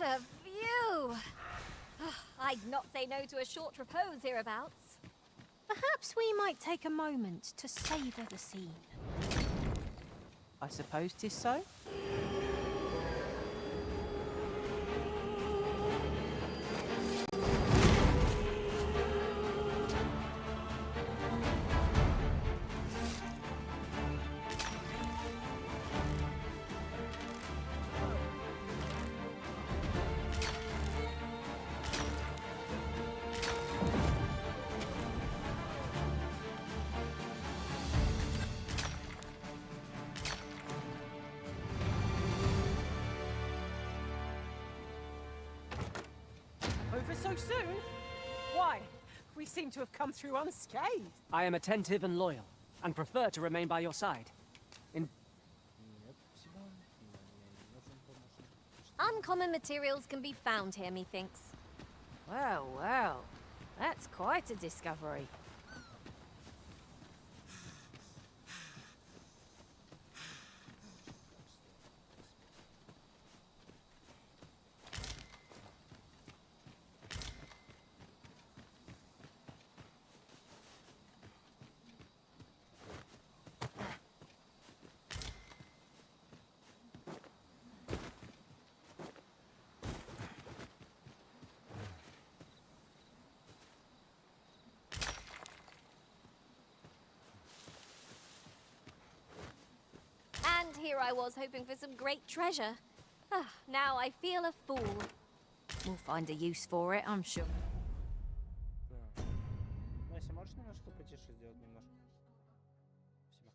a view! I'd not say no to a short repose hereabouts. Perhaps we might take a moment to savour the scene. I suppose 'tis so. Over so soon? Why? We seem to have come through unscathed. I am attentive and loyal, and prefer to remain by your side. Нет, спасибо. Мне не нужен помощник. Uncommon materials can be found here, methinks. Well, well, that's quite a discovery. And here I was hoping for some great treasure. Now I feel a fool. We'll find a use for it, I'm sure. Так. Настя, можешь немножко потише сделать немножко? Спасибо.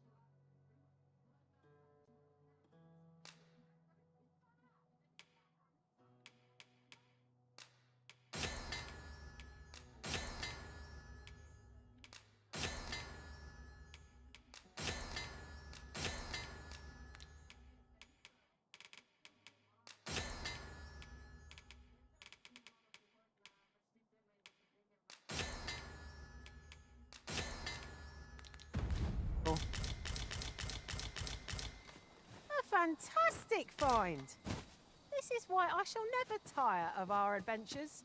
A fantastic find! This is why I shall never tire of our adventures.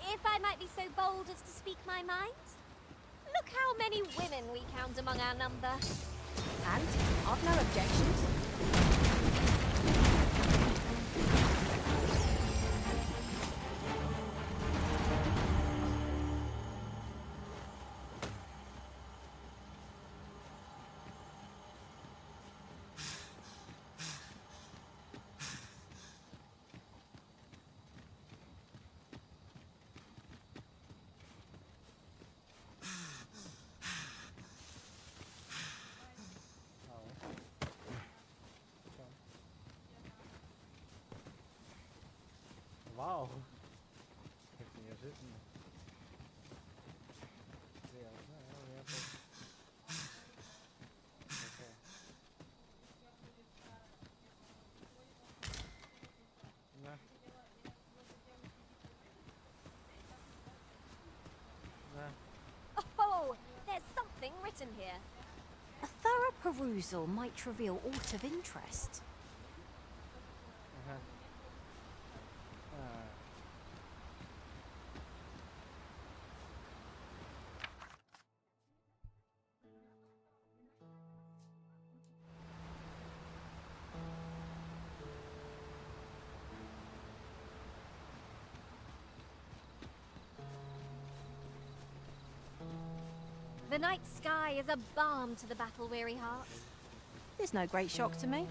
If I might be so bold as to speak my mind, look how many women we count among our number. And I've no objections. Вау! Как неожиданно. Я знаю, я тут. Окей. На. На. Oh, there's something written here. A thorough perusal might reveal aught of interest. Ага. А. The night sky is a balm to the battle-weary heart. There's no great shock to me.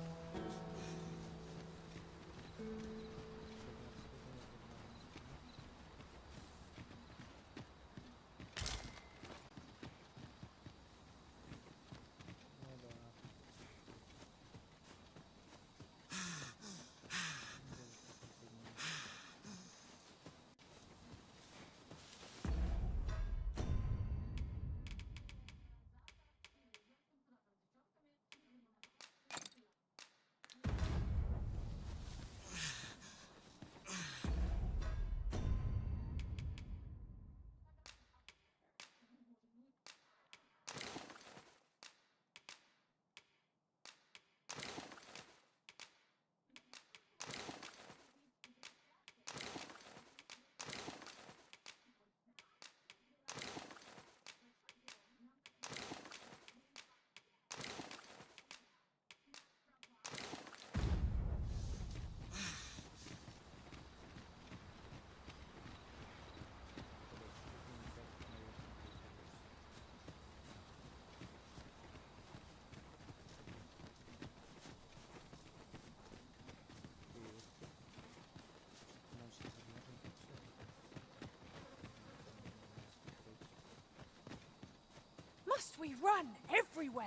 we run everywhere.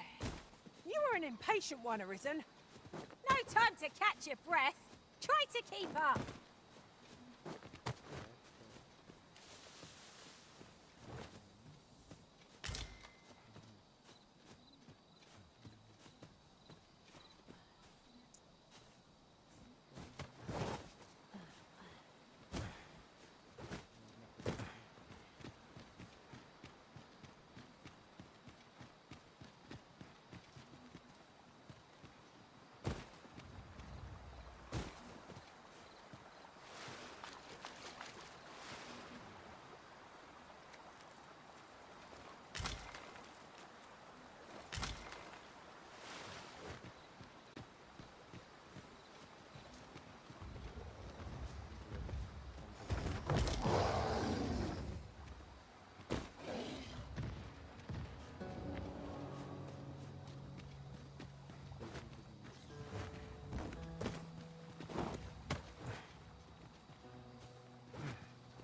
You are an impatient one, Arisen. No time to catch your breath. Try to keep up.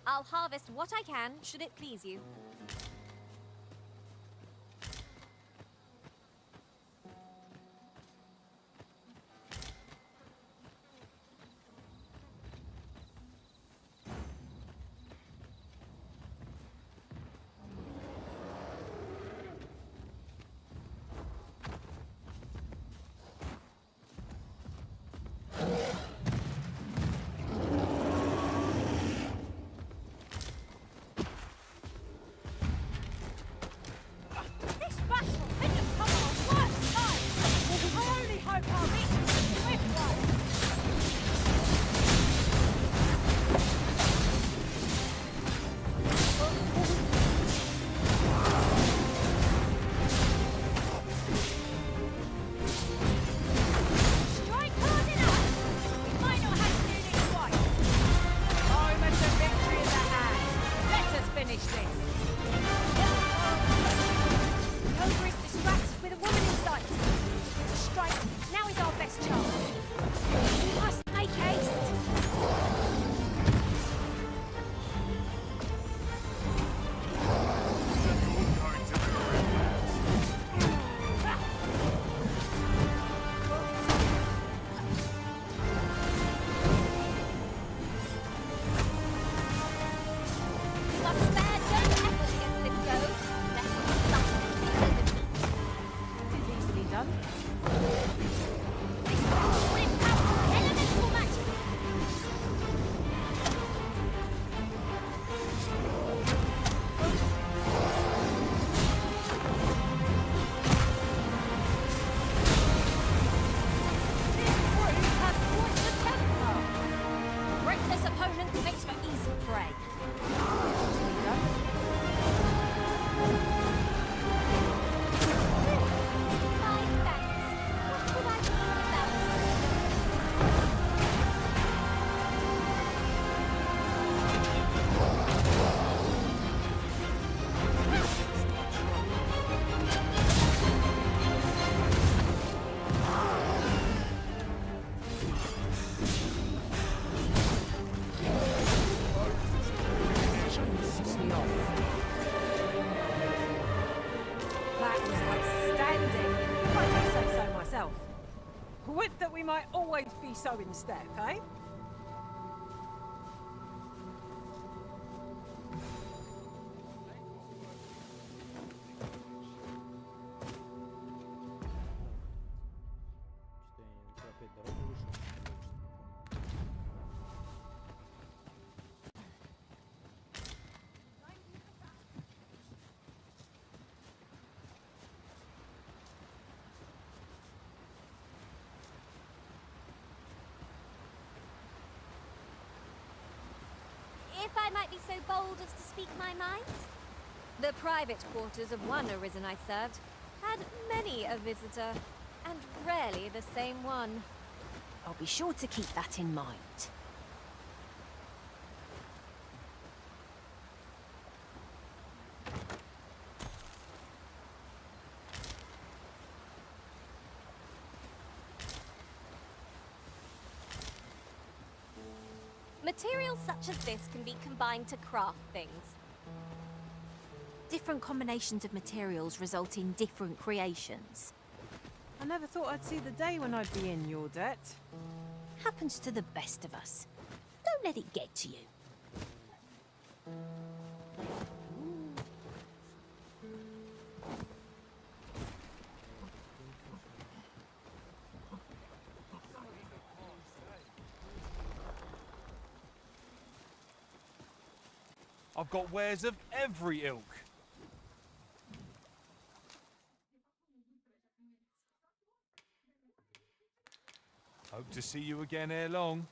I'll harvest what I can, should it please you. Would that we might always be so in step, eh? Что я опять дорогу вышел? If I might be so bold as to speak my mind? The private quarters of one Arisen I served had many a visitor, and rarely the same one. I'll be sure to keep that in mind. Materials such as this can be combined to craft things. Different combinations of materials result in different creations. I never thought I'd see the day when I'd be in your debt. Happens to the best of us. Don't let it get to you. I've got wares of every ilk. Hope to see you again ere long.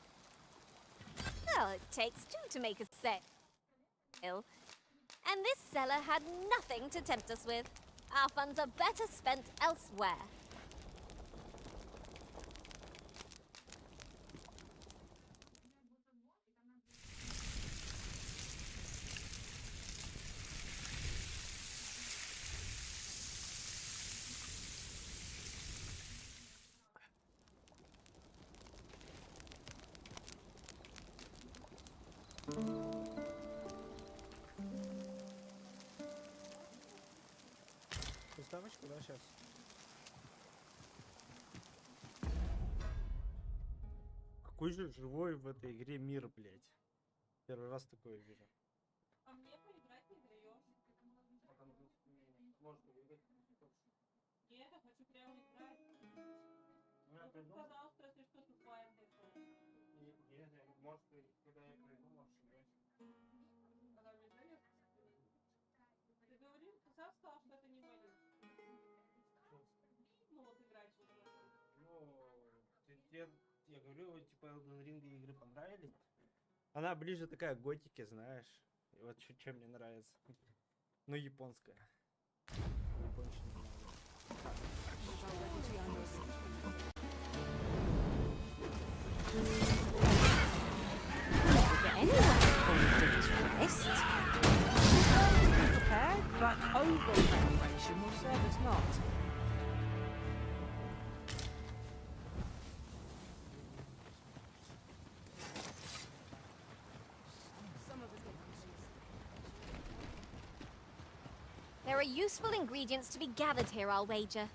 Well, it takes two to make a sale. And this seller had nothing to tempt us with. Our funds are better spent elsewhere. Приставочку, да, сейчас? Какой же живой в этой игре мир, блядь. Первый раз такое вижу. А мне поиграть не даешь. Нет, я хочу прямо играть. Ну, ты сказал, что если что, тупая ты. Нет, может, когда я пройду, можешь играть. Когда мне даешь? Ты говорил, ты сам сказал, что это не мое. Ну, вот играть что-то. Ну, я говорю, вот, типа, Elden Ring игры понравились. Она ближе такая к готике, знаешь. И вот чем мне нравится. Ну, японская. Японщина мне Prepared, but over-preparation will serve us not. There are useful ingredients to be gathered here, I'll wager.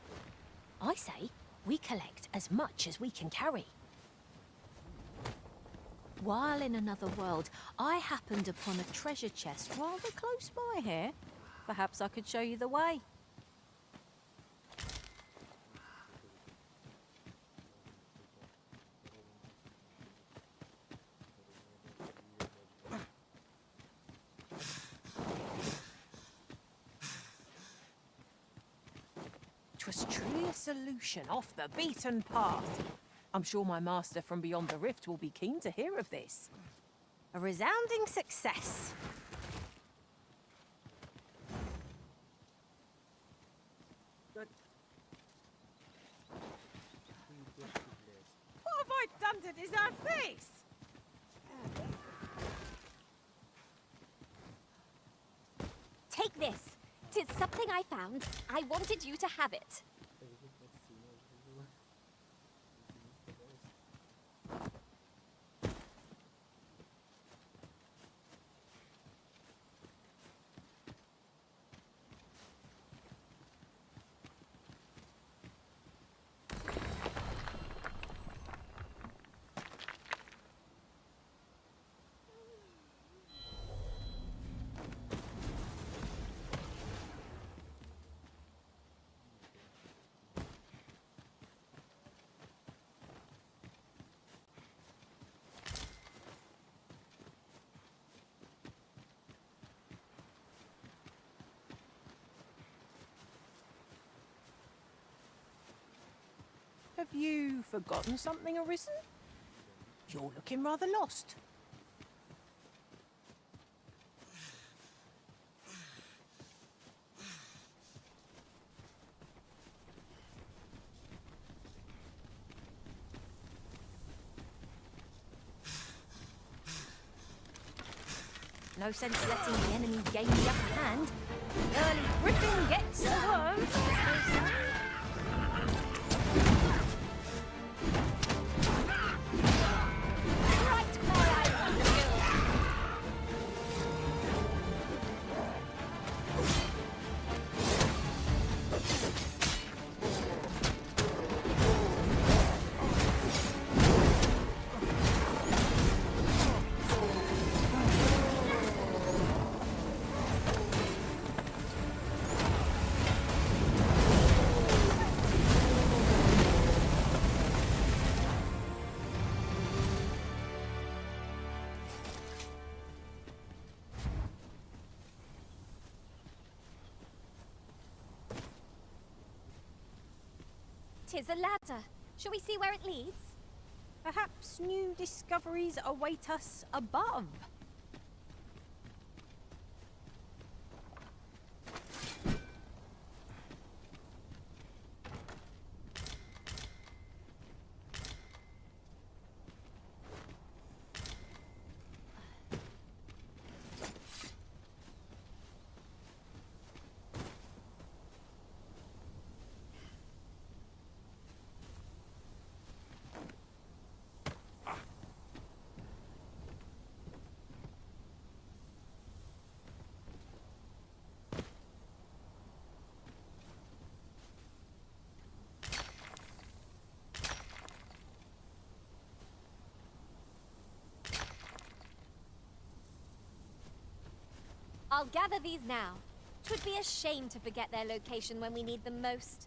I say we collect as much as we can carry. While in another world, I happened upon a treasure chest rather close by here. Perhaps I could show you the way. Twas truly a solution off the beaten path. I'm sure my master from beyond the rift will be keen to hear of this. A resounding success. What have I done to deserve this? Take this. 'Tis something I found. I wanted you to have it. Have you forgotten something, Arisen? You're looking rather lost. No sense letting the enemy gain the upper hand. Early Griffin gets the worm. Right where I want you. is a ladder. Shall we see where it leads? Perhaps new discoveries await us above. I'll gather these now. 'Twould be a shame to forget their location when we need them most.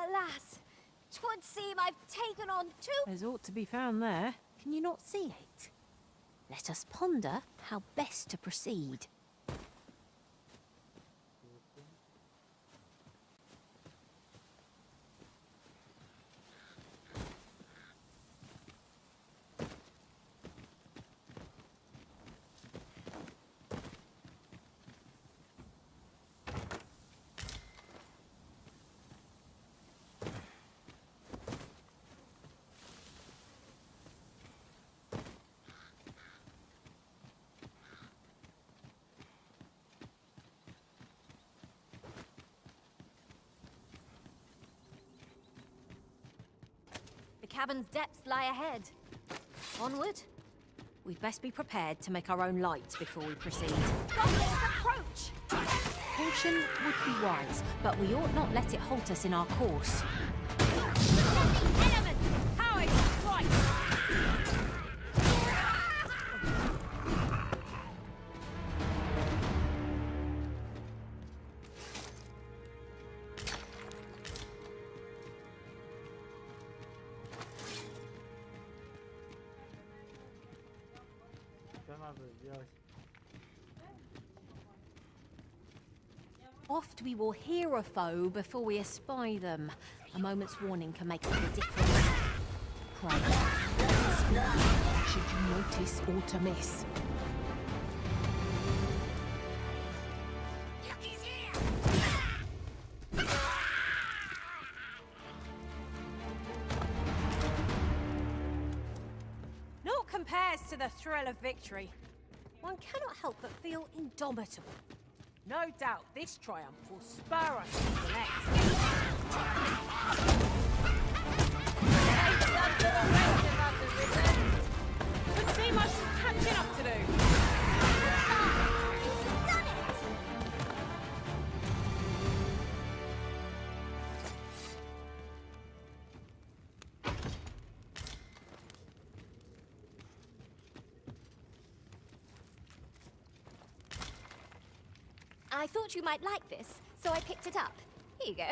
Alas, 'twould seem I've taken on too. There's ought to be found there. Can you not see it? Let us ponder how best to proceed. The cavern's depths lie ahead. Onward? We'd best be prepared to make our own lights before we proceed. Goblins approach! Caution would be wise, but we ought not let it halt us in our course. Deadly elements! How I strike! Что надо сделать? Oft we will hear a foe before we espy them. A moment's warning can make all the difference. Pray. Should you notice or to miss? Naught compares to the thrill of victory. One cannot help but feel indomitable. No doubt this triumph will spur us to the next. Could seem I've some catching up to do. Done it! I thought you might like this, so I picked it up. Here you go.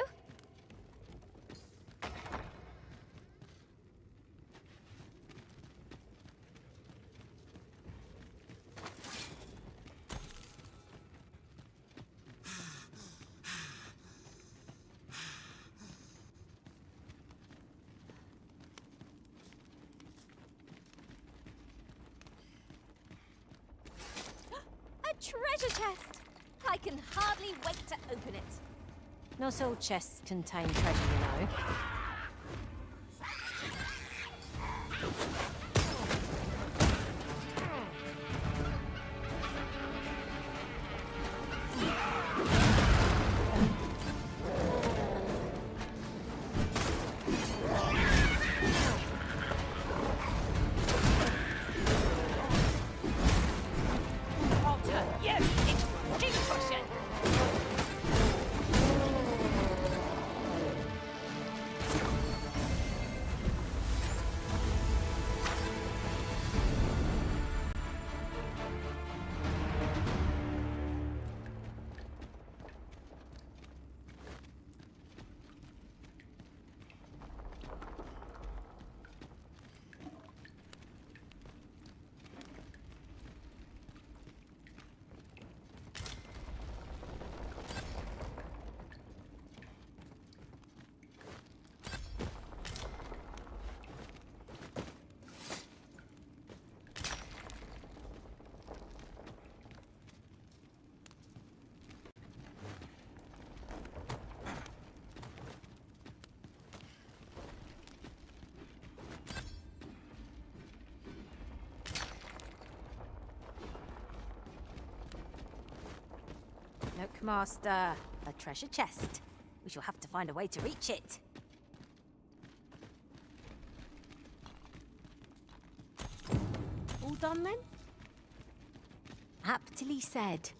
treasure chest! I can hardly wait to open it. Not all chests contain treasure, you know. I'll turn you into a pincushion. Look, Master, a treasure chest. We shall have to find a way to reach it. All done then? Aptly said.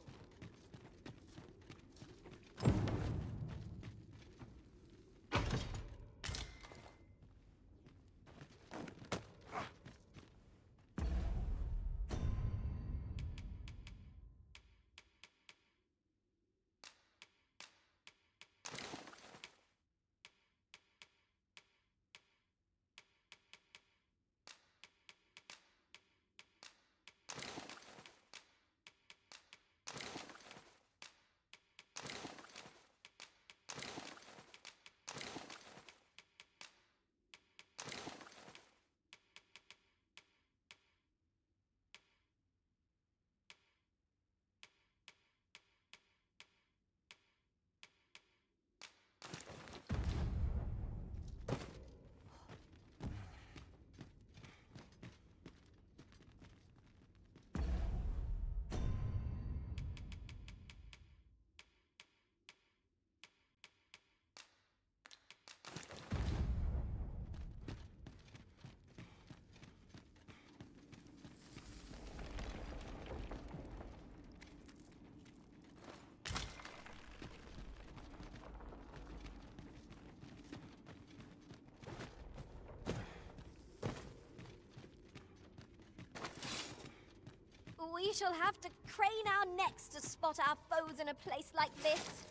We shall have to crane our necks to spot our foes in a place like this.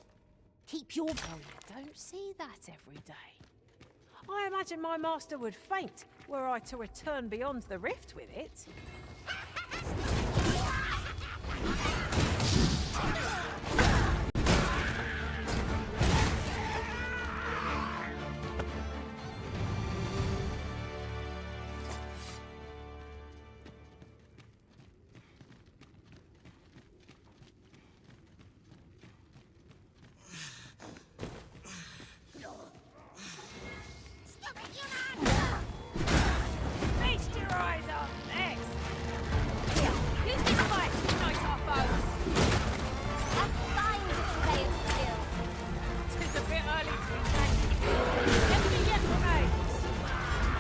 Keep your... Oh, you don't see that every day. I imagine my master would faint were I to return beyond the rift with it. Feast your eyes on this! Use this fight to unite our foes! A fine display of skill. It's a bit early to engage. Enemy yet remains!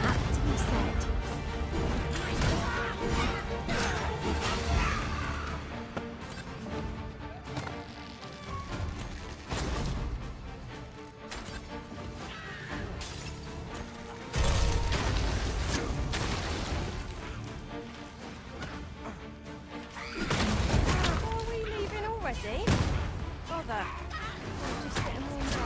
Aptly said. Are we leaving already? Bother. I'm just getting warmed up.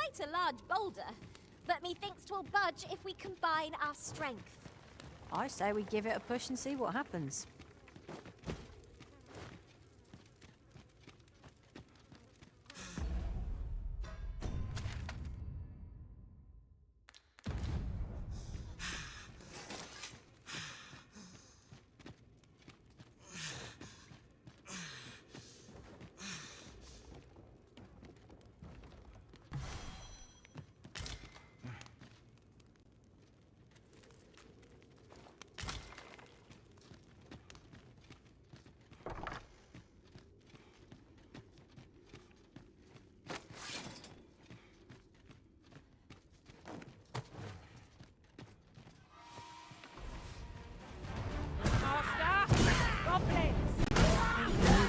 quite a large boulder, but methinks 'twill budge if we combine our strength. I say we give it a push and see what happens.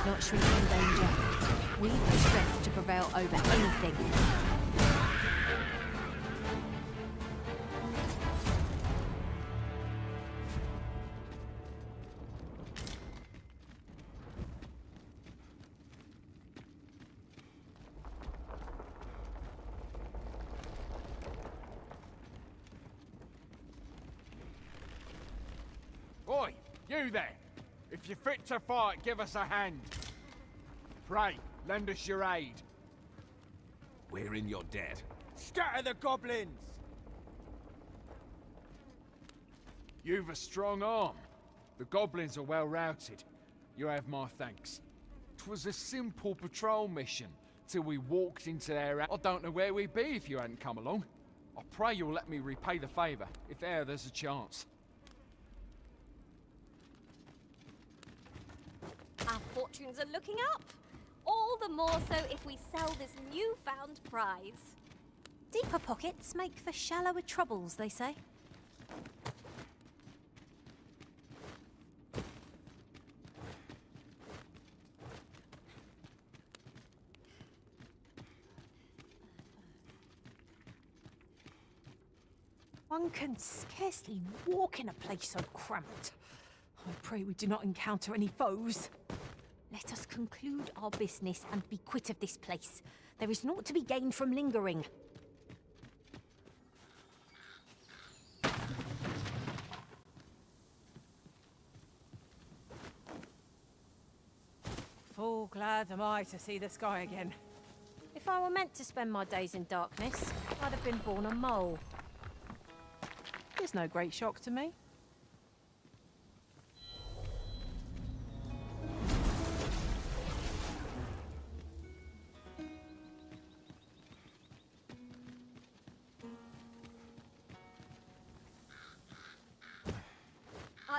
Not shrink from danger. We've the strength to prevail over anything. Oi, you there! If you're fit to fight, give us a hand. Pray, lend us your aid. We're in your debt. Scatter the goblins! You've a strong arm. The goblins are well routed. You have my thanks. 'Twas a simple patrol mission, till we walked into their... I don't know where we'd be if you hadn't come along. I pray you'll let me repay the favour, if e'er there's a chance. Our fortunes are looking up. All the more so if we sell this newfound prize. Deeper pockets make for shallower troubles, they say. One can scarcely walk in a place so cramped. I pray we do not encounter any foes. Let us conclude our business and be quit of this place. There is naught to be gained from lingering. Full glad am I to see the sky again. If I were meant to spend my days in darkness, I'd have been born a mole. It's no great shock to me.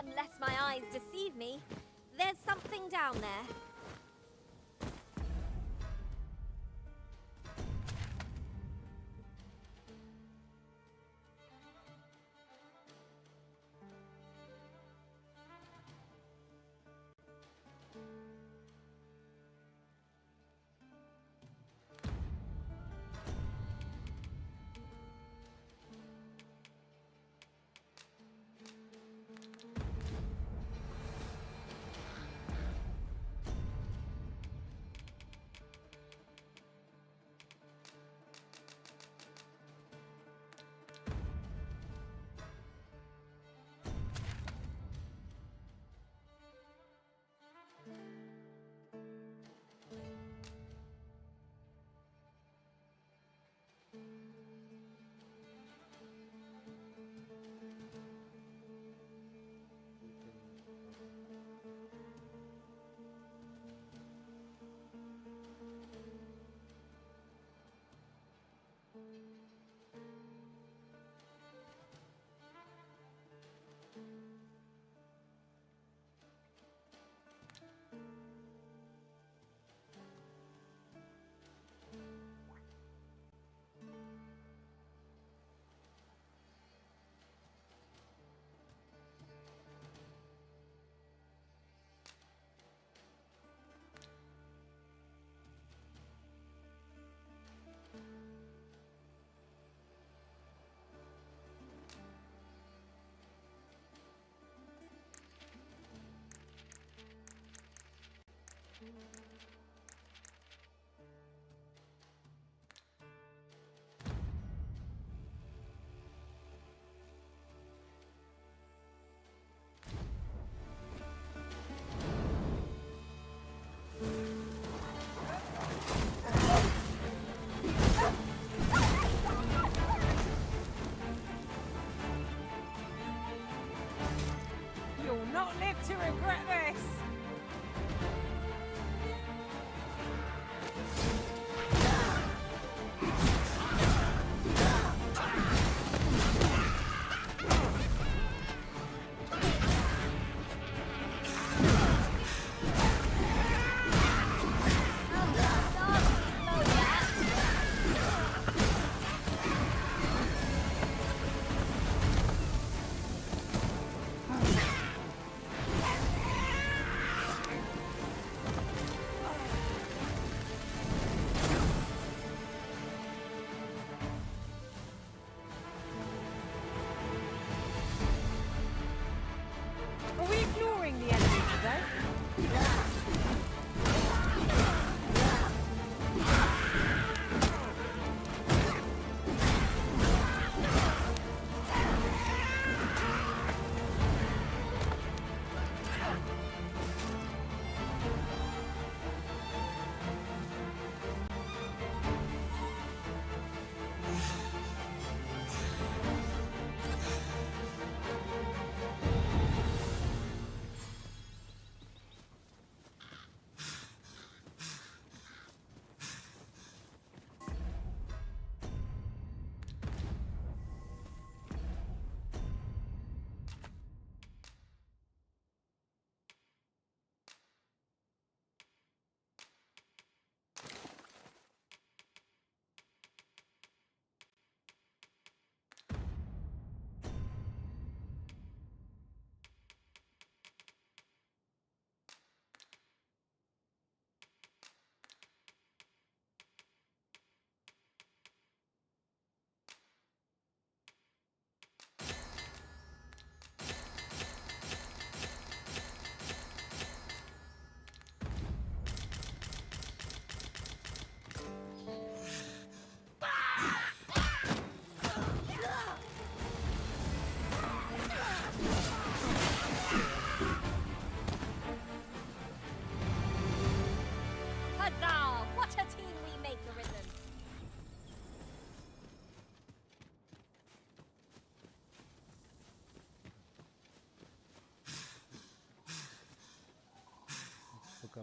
Unless my eyes deceive me, there's something down there.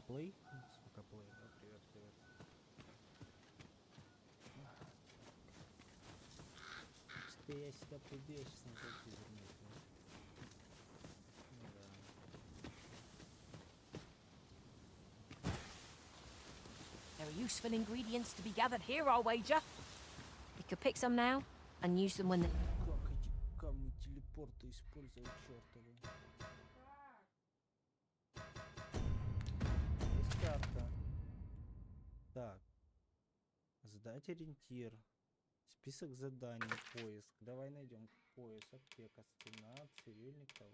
Play? Сука, Play, да, привет, привет. Что я сюда прибежишь, назад вернуть, да? Ну да. There are useful ingredients to be gathered here, I'll wager. You could pick some now and use them when the... Как эти камни телепорта использовать, чертовы? Есть карта. Так. Задать ориентир. Список заданий. Поиск. Давай найдем поиск. Аптека. Стена. Цирюльников.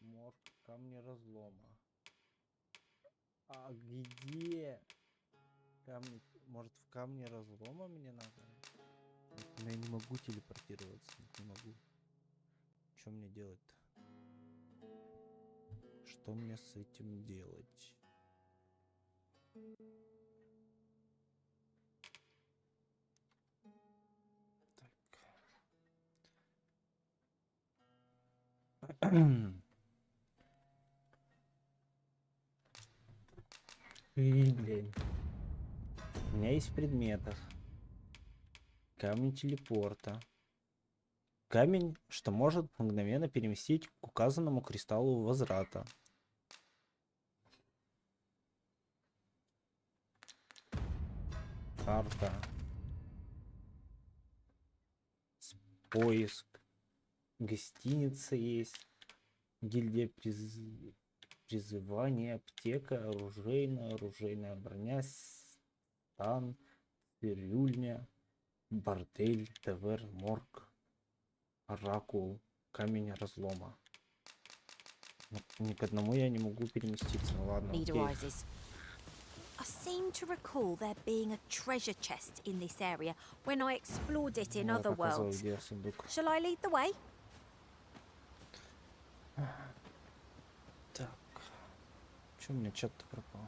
Морг. Камни разлома. А где? Камни. Может, в камне разлома мне надо? Но я не могу телепортироваться. Не могу. Что мне делать-то? Что мне с этим делать? Так. И, блин. У меня есть в предметах. Камень телепорта. Камень, что может мгновенно переместить к указанному кристаллу возврата. Карта. Поиск. Гостиница есть. Гильдия призывания. Аптека. Оружейная броня. Стан. Цирюльня. Бордель. Таверн. Морг. Оракул. Камень разлома. Ни к одному я не могу переместиться. Ну ладно, Need окей. arises. I seem to recall there being a treasure chest in this area when I explored it in Вот, other оказалось, worlds. где сундук. Shall I lead the way? Так. Чё у меня чат-то пропал?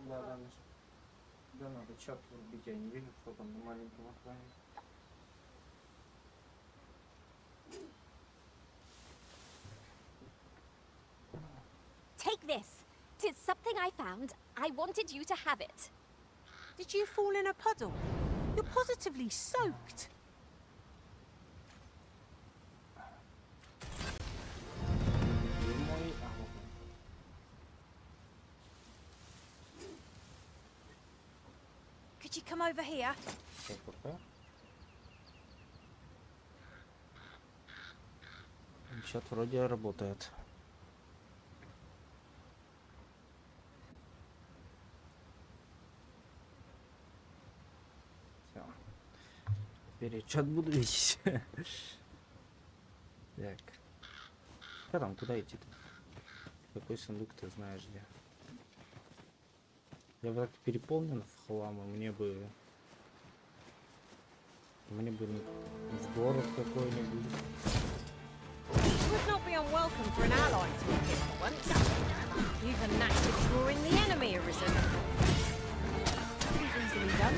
Да, да, надо чат врубить, я не вижу, что там на маленьком экране. Take this. 'Tis something I found. I wanted you to have it. Did you fall in a puddle? You're positively soaked. Could you come over here? Так, пока. Чат вроде работает. Всё. Теперь я чат буду видеть. Так. Что там, куда идти-то? Какой сундук ты знаешь где? Я вроде переполнен в хлам, и мне бы в город какой-нибудь. It would not be unwelcome for an ally to appear for once. Even that of drawing the enemy arisen. Pretty easily done.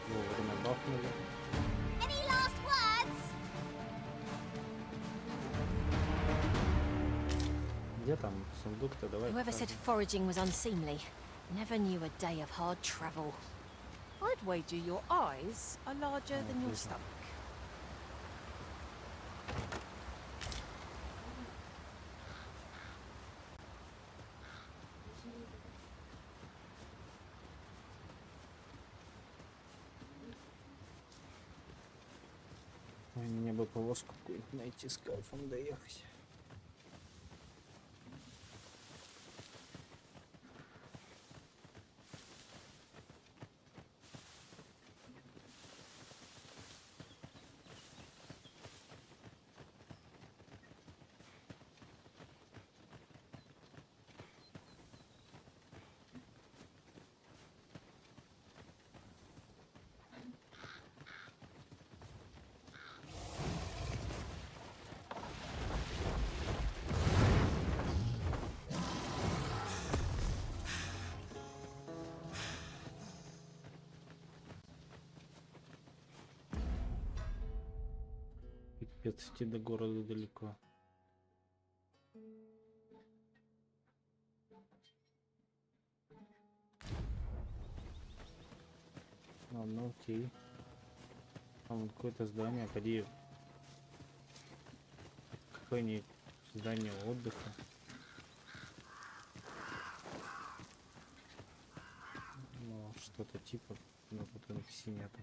Вовремя бахнули. Any last words? Где там сундук-то? Давай. Whoever said покажем. foraging was unseemly never knew a day of hard travel. I'd wager your eyes are larger than your stomach. Ой, мне бы повозку какую-нибудь найти с кайфом доехать. Капец, идти до города далеко. Ладно, окей. Там какое-то здание, поди. Какое-нибудь здание отдыха. Ну, что-то типа, но тут NPC нету.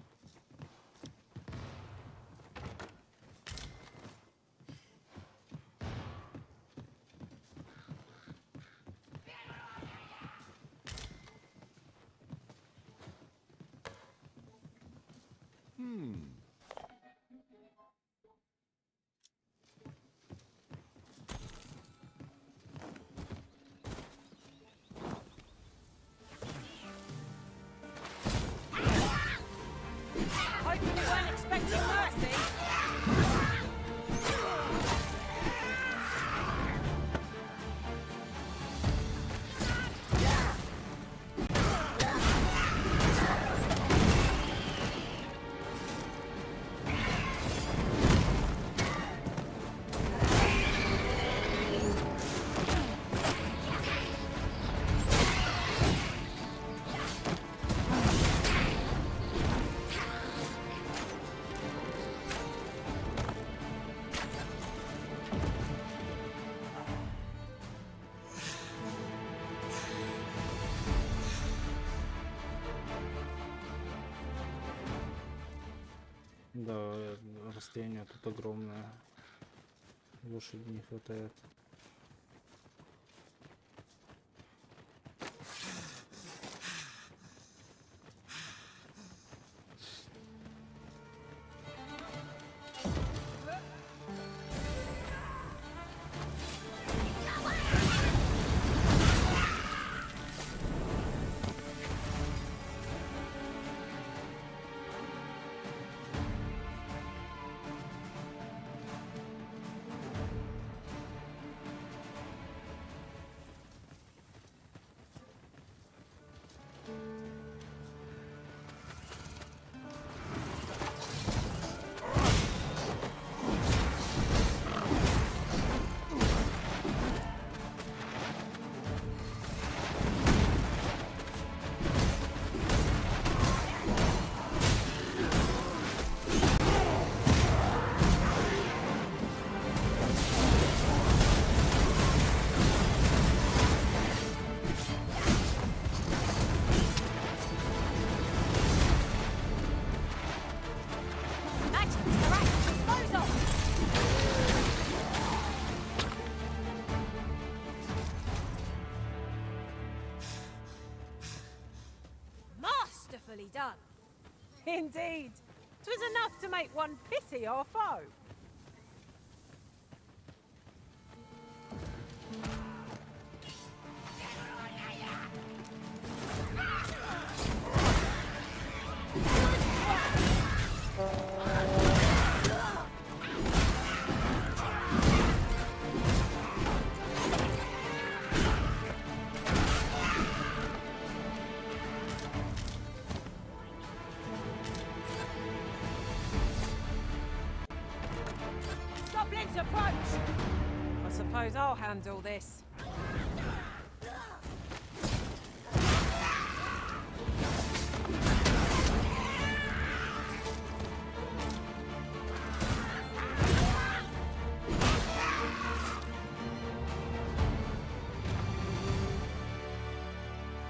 Hoping you weren't expecting mercy. Да, расстояние тут огромное. Лошади не хватает. Masterfully done. Indeed. 'Twas enough to make one pity our foe. Goblins approach! I suppose I'll handle this.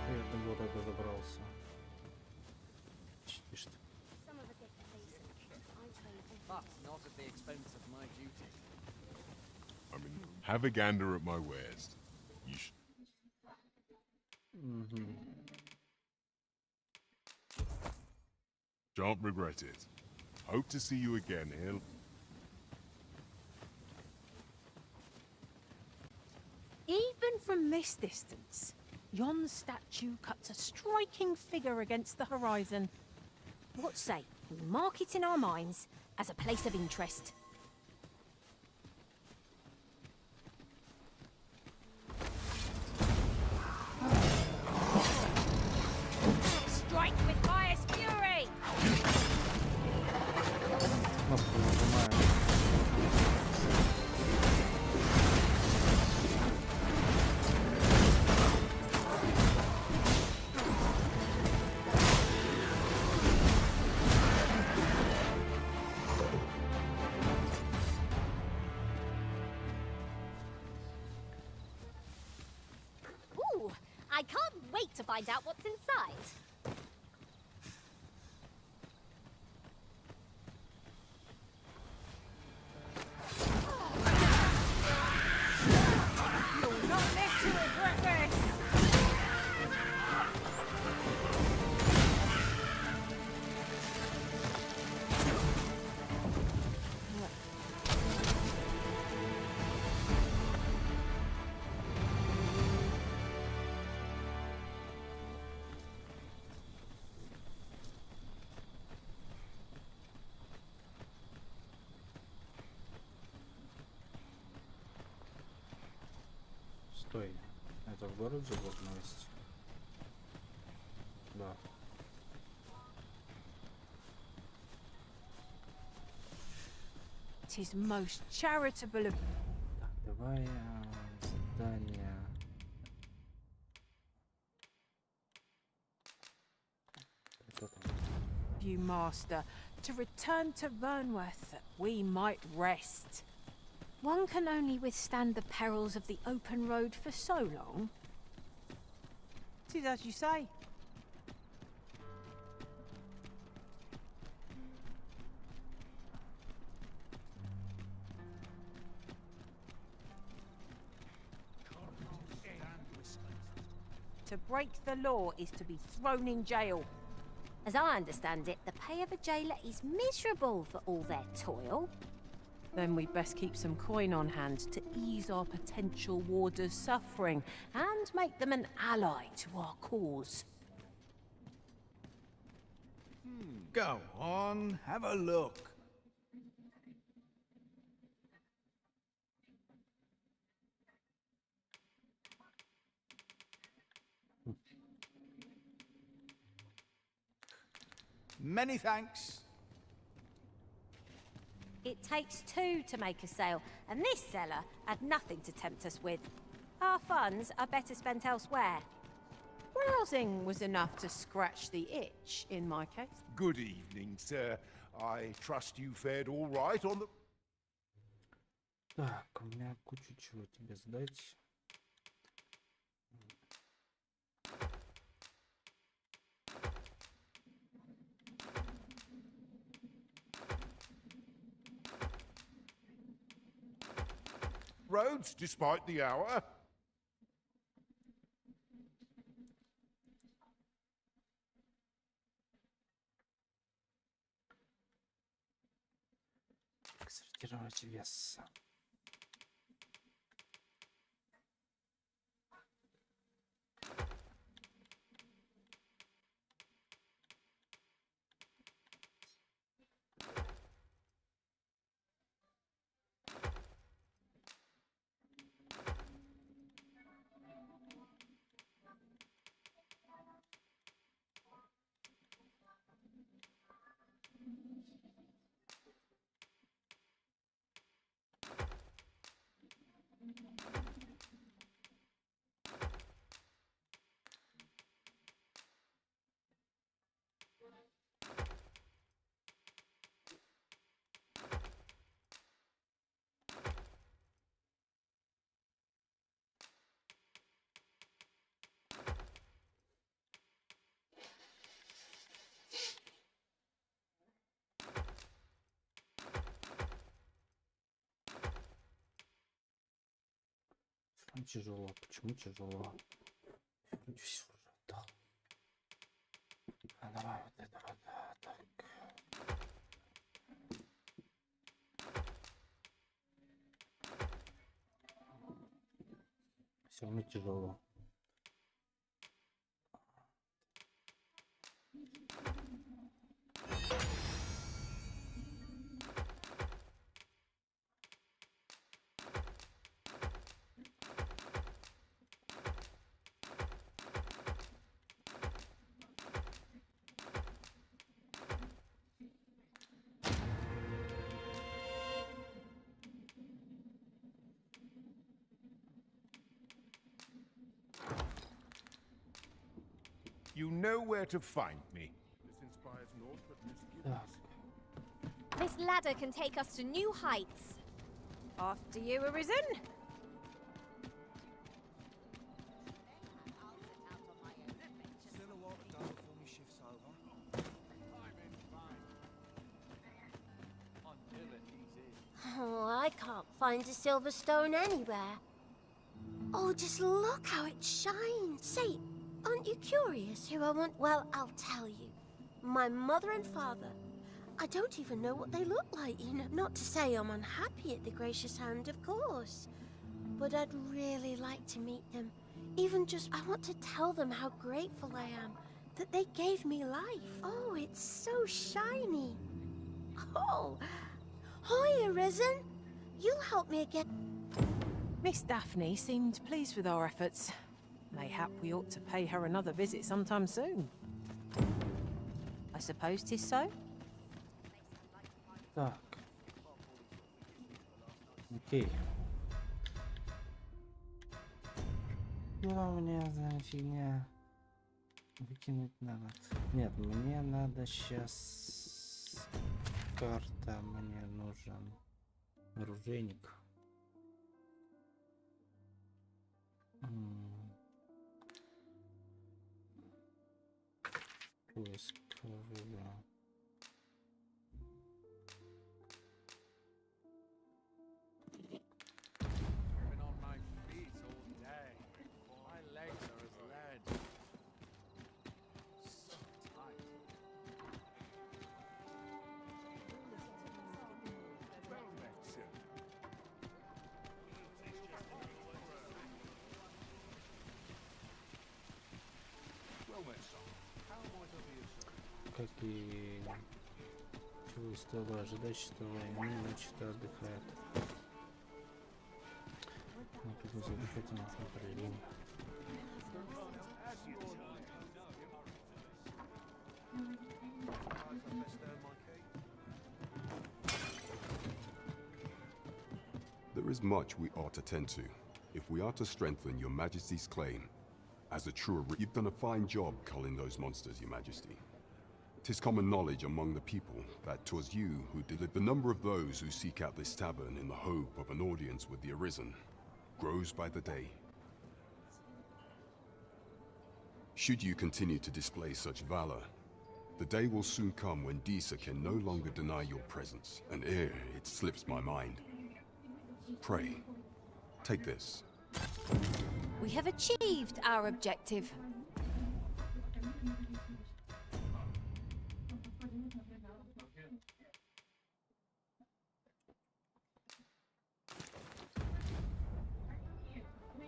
Я до города добрался. Чтишь ты. But not at the expense of my duty. I mean, have a gander at my wares. You shan't regret it. Hope to see you again here. Even from this distance, yon statue cuts a striking figure against the horizon. What say we mark it in our minds as a place of interest? Strike with highest fury! Кнопку нажимаем. find out what's inside. You'll not live to regret this! Стой, это в городе вот новость? Да. Tis most charitable of... Так, давай задание. Что там? you, Master, to return to Vernworth that we might rest. One can only withstand the perils of the open road for so long. 'Tis as you say. To break the law is to be thrown in jail. As I understand it, the pay of a jailer is miserable for all their toil. Then we'd best keep some coin on hand to ease our potential warders' suffering and make them an ally to our cause. Go on, have a look. Many thanks. It takes two to make a sale, and this seller had nothing to tempt us with. Our funds are better spent elsewhere. Browsing was enough to scratch the itch, in my case. Good evening, sir. I trust you fared all right on the... Так, у меня кучу чего тебе сдать. Roads, despite the hour. Сортировать вес. Тяжело. Почему тяжело? Вроде все уже отдал. А давай вот это вот так. Все равно тяжело. You know where to find me. This inspires naught but misgivings. This ladder can take us to new heights. After you, Arisen. I can't find a silver stone anywhere. Oh, just look how it shines. Say, aren't you curious who I want? Well, I'll tell you. My mother and father. I don't even know what they look like, you know. Not to say I'm unhappy at the gracious hand, of course. But I'd really like to meet them. Even just, I want to tell them how grateful I am that they gave me life. Oh, it's so shiny. Oh, hi, Arisen. You'll help me again. Miss Daphne seemed pleased with our efforts. Mayhap we ought to pay her another visit sometime soon. I suppose 'tis so? Так. Окей. Что у меня за фигня? Выкинуть надо. Нет, мне надо сейчас... Карта, мне нужен оружейник. Поиск оружия. Как и чего и стоило ожидать, что войны начисто отдыхает. Но тут не задыхать у нас на параллели. There is much we ought to tend to, if we are to strengthen your Majesty's claim. As a true, you've done a fine job culling those monsters, your Majesty. 'Tis common knowledge among the people that 'twas you who delivered. The number of those who seek out this tavern in the hope of an audience with the Arisen grows by the day. Should you continue to display such valor, the day will soon come when Disa can no longer deny your presence, and ere it slips my mind. Pray, take this. We have achieved our objective.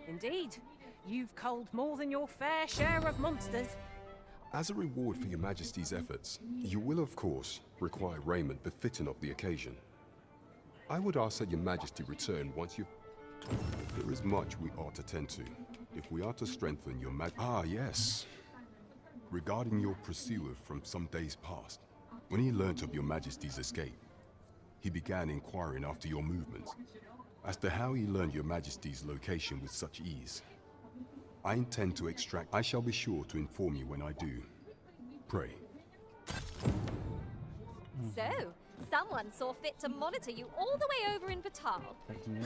Indeed. You've culled more than your fair share of monsters. As a reward for your Majesty's efforts, you will of course require raiment befitting of the occasion. I would ask that your Majesty return once you've... There is much we ought to tend to, if we are to strengthen your yes. Regarding your pursuer from some days past, when he learnt of your Majesty's escape, he began inquiring after your movements. As to how he learned your Majesty's location with such ease, I intend to extract... I shall be sure to inform you when I do. Pray. So, someone saw fit to monitor you all the way over in Batal.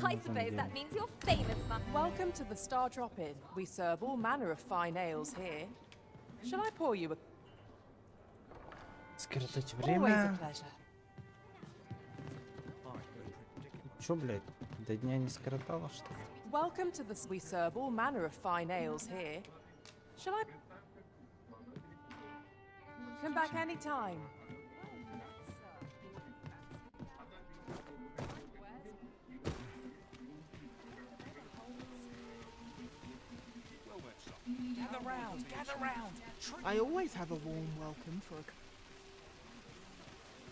I suppose that means you're famous, Welcome to the Star Drop Inn. We serve all manner of fine ales here. Shall I pour you a... Скоротать Always a время. pleasure. Чё, блядь, до дня не скоротало, что ли? Welcome to the... We serve all manner of fine ales here. Shall I... Come back any time. Gather round, gather round. I always have a warm welcome for a...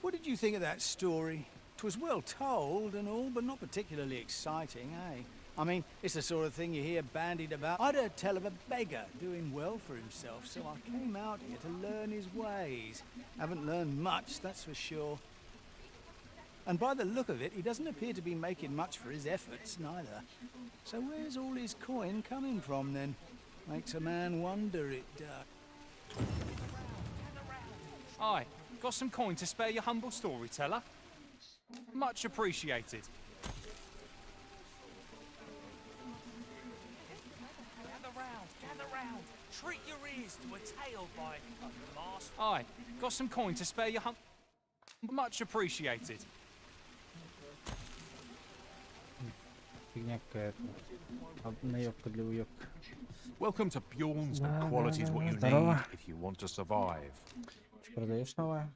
What did you think of that story? 'Twas well told and all, but not particularly exciting, eh? I mean, it's the sort of thing you hear bandied about. I'd heard tell of a beggar doing well for himself, so I came out here to learn his ways. Haven't learned much, that's for sure. And by the look of it, he doesn't appear to be making much for his efforts, neither. So where's all his coin coming from, then? Makes a man wonder, it does. Aye, got some coin to spare your humble storyteller? Much appreciated. Gather round. Treat your ears to a tale by a master. Aye, got some coin to spare your Much appreciated. Фигня какая-то. Наебка для уебка. Welcome to Bjorn's, Да, and quality is да, what да, you здорово. need if you want to survive. Ты продаешь новое?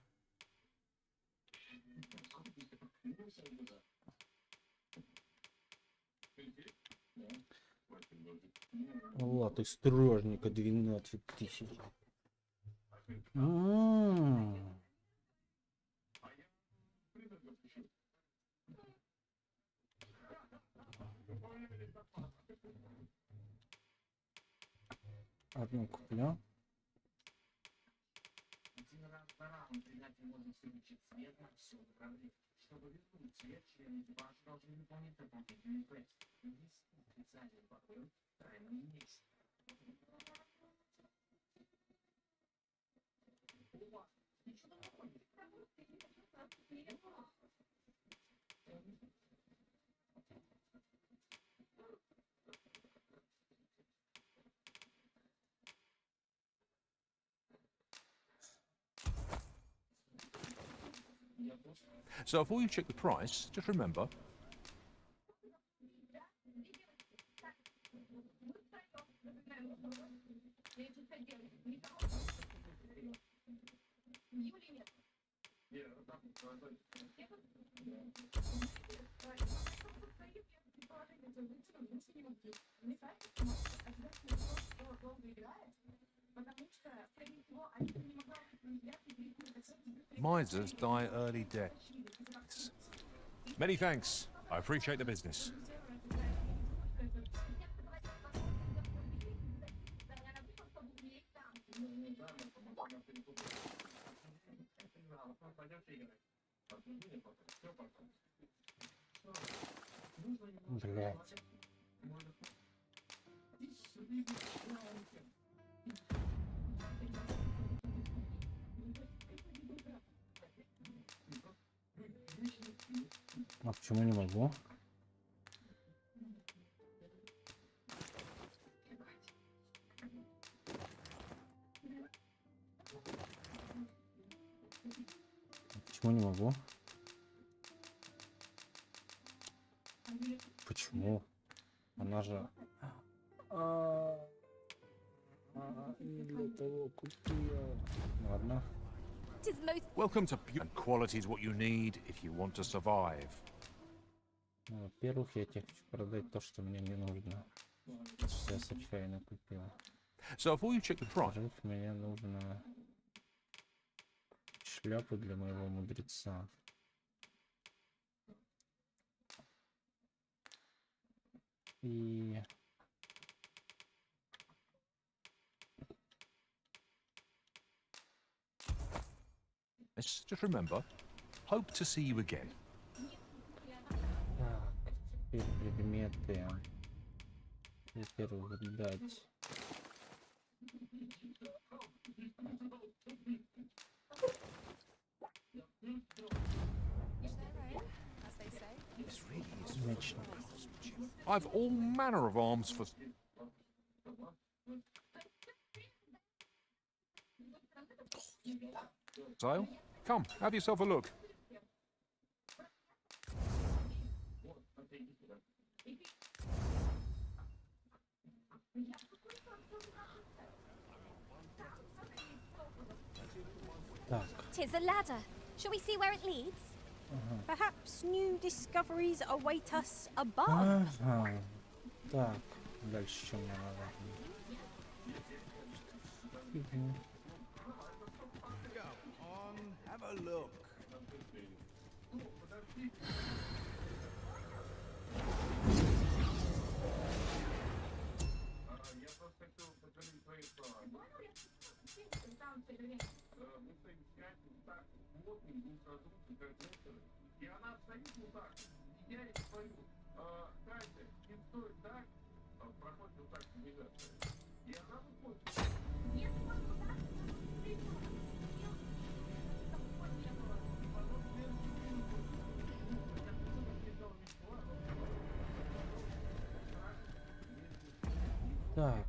Латы стражника 12 тысяч. Одну куплю. So before you check the price, just remember. Misers die early deaths. Many thanks. I appreciate the business. Блять. А почему не могу? Почему не могу? Почему? Она же... Не для того купила. Ладно. Welcome to Bjorn. And quality is what you need if you want to survive. Во-первых, я тебе хочу продать то, что мне не нужно. Что я случайно купил. So before you check the price. Во-вторых, мне нужно шляпу для моего мудреца. И... Just remember, hope to see you again. Так, теперь предметы. Во-первых, дать. Мечник. I've all manner of arms for... sale. Come, have yourself a look. Так. 'Tis a ladder. Shall we see where it leads? Perhaps new discoveries await us above. Ага. Так, дальше что мне надо? Фигня. Have a look. Так.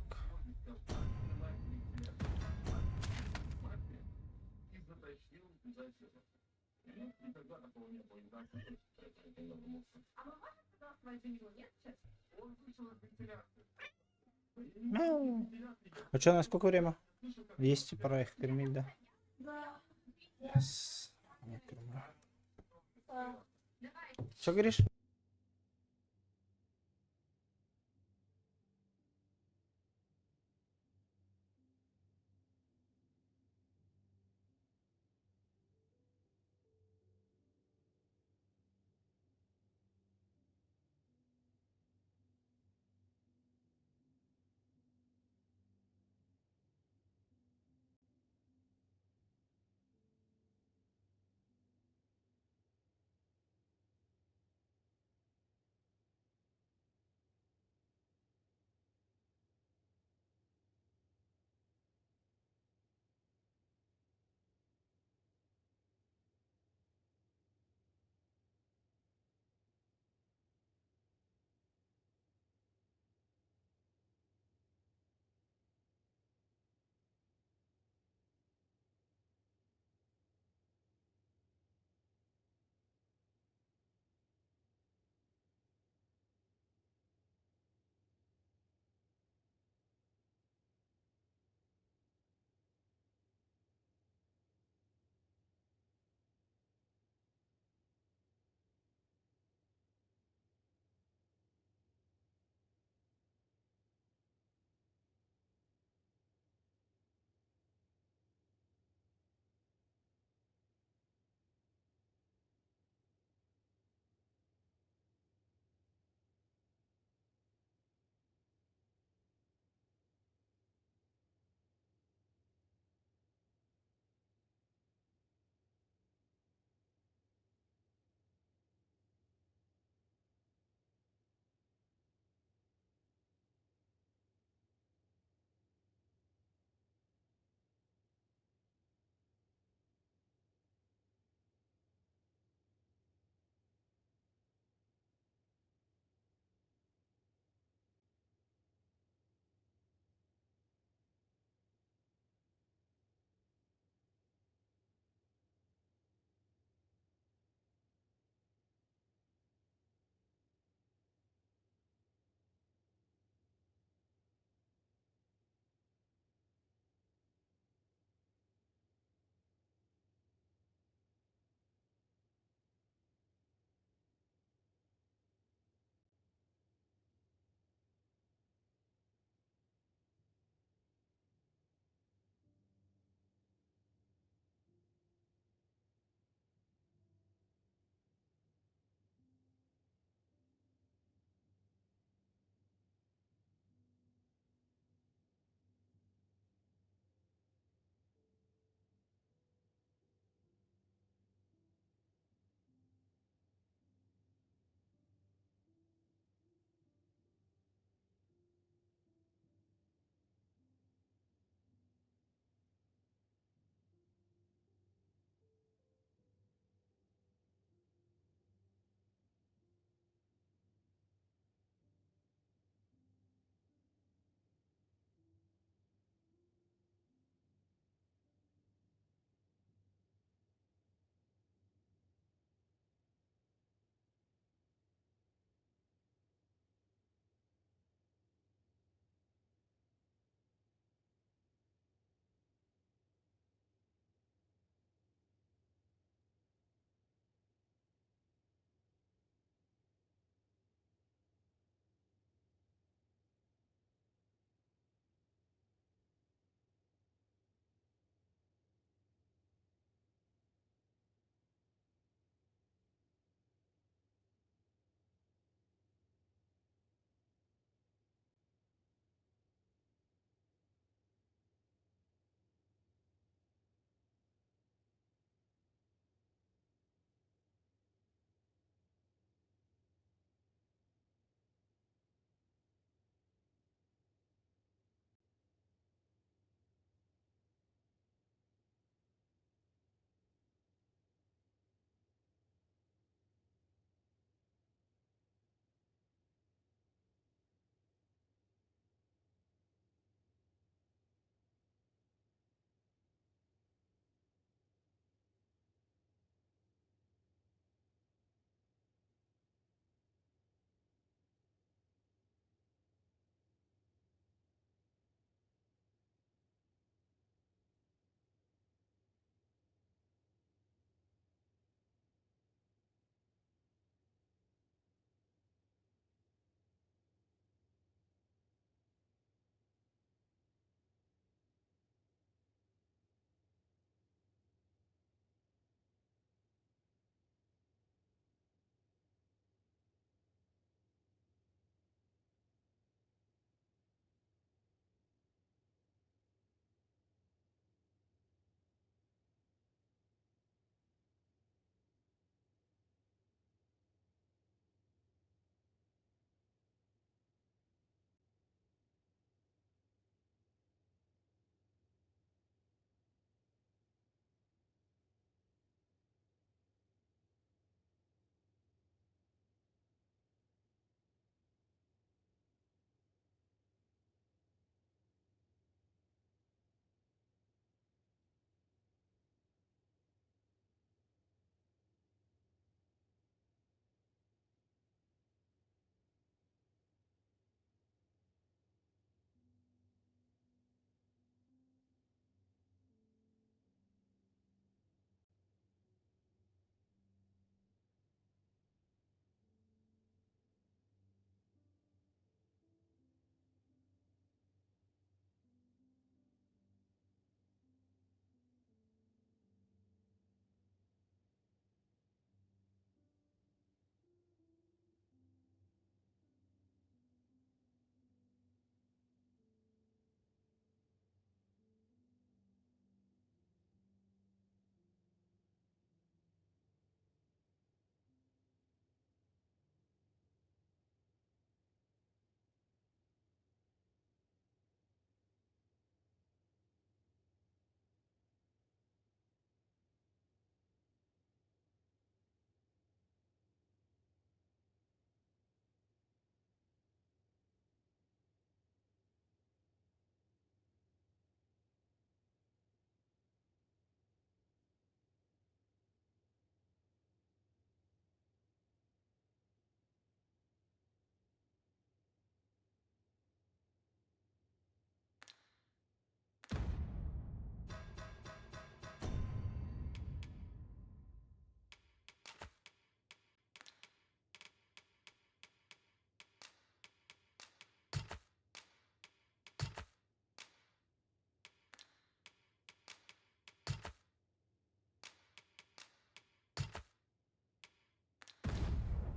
Мяу. А что, на сколько время? Есть пора их кормить, да? Что говоришь?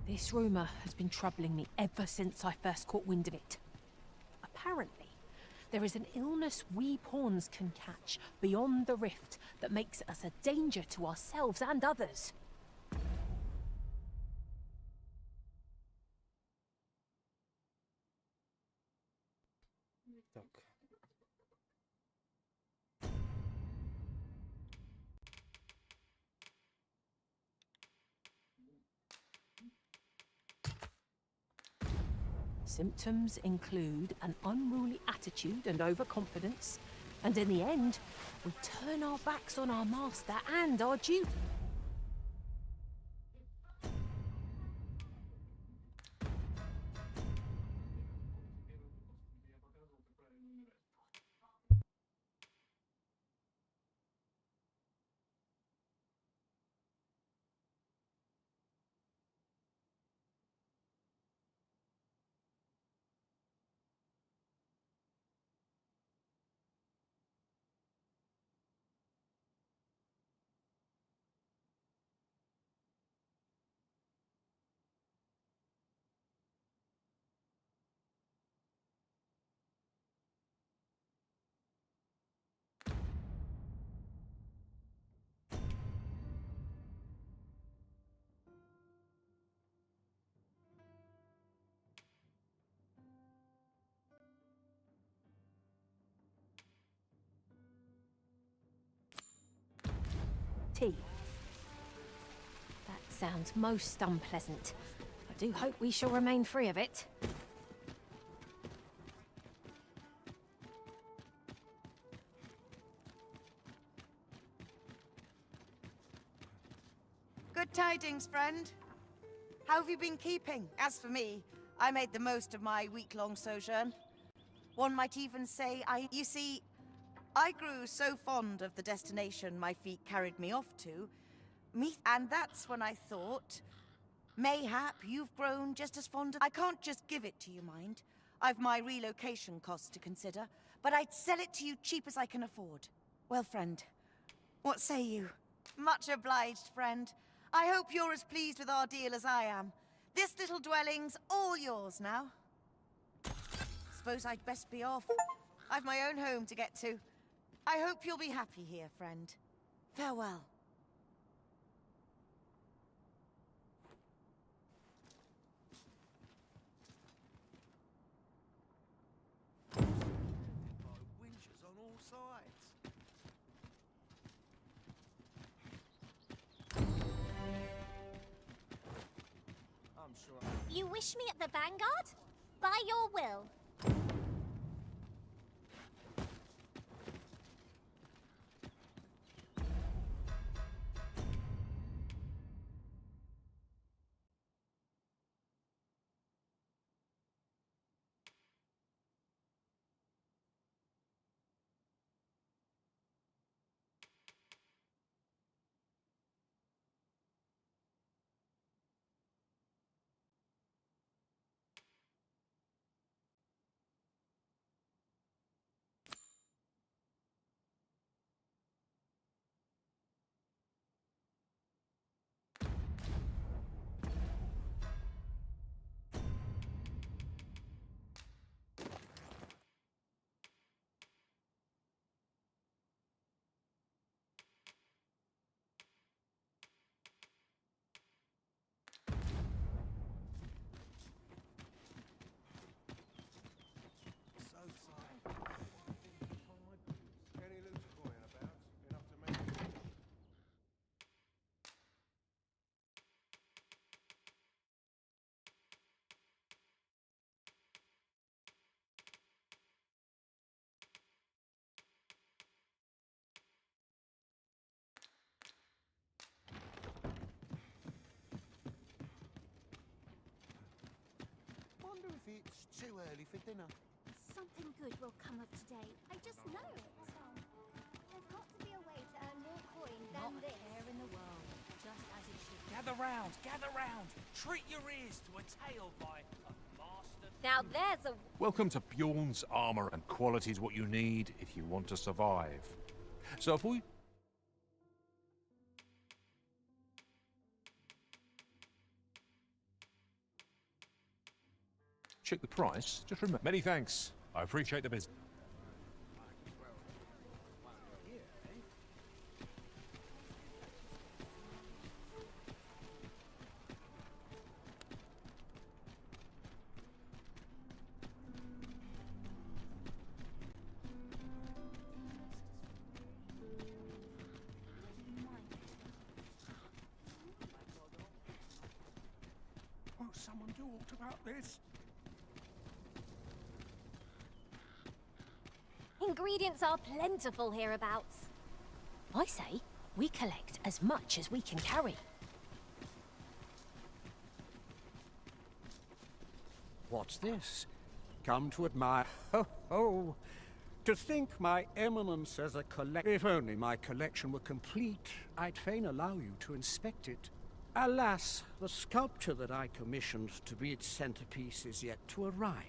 This rumour has been troubling me ever since I first caught wind of it. Apparently, there is an illness we pawns can catch beyond the rift that makes us a danger to ourselves and others. Так. Symptoms include an unruly attitude and overconfidence, and in the end, we turn our backs on our master and our duty. Tea. That sounds most unpleasant. I do hope we shall remain free of it. Good tidings, friend. How have you been keeping? As for me, I made the most of my week-long sojourn. One might even say You see, I grew so fond of the destination my feet carried me off to, and that's when I thought, mayhap you've grown just as fond of... I can't just give it to you, mind. I've my relocation costs to consider, but I'd sell it to you cheap as I can afford. Well, friend, what say you? Much obliged, friend. I hope you're as pleased with our deal as I am. This little dwelling's all yours now. Suppose I'd best be off. I've my own home to get to. I hope you'll be happy here, friend. Farewell. Winches on all sides. I'm sure. You wish me at the Vanguard? By your will. Wonder if it's too early for dinner. Something good will come of today. I just know it. There's got to be a way to earn more coin than this. Not a care in the world. Just as it should. Gather round, gather round. Treat your ears to a tale by a master. Now there's a... Welcome to Bjorn's armor, and quality is what you need if you want to survive. So if we... check the price. Just remember. Many thanks. I appreciate the business. Won't someone do aught about this? Ingredients are plentiful hereabouts. I say we collect as much as we can carry. What's this? Come to admire. Ho ho! To think my eminence as a collector. If only my collection were complete, I'd fain allow you to inspect it. Alas, the sculpture that I commissioned to be its centerpiece is yet to arrive.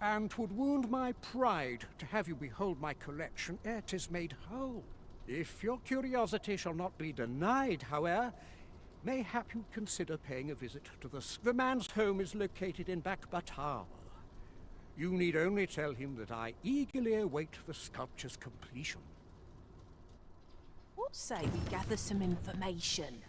And 'twould wound my pride to have you behold my collection ere 'tis made whole. If your curiosity shall not be denied, however, mayhap you'd consider paying a visit to the man's home is located in Backbatar. You need only tell him that I eagerly await the sculpture's completion. What say we gather some information?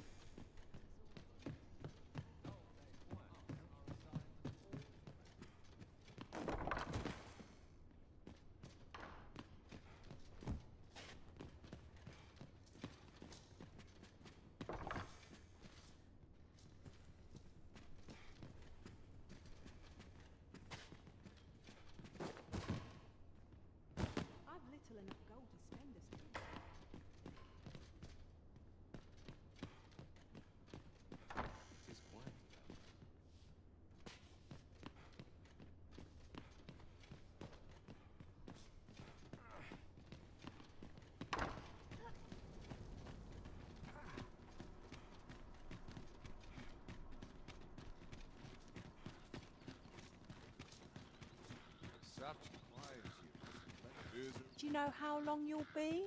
Do you know how long you'll be?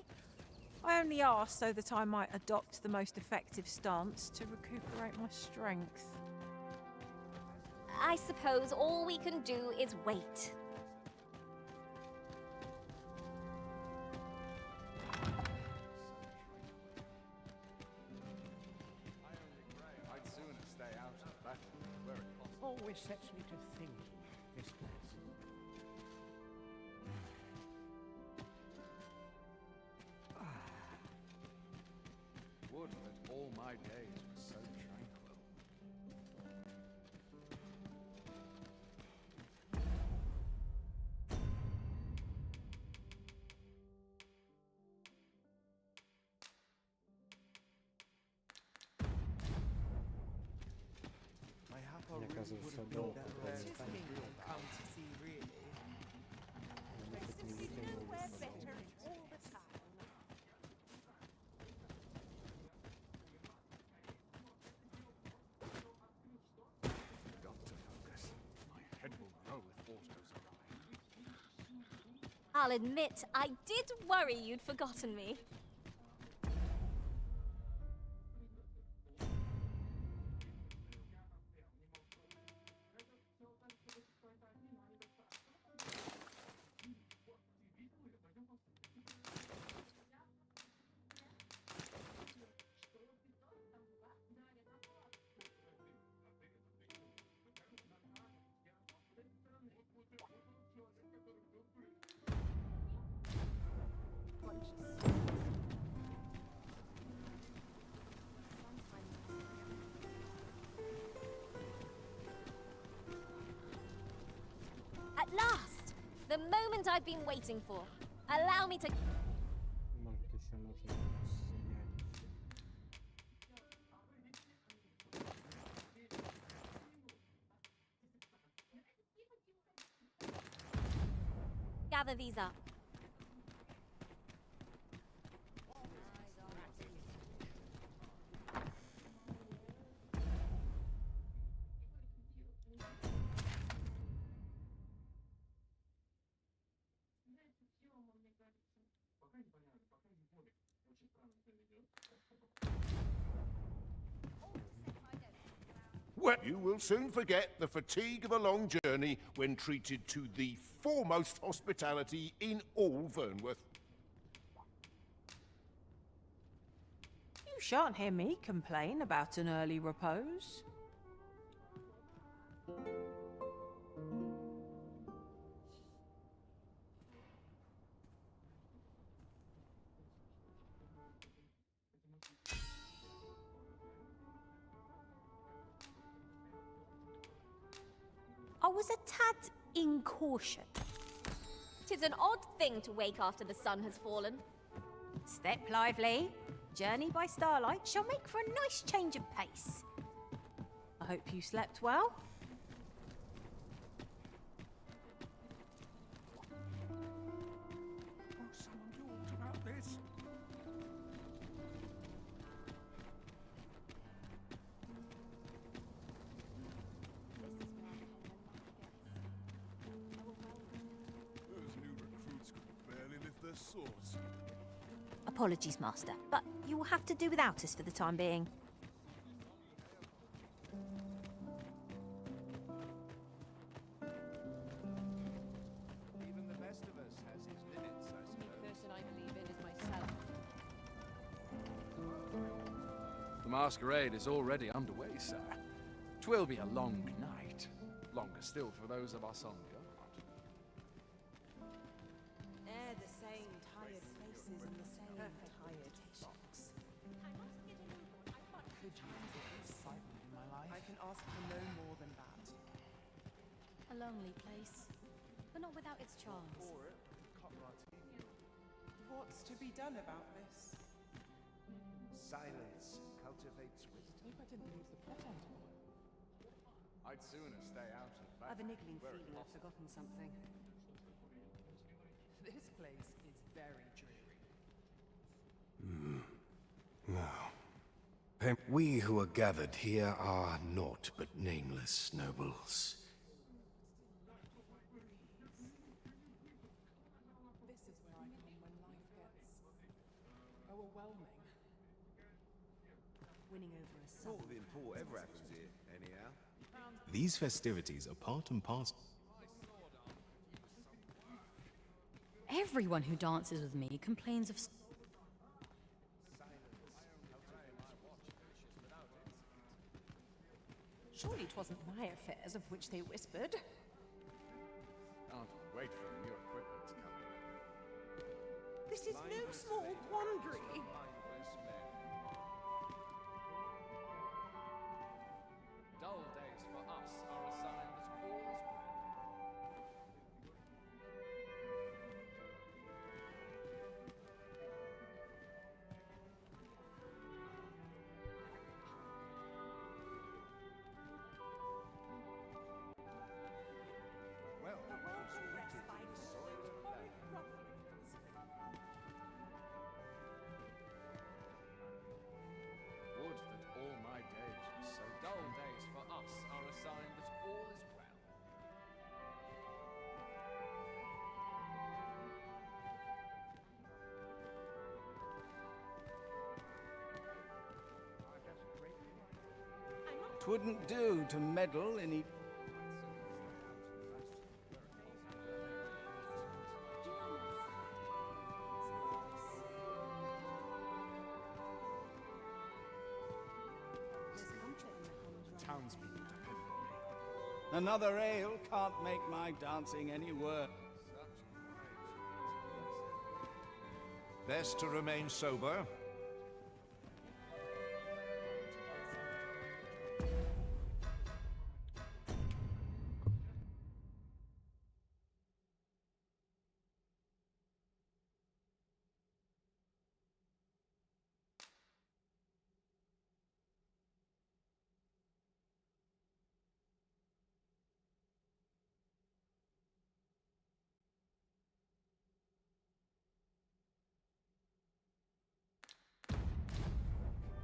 I only asked so that I might adopt the most effective stance to recuperate my strength. I suppose all we can do is wait. I'd sooner stay out of battle where it costs. Always sets me to thinking, this place. Would that all my days were so tranquil. Мне оказывается, долго I'll admit, I did worry you'd forgotten me. At last! The moment I've been waiting for. Allow me to... Может, если можно снять. Gather these up. Well, you will soon forget the fatigue of a long journey when treated to the foremost hospitality in all Vernworth. You shan't hear me complain about an early repose. I was a tad incautious. 'Tis an odd thing to wake after the sun has fallen. Step lively. Journey by starlight shall make for a nice change of pace. I hope you slept well. Oh, someone talked about this. Those new recruits could barely lift their swords. Apologies, Master, but you will have to do without us for the time being. Even the best of us has his limits, I suppose. The person I believe in is myself. The masquerade is already underway, sir. 'Twill be a long night. Longer still for those of us on guard. They're the same tired faces and the same tired talks. Could you be excitement in my life? I can ask for no more than that. A lonely place, but not without its charms. What's to be done about this? Silence cultivates wisdom. Hope I didn't leave the plot undone. I'd sooner stay out of that. I've a niggling where it feeling I've possible. forgotten something. This place is very dreary. Now, we who are gathered here are naught but nameless nobles. This is where I come when life gets overwhelming. Winning over a son. Sort of import ever happens here, anyhow. These festivities are part and parcel. Everyone who dances with me complains of... Surely 'twasn't my affairs of which they whispered. Can't wait for the new equipment to come in. This is no small quandary. Dull days for us are a sign that all is well. Well, it's rooted in the soil of land. Would that all my days were so dull days for us are a sign that all is well. Twouldn't do to meddle in each... Townspeople depend on me. Another ale can't make my dancing any worse. Best to remain sober.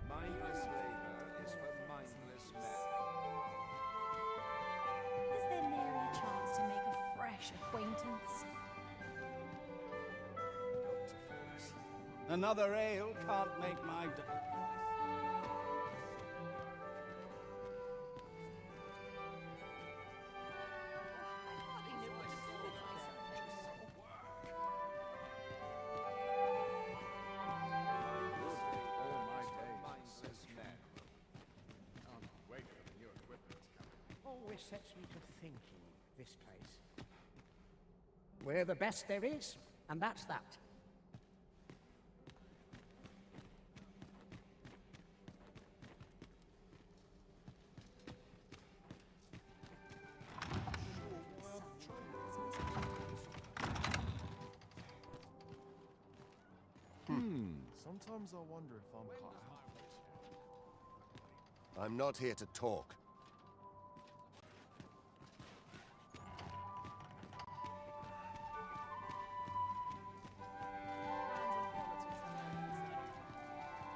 Mindless labor is for mindless men. Is there nary a chance to make a fresh acquaintance? Another ale can't make my... always sets me to thinking, this place. We're the best there is, and that's that. Sometimes I wonder if I'm cut out for this. I'm not here to talk.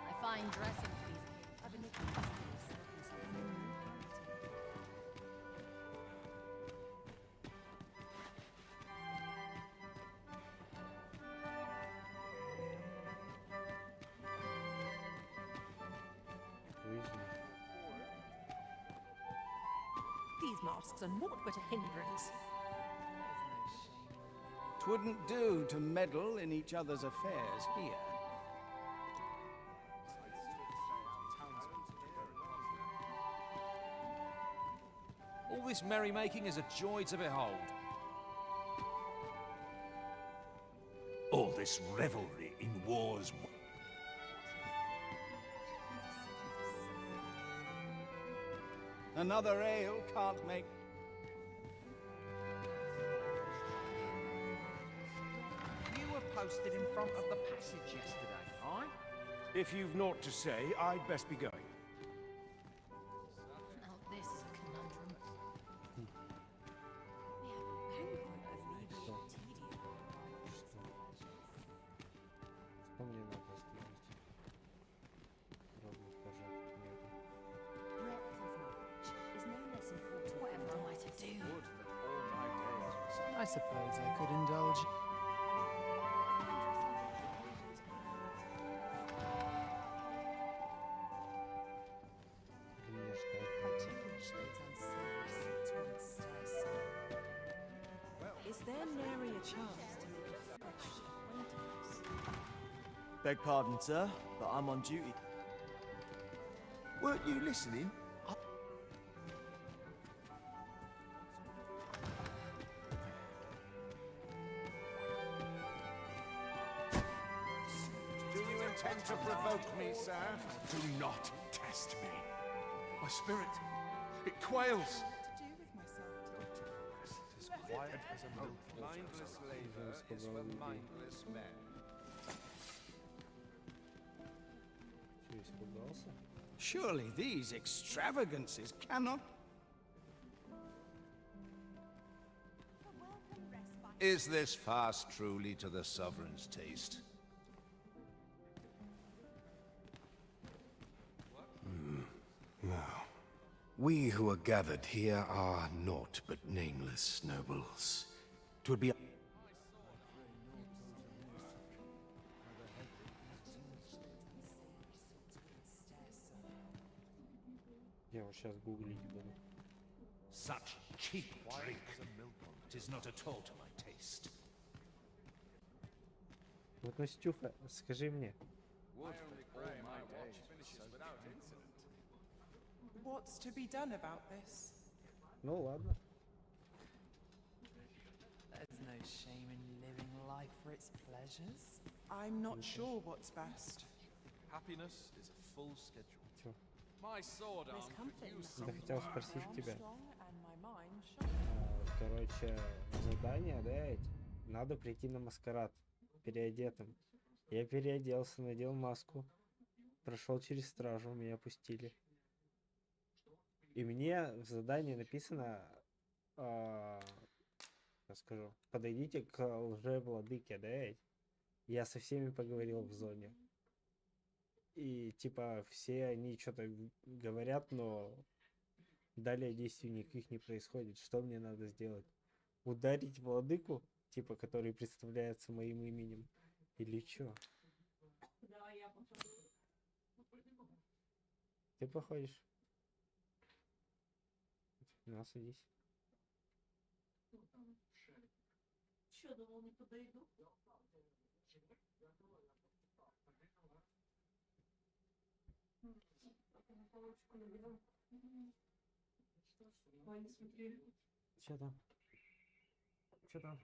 I find dressing for these I've been looking at These masks are naught but a hindrance. 'Twouldn't do to meddle in each other's affairs here. All this merrymaking is a joy to behold. All this revelry in war's... Another ale can't make... You were posted in front of the passage yesterday, aye? If you've naught to say, I'd best be going. Now this is a conundrum. Что мне надо сделать? Пробую пожать книгу. Whatever am I to do? I suppose I could indulge... Is there nary a chance to make a fresh acquaintance? Beg pardon, sir, but I'm on duty. Weren't you listening? Do you intend to provoke me, sir? Do not test me. My spirit, it quails. As quiet as a milk. Mindless labor is for mindless men. Что, испугался? Surely these extravagances cannot... Is this fast truly to the sovereign's taste? Now, we who are gathered here are naught but nameless nobles. 'Twould be... Я вот сейчас гуглить буду. Such cheap drink. It is not at all to my taste. Вот, Настюха, скажи мне. What's to be done about this? Ну ладно. There's no shame in living life for its pleasures. I'm not sure what's best. Happiness is a full schedule. Чё? My sword arm could use some... Я хотел спросить тебя. And my mind shone. Короче, задание, да, эти? Надо прийти на маскарад переодетым. Я переоделся, надел маску, прошел через стражу, меня пустили. И мне в задании написано, я скажу, подойдите к лже-владыке, да, эти? Я со всеми поговорил в зоне. И типа все они что-то говорят, но далее действий никаких не происходит. Что мне надо сделать? Ударить владыку, типа, который представляется моим именем? Или что? Ты походишь? На, садись. Чё, думал, не подойду? Ваня, смотри. Че там? Че там?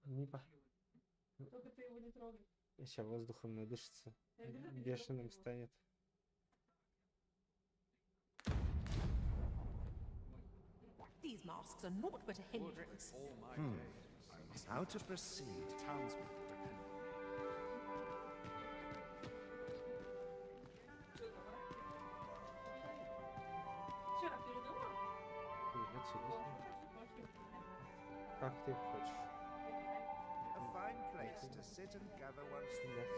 Не по... Только ты его не трогай. Сейчас воздухом надышится. Я говорю, не Бешеным станет. These masks are naught but a hindrance. How to proceed? Townsmen. Че, передумал? Нет, серьезно. Как ты хочешь? A fine place to sit and gather one's thoughts.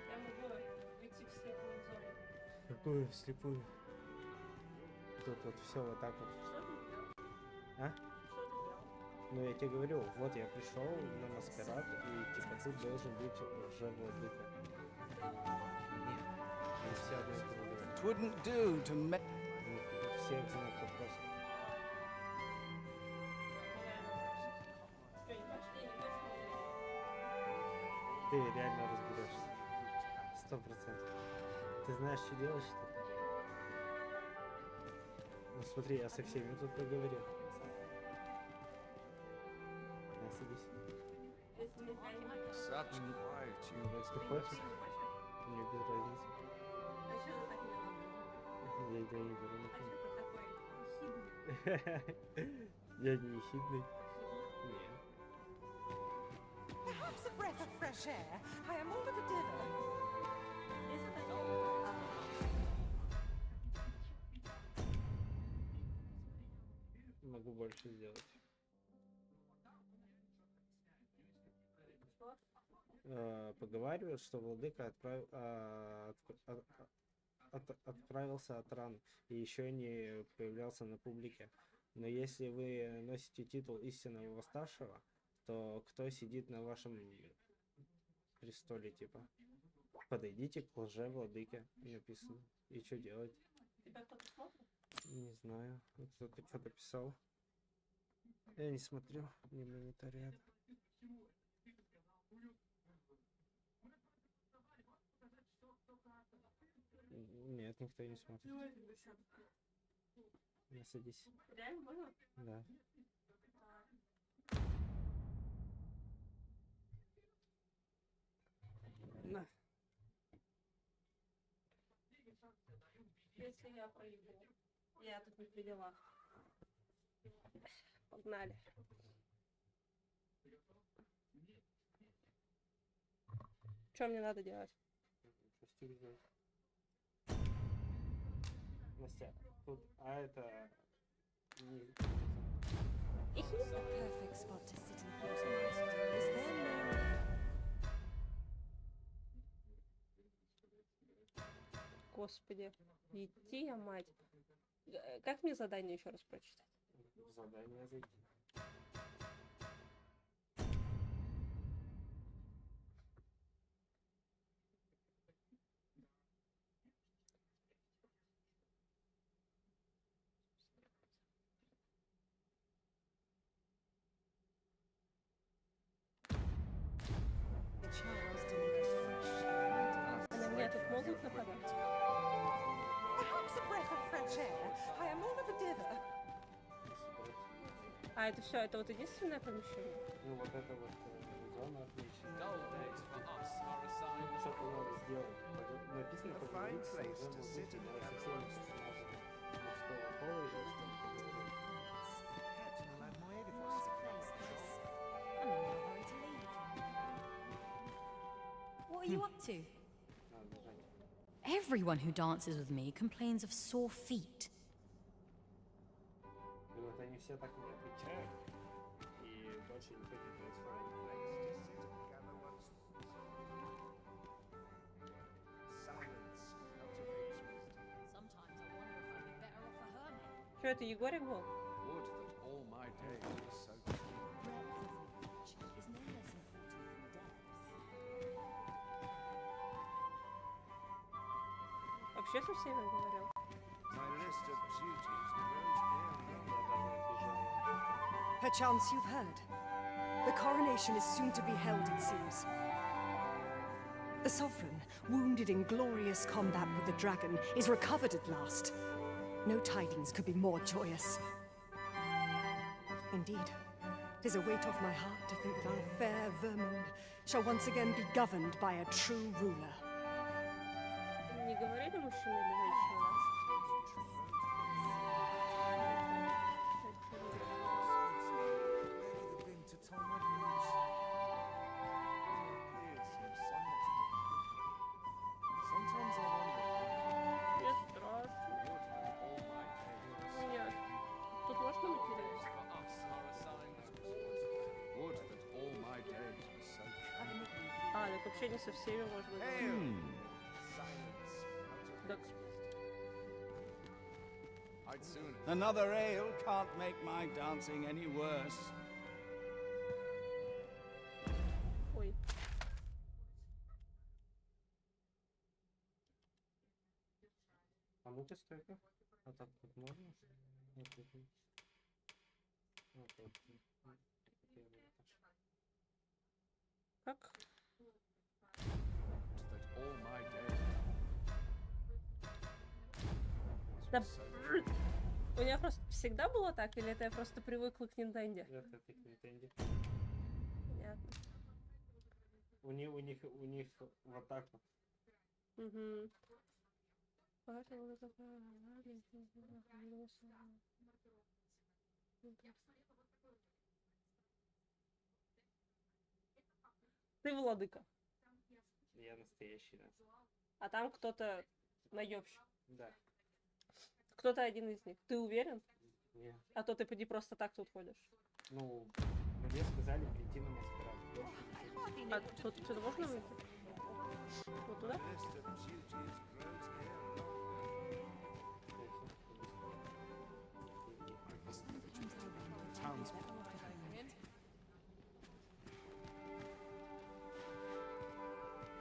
Я могу идти в слепую зону. Какую вслепую? Тут вот все вот так вот. Что ты делал? А? Что ты делал? Ну я тебе говорю, вот я пришел на маскарад, и типа тут должен быть уже владыка. Нет, не все одно и то же. It wouldn't do to make... Всех знак вопроса. Ты реально разберешься. 100%. Ты знаешь, что делать, что ли? Ну смотри, я со всеми тут поговорил. На, садись. Such quietude. Если хочешь, мне без разницы. А что ты так не Я не беру на А что ты такой ехидный? Я не ехидный. Нет. Perhaps a breath of fresh air. I am all of a dither. Могу больше сделать. Поговаривают, что владыка отправился от ран и еще не появлялся на публике. Но если вы носите титул истинного восставшего, то кто сидит на вашем престоле, типа? Подойдите к лже-владыке, написано. И что делать? Тебя кто-то смотрит? Не знаю. Кто-то что-то писал. Я не смотрю, не мониторят. Нет, никто не смотрит. Не садись. Реально можно? Да. На. Если я проебу, я тут не при делах. Погнали. Что мне надо делать? Настя, тут, а это... A perfect spot to sit and think. Is there no... Господи, идти я мать. Как мне задание еще раз прочитать? Задание зайти. На меня тут могут нападать? Perhaps a breath of fresh air. I am all of a dither. А, это все, это вот единственное помещение? Ну вот это вот зона отличная. Что-то надо сделать. Написано, поговорить с лже-владыкой, со всеми персонажами мужского пола и женского пола. What are you up to? Everyone who dances with me complains of sore feet. И вот они все так мне отвечают, и больше ничего не происходит. Что это, Егорик был? Would that all my days were so Вообще со всеми говорил. My list of duties grows nearer. Perchance you've heard. The coronation is soon to be held, it seems. The Sovereign, wounded in glorious combat with the dragon, is recovered at last. No tidings could be more joyous. Indeed, 'tis a weight off my heart to think that our fair Vermund shall once again be governed by a true ruler. Не говорили мужчина или женщина? Мне страшно. Нет. Тут можно материться? А, так вообще не со всеми можно. Так. Another ale can't make my dancing any worse. Ой. А ну-ка, стойка. А так вот можно? Вот тут. Вот тут. Как? Да, у меня просто всегда было так, или это я просто привыкла к Нинтенде? Это ты к Нинтенде. Понятно. У них вот так вот. Угу. Ты владыка. Я настоящий, да. А там кто-то наебщик. Да. Кто-то один из них. Ты уверен? Нет. А то ты поди просто так тут ходишь. Ну, мне сказали прийти на маскарад. А тут сюда можно выйти? Вот туда?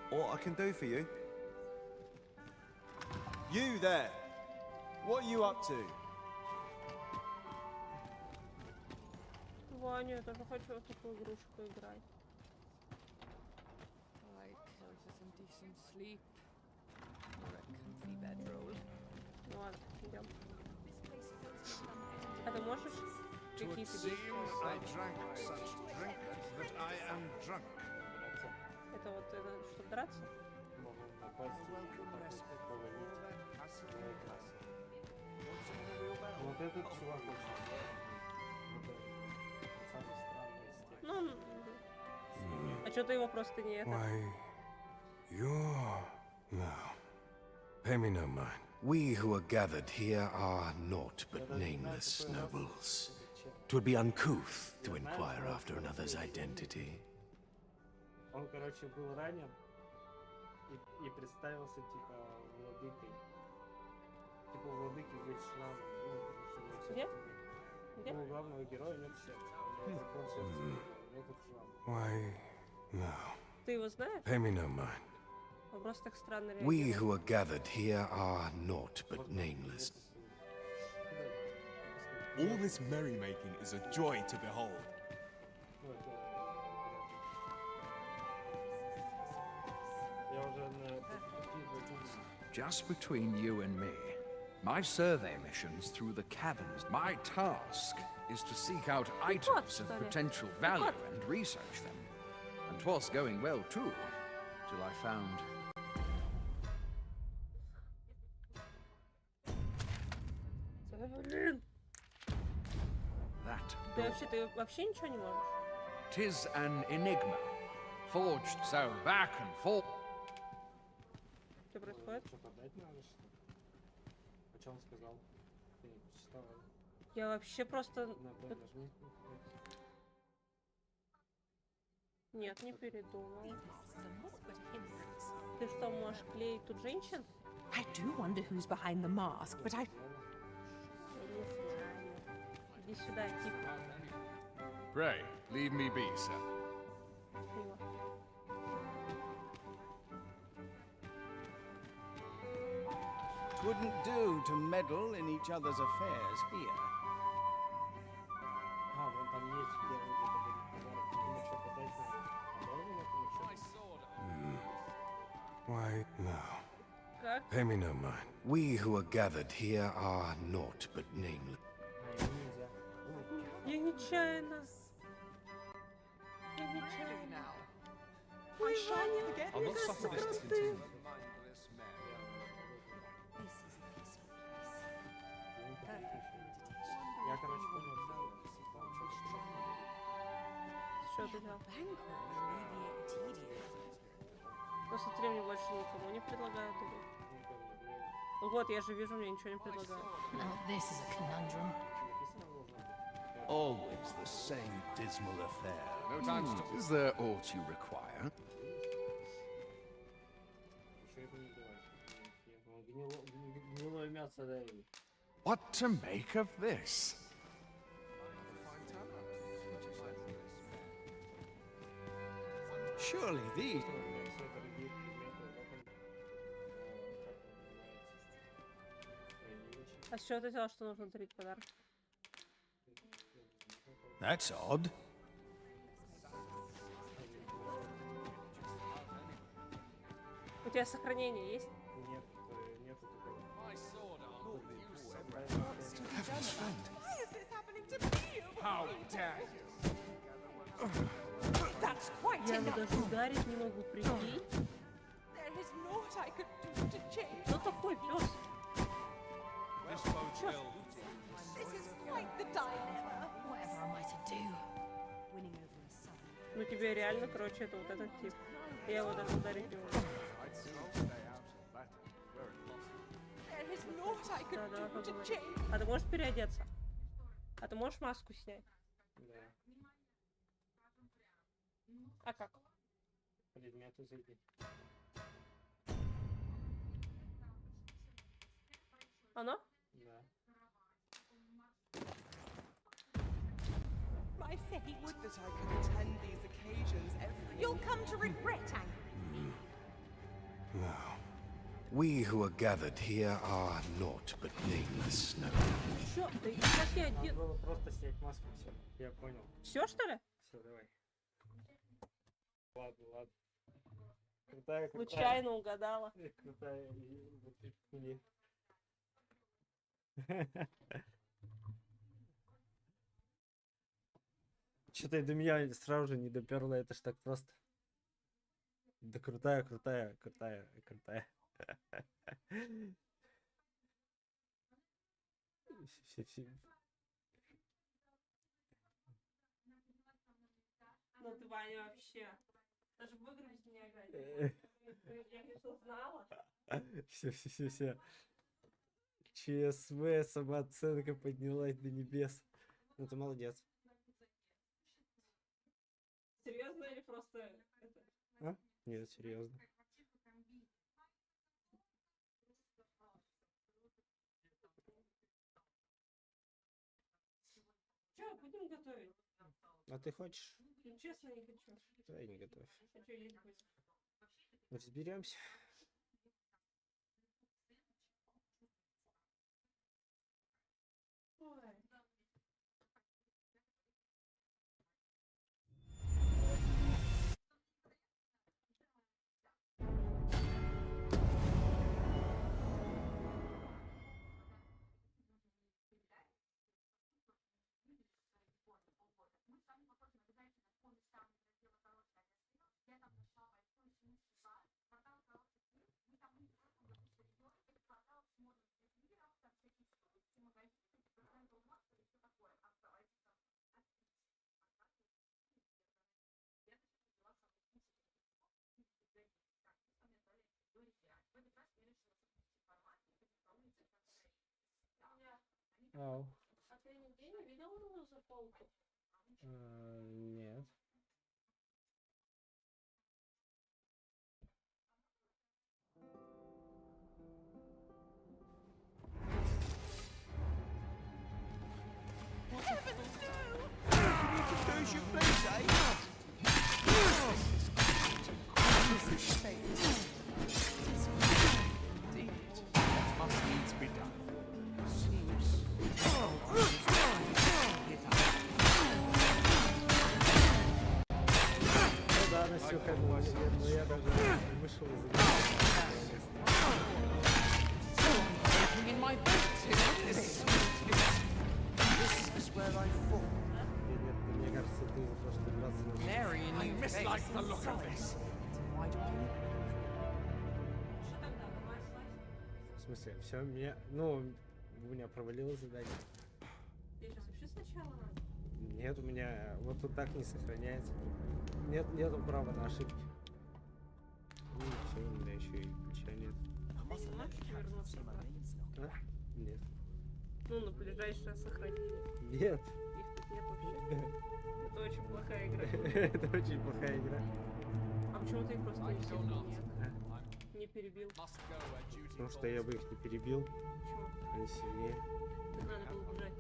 What I can do for you? You there! What are you up to? Ваня, я тоже хочу в такую игрушку играть. Ну ладно, идем. А ты можешь какие-то действия? Это вот это, чтобы драться? Вот этот чувак Ну, а что ты его просто не это? Why, you're... No. Pay me no mind. We who are gathered here are naught but nameless nobles. 'Twould be uncouth to inquire after another's identity. Он, короче, был ранен и представился, типа, владыкой. Типа, у владыки есть шрам. Где? Где? Ну, у главного героя нет сердца. У него закрыл сердце, вот этот шрам. Why, no. Ты его знаешь? Pay me no mind. Он просто так странно We реагирует. who are gathered here are naught but nameless. All this merrymaking is a joy to behold. Just between you and me, my survey missions through the caverns, my task is to seek out items of potential value and research them. And 'twas going well too, till I found... that Ты door. вообще, ты вообще ничего не можешь? 'Tis an enigma, forged so back and forth. Что происходит? Что, подать надо, что ли? О чем сказал? Ты не прочитала? Я вообще просто... На Б нажми. Нет, не передумал. Ты что, можешь клеить тут женщин? I do wonder who's behind the mask, but I... Я не знаю. Иди сюда, тип. Pray, leave me be, sir. Мило. Wouldn't do to meddle in each other's affairs here. А, вон там есть первый подарок. Думаю, что подать надо. А должен это ничего? Why, no. Как? Pay me no mind. We who are gathered here are naught but nameless. Я нечаянно. Я нечаянно. Ой, Ваня, мне кажется, круты. Я, короче, понял. Что ты делал? Ну смотри, мне больше никому не предлагают. Ну вот, я же вижу, мне ничего не предлагают. Always the same dismal affair. No time to... Is there aught you require? Гнилое мясо, да. What to make of this? Surely these... А с чего ты взял, что нужно дарить подарок? That's odd. У тебя сохранение есть? Нет, нету такого. How dare you? That's quite Я его enough. даже ударить не могу, прикинь. There is naught I could do to change. Кто такой пес? This bodes ill. This is quite the dilemma. Whatever am I to do? Ну тебе реально, короче, это вот этот тип. Я его даже ударить не могу. There is naught I could Да, do to поговорим. change. А ты можешь переодеться? А ты можешь маску снять? Да. А как? Предмету зайди. Оно? Да. My fate would that I could attend these occasions every... You'll come to regret, Angry. No. We who are gathered here are naught but nameless nobles. Чё? Да сейчас я Надо один. было просто снять маску, все. Я понял. Все, что ли? Все, давай. Ладно, ладно. Крутая, крутая. Случайно угадала. Крутая. Мне. Что-то до меня сразу же не доперло, это ж так просто. Да крутая, крутая, крутая, крутая. Все. Ну ты, Ваня, вообще. Даже в игры без меня играть. Я, конечно, знала. Все. ЧСВ, самооценка поднялась до небес. Ну ты молодец. Серьезно или просто это? А? Нет, серьезно. Че, будем готовить? А ты хочешь? Ну, честно, не хочу. Давай не готовь. Хочу есть будем. Разберемся. Ой. Ау. А ты нигде не видел мою заколку? Нет. Ну да, Настюха, но я даже вышел из игры. I built it. This is where I fall. Мне кажется, ты просто 20 минут. Mary, I mislike the look of this. Why do I? В смысле, все, меня, ну, у меня провалилось задание. Я сейчас вообще сначала надо? Нет, у меня вот тут так не сохраняется. Нету права на ошибки. Ну и все, у меня еще и ключа нет. Ты не можешь вернуться? А? Нет. Ну, на ближайшее сохранение. Нет. Их тут нет вообще. Это очень плохая игра. Это очень плохая игра. А почему ты их просто не всех не перебил? Потому что я бы их не перебил. Почему? Они сильнее. Так надо было бежать.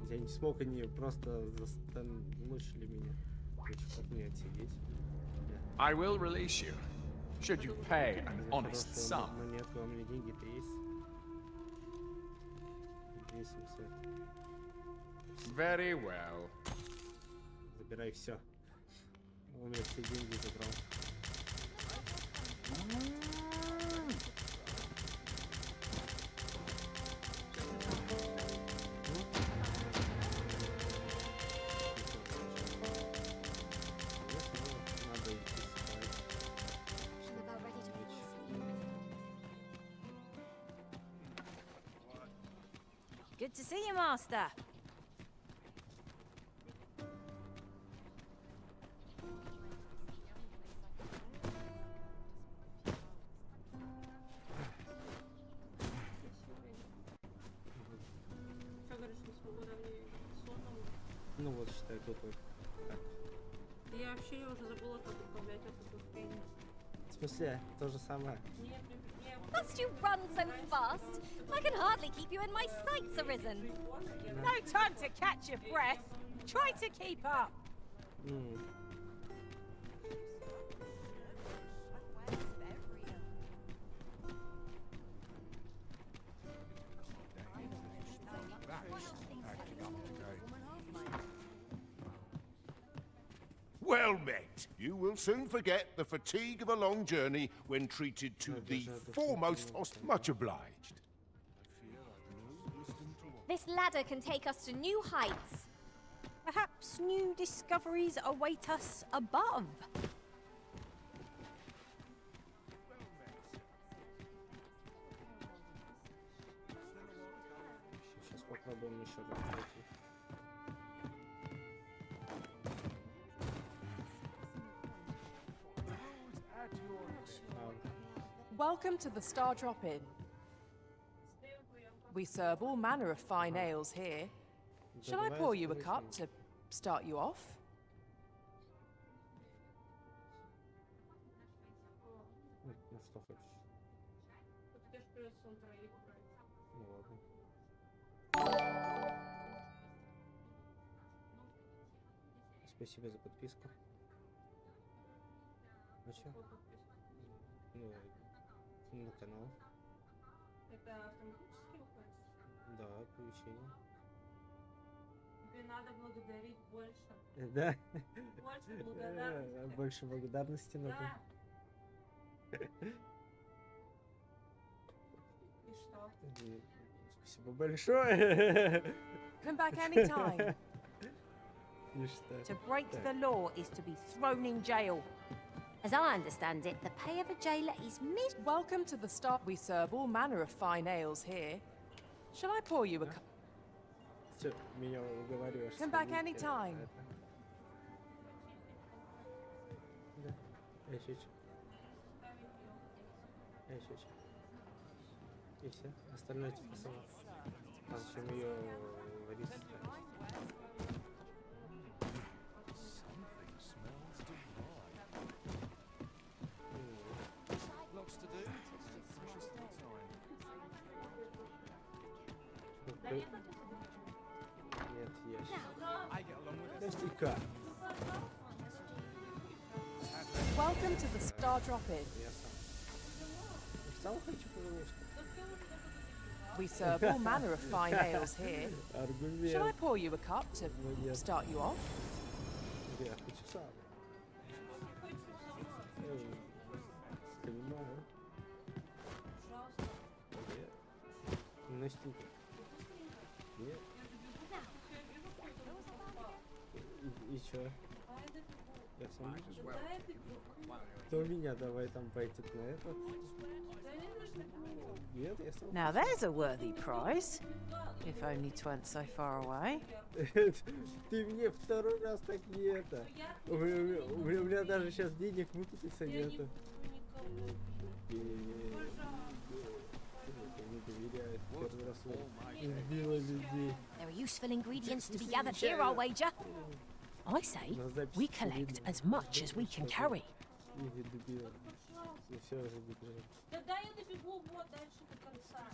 Я не смог, они просто замучили меня. Как мне отсидеть? I will release you, should you pay an honest sum. Монетку, а у меня деньги-то есть. 2700. Very well. Забирай все. Он у меня все деньги забрал. Good to see you, Master. Что говоришь, не смогу равнее сотному? Ну вот, считай, тут вот так. Я вообще уже забыла, как управлять эту хрень. В смысле, то же самое. Нет, Must you run so fast? I can hardly keep you in my sights, Arisen. No time to catch your breath. Try to keep up. Well met. You will soon forget the fatigue of a long journey when treated to the foremost Much obliged. This ladder can take us to new heights. Perhaps new discoveries await us above. Сейчас попробуем еще раз пройти. Welcome to the Star Drop-In. We serve all manner of fine ales here. Shall I pour you a cup to start you off? Ну, что хочешь. Тебе ж придется он троих брать. Ну ладно. Спасибо за подписку. А чё? Ну, на канал. Это автоматически уходит? Да, оповещение. Тебе надо благодарить больше. Да? Больше благодарности. Больше благодарности надо. Да. И что? Спасибо большое. Come back anytime. И что? To break the law is to be thrown in jail. As I understand it, the pay of a jailer is Welcome to the Star. We serve all manner of fine ales here. Shall I pour you a cup? Всё, меня уговариваешь. Come back anytime. Да. Еще чё? Еще чё? И все. Остальное типа само. А зачем ее варить? Нет, ящик. Welcome to the Star Drop-In. Сам хочу, потому что. We serve all manner of fine ales here. Аргумент. Shall I pour you a cup to start you off? Я хочу сам. Понимаю. на стюке. Нет. И чё? Я сам кто меня давай там пойти на этот? Нет, я сам. Now there's a worthy prize, if only 'twent so far away. Ты мне второй раз так не это. У меня даже сейчас денег выкупиться нету. There are useful ingredients to be gathered here, I'll wager. I say we collect as much as we can carry. Да дай я добегу вот дальше до конца.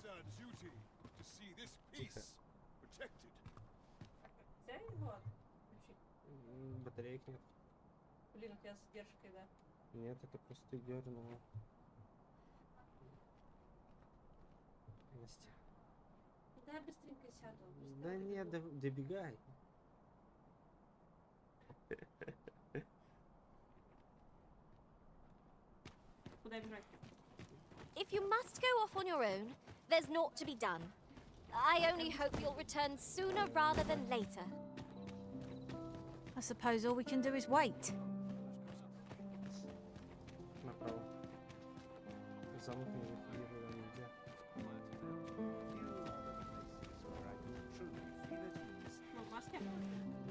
Взяли его? Батареек нет. Блин, у тебя с задержкой, да? Нет, это просто дернуло. Настя. Да я быстренько сяду. Да нет, добегай. Куда бежать? If you must go off on your own, there's naught to be done. I only hope you'll return sooner rather than later. I suppose all we can do is wait. Направо. Замок не было нигде. Ну, в маске?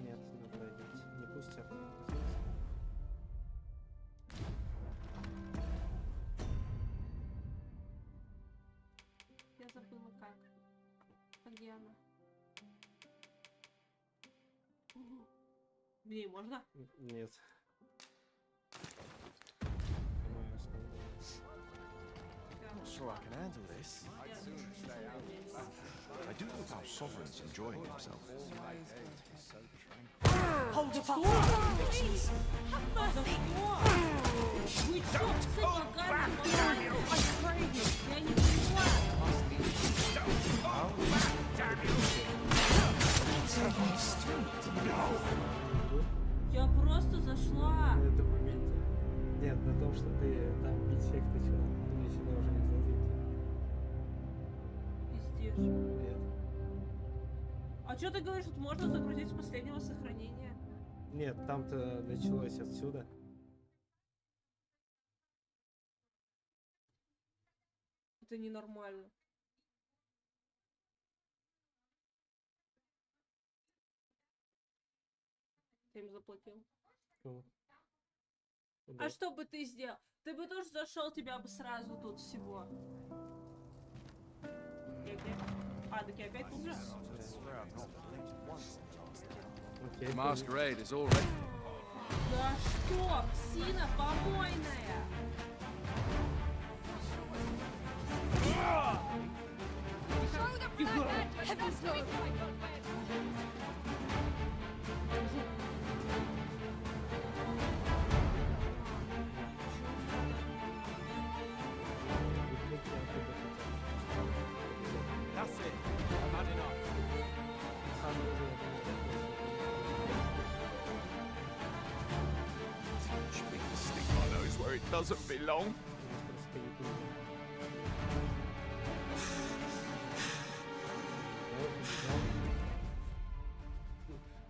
Нет, не пройдете. Не пустят. Я забыла как. А где она? В ней можно? Нет. I'm not sure I can handle this. I'd sooner stay out. I do hope our sovereign's enjoying himself. Hold the fuck We don't hold back, Daniel! I pray you! Я не поняла! Don't hold back, Daniel! Я просто зашла! Это в моменте. Нет, на том, что ты там бить всех начал. Мне сюда уже нельзя зайти. Пиздишь. Нет. А что ты говоришь, тут можно загрузить с последнего сохранения? Нет, там-то началось отсюда. Это ненормально. Ты им заплатил. А что бы ты сделал? Ты бы тоже зашел, тебя бы сразу тут всего. А, так я опять тут же? Masquerade is already. Да что? Псина помойная! That's it. I've had enough. Stick my nose where it doesn't belong.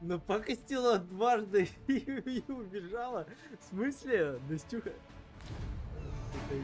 Напакостила дважды и убежала. В смысле? Настюха? Это я.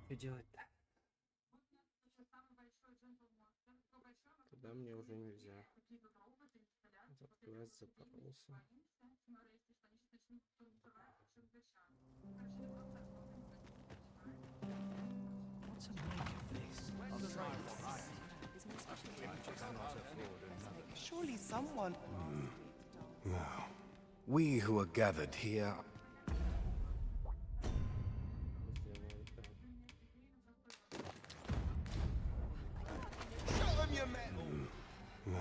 Что делать-то? Туда мне уже нельзя. Этот квест запоролся. Surely someone. Now, we who are gathered here. No.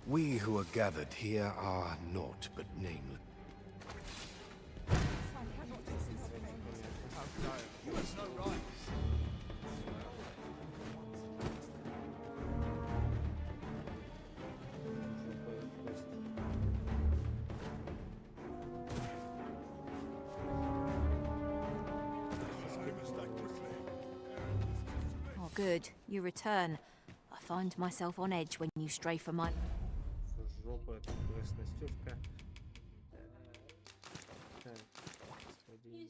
We who are gathered here are naught but nameless. You have no rights. Oh, good. You return. I find myself on edge when you stray from my... Жопа, это квест Настюшка. Так, господи.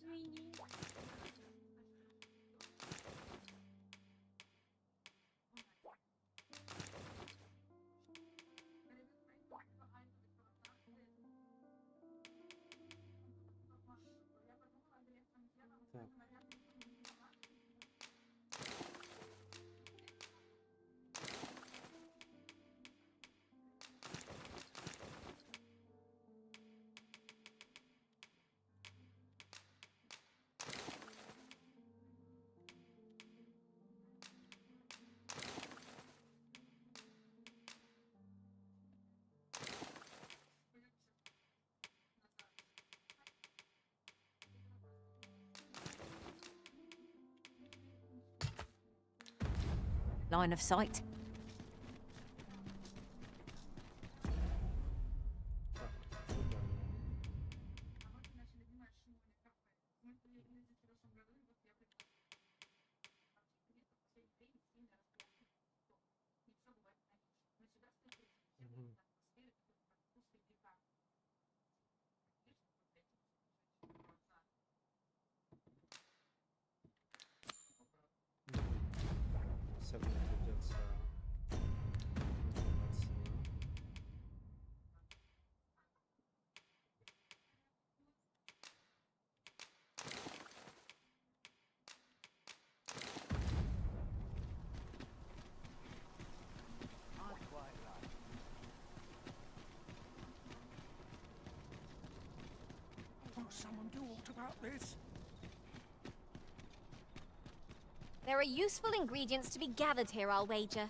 Так. Line of sight. Все равно придется заниматься. Won't someone do aught about this? There are useful ingredients to be gathered here, I'll wager.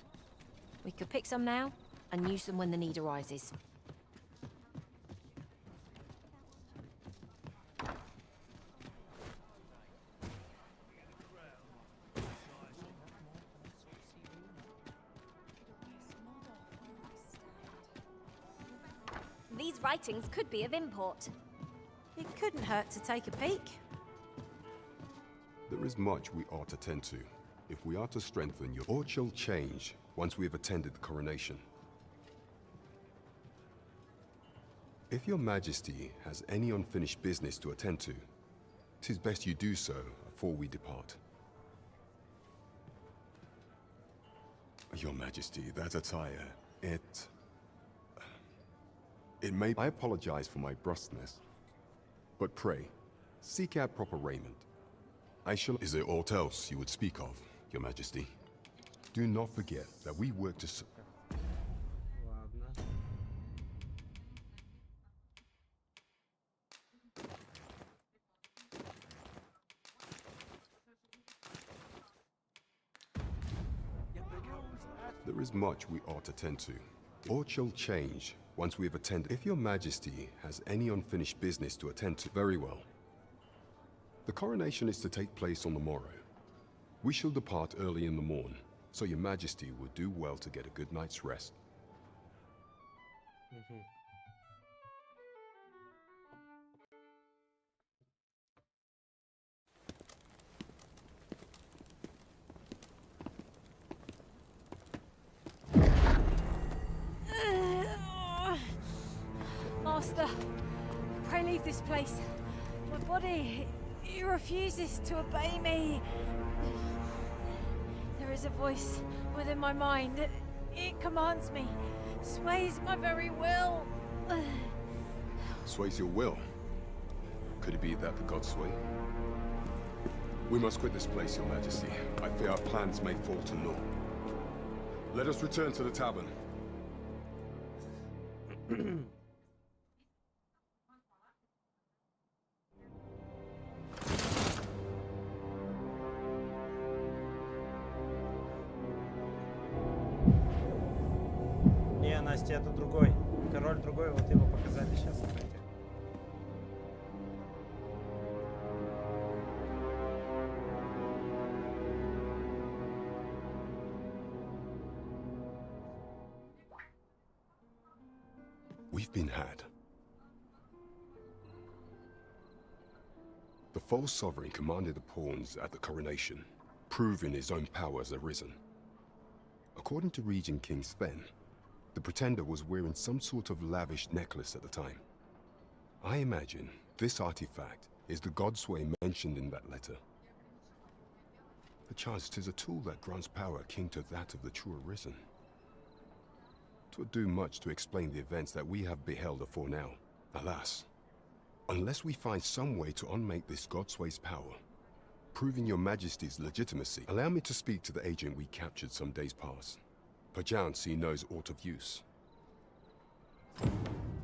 We could pick some now and use them when the need arises. These writings could be of import. It couldn't hurt to take a peek. There is much we ought to tend to, if we are to strengthen your... Or shall change once we have attended the coronation. If your majesty has any unfinished business to attend to, 'tis best you do so before we depart. Your majesty, that attire, it may... I apologize for my brusqueness, but pray, seek out proper raiment. I shall... Is there aught else you would speak of, your majesty? Do not forget that we work to... Ладно. There is much we ought to tend to. Aught shall change once we have attended. If your majesty has any unfinished business to attend to, very well. The coronation is to take place on the morrow. We shall depart early in the morn, so your majesty would do well to get a good night's rest. Master, pray leave this place. My body, it refuses to obey me. There is a voice within my mind. It commands me, sways my very will. Sways your will? Could it be that the gods sway? We must quit this place, your majesty. I fear our plans may fall to naught. Let us return to the tavern. Настя, это другой. Король другой, вот его показали сейчас. Смотрите. We've been had. The false sovereign commanded the pawns at the coronation, proving his own power as arisen. According to Regent King Sven, the pretender was wearing some sort of lavish necklace at the time. I imagine this artifact is the Godsway mentioned in that letter. Perchance 'tis a tool that grants power akin to that of the true arisen. 'Twould do much to explain the events that we have beheld afore now. Alas, unless we find some way to unmake this Godsway's power, proving your Majesty's legitimacy, allow me to speak to the agent we captured some days past. Perchance he knows aught of use.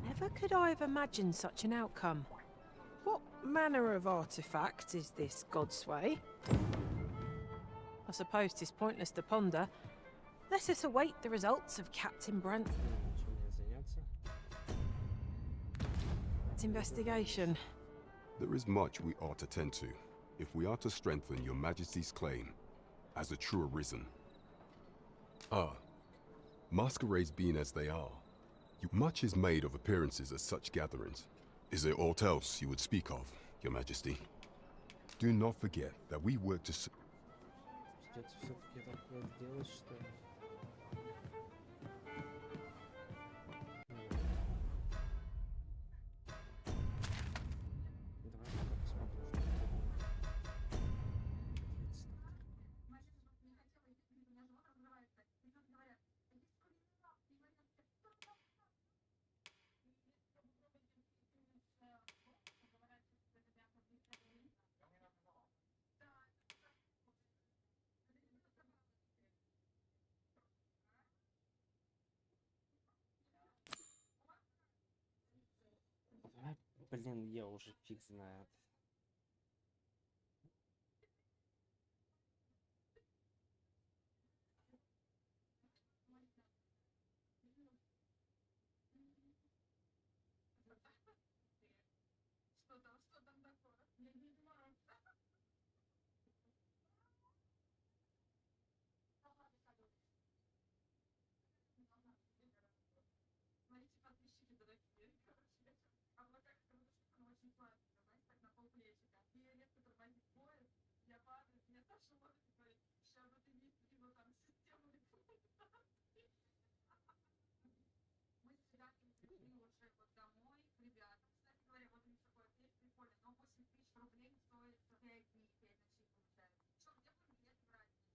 Never could I have imagined such an outcome. What manner of artifact is this Godsway? I suppose 'tis pointless to ponder. Let us await the results of Captain Brant's investigation. There is much we ought to tend to, if we are to strengthen your Majesty's claim as a true arisen. Masquerades being as they are, much is made of appearances at such gatherings. Is there aught else you would speak of, your Majesty? Do not forget that we work to... Придется все-таки такое сделать, что ли? Блин, я уже фиг знает.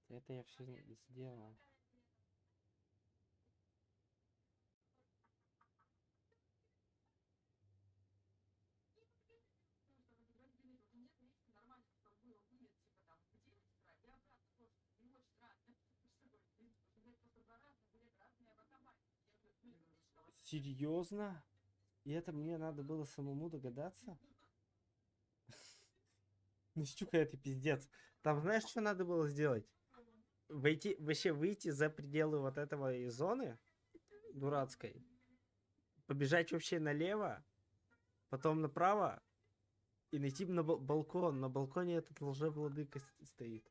Это я все сделал. Серьезно? И это мне надо было самому догадаться? Настюха, это пиздец. Там знаешь, что надо было сделать? Вообще выйти за пределы вот этого зоны дурацкой. Побежать вообще налево, потом направо и найти на балкон. На балконе этот лжевладыка стоит.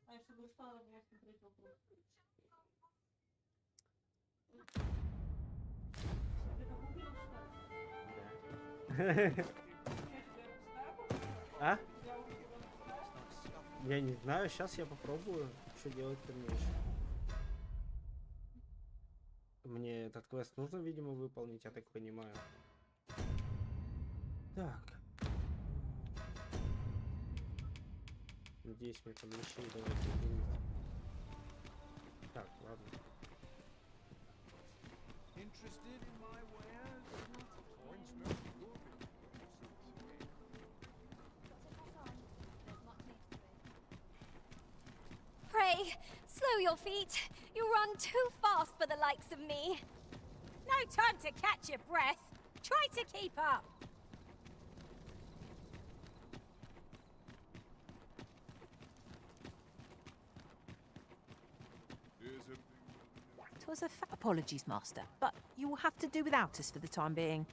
А? Я не знаю, сейчас я попробую, что делать дальнейшее. Мне этот квест нужно, видимо, выполнить, я так понимаю. Так. Надеюсь, мне там еще и давайте выполнить. Так, ладно. Pray, slow your feet. You run too fast for the likes of me. No time to catch your breath. Try to keep up. 'Twas a apologies, Master, but you will have to do without us for the time being.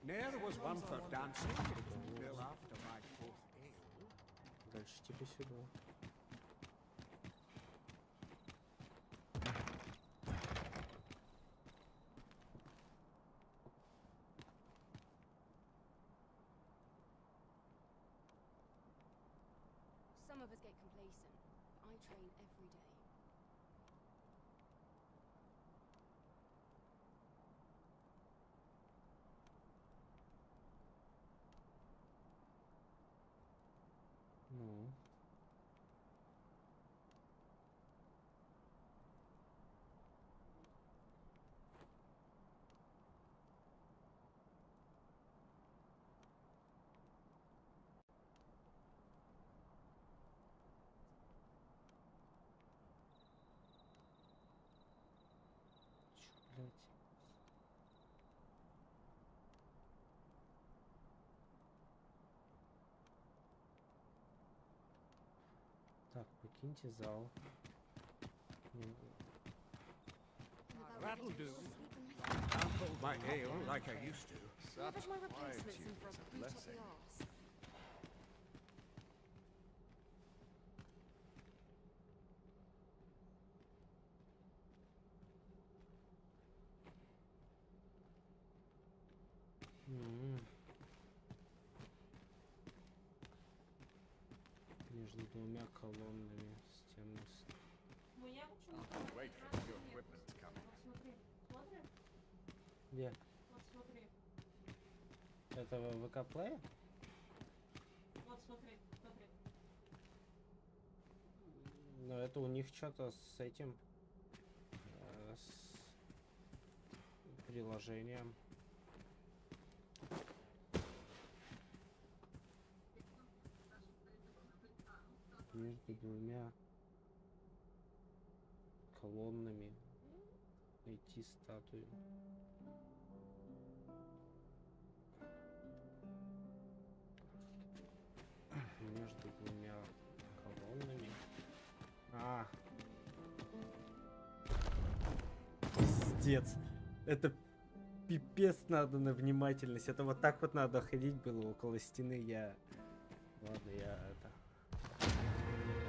Ne'er was one for dancing till after my fourth ale. Дальше типа сюда. Some of us get complacent, but I train every day. Ну. Чё, блядь? Так, покиньте зал. That'll do. I'll hold my ale like I used to. Whoever's my replacement's in for a boot up the arse. Между двумя колоннами стены. Ну я почему-то... Wait for your equipment to come. Вот смотри, смотри, Где? вот смотри, Это ВК Плея? вот смотри, смотри. Но это у них что-то с этим... с приложением. Между двумя колоннами найти статую. Между двумя колоннами. Пиздец. Это пипец надо на внимательность. Это вот так вот надо ходить было около стены. Ладно, я это...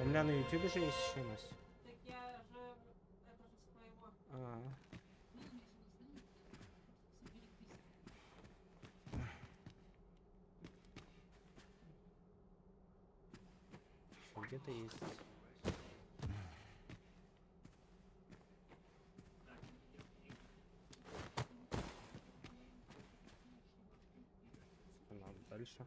У меня на ютубе же есть еще Настя. Так я же... Это же с твоего. Где-то есть. Что надо дальше?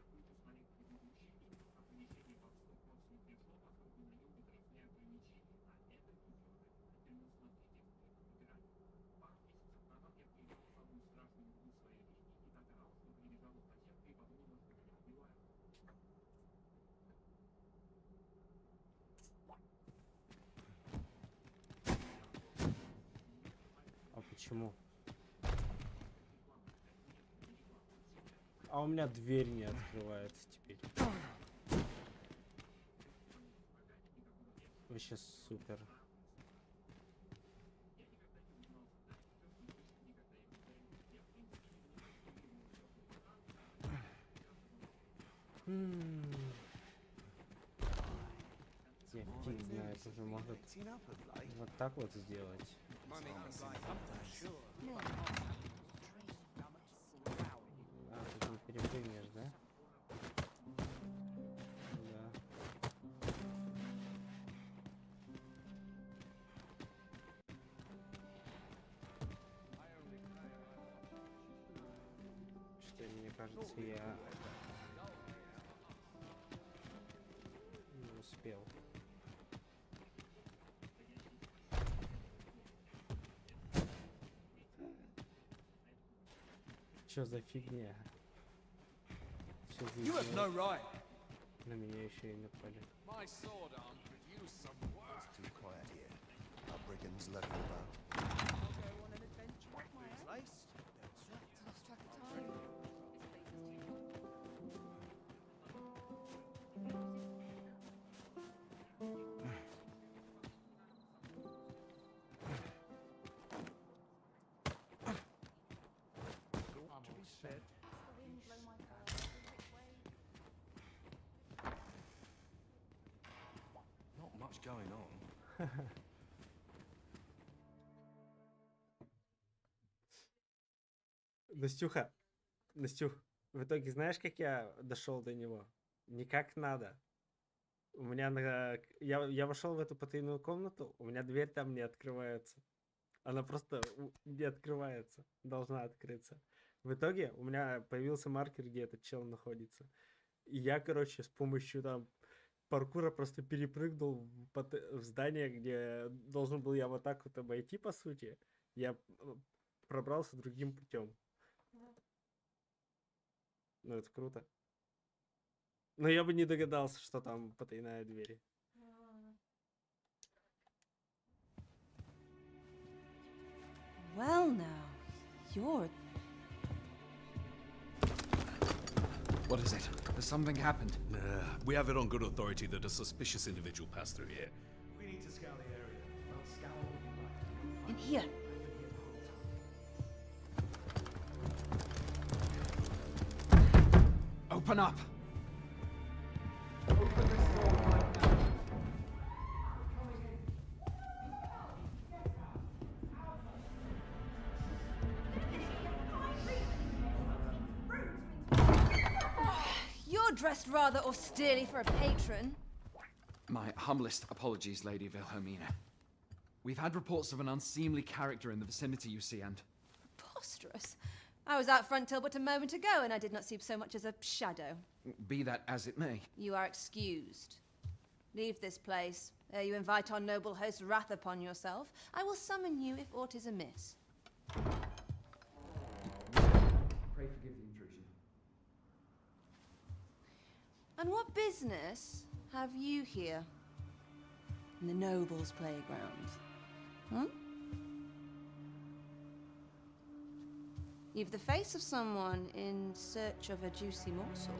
Почему? А у меня дверь не открывается теперь. Вообще супер. Я фиг знает. Уже может вот так вот сделать. А, тут не перепрыгнешь, да? Да. Что, мне кажется, я не успел. Что за фигня? Что за You have no right. На меня еще и напали. My sword arm could use some work. It's too quiet here. Our brigands lurking about. Not much going on. Настюха, Настюх, в итоге знаешь, как я дошел до него? Никак надо. У меня я вошел в эту потайную комнату, у меня дверь там не открывается. Она просто не открывается, должна открыться. В итоге у меня появился маркер, где этот чел находится. И я, короче, с помощью там паркура просто перепрыгнул в здание, где должен был я вот так вот обойти, по сути. Я пробрался другим путем. Ну, это круто. Но я бы не догадался, что там потайная дверь. Well, now, you're... What is it? Has something happened? We have it on good authority that a suspicious individual passed through here. We need to scour the area. Well, scour what you like. In here. Open up! You're dressed rather austerely for a patron. My humblest apologies, Lady Wilhelmina. We've had reports of an unseemly character in the vicinity, you see, and... Preposterous. I was out front till but a moment ago, and I did not see so much as a shadow. Be that as it may. You are excused. Leave this place, ere you invite our noble host's wrath upon yourself. I will summon you if aught is amiss. Pray forgive the intrusion. And what business have you here? In the nobles' playground? Hmm? You've the face of someone in search of a juicy morsel.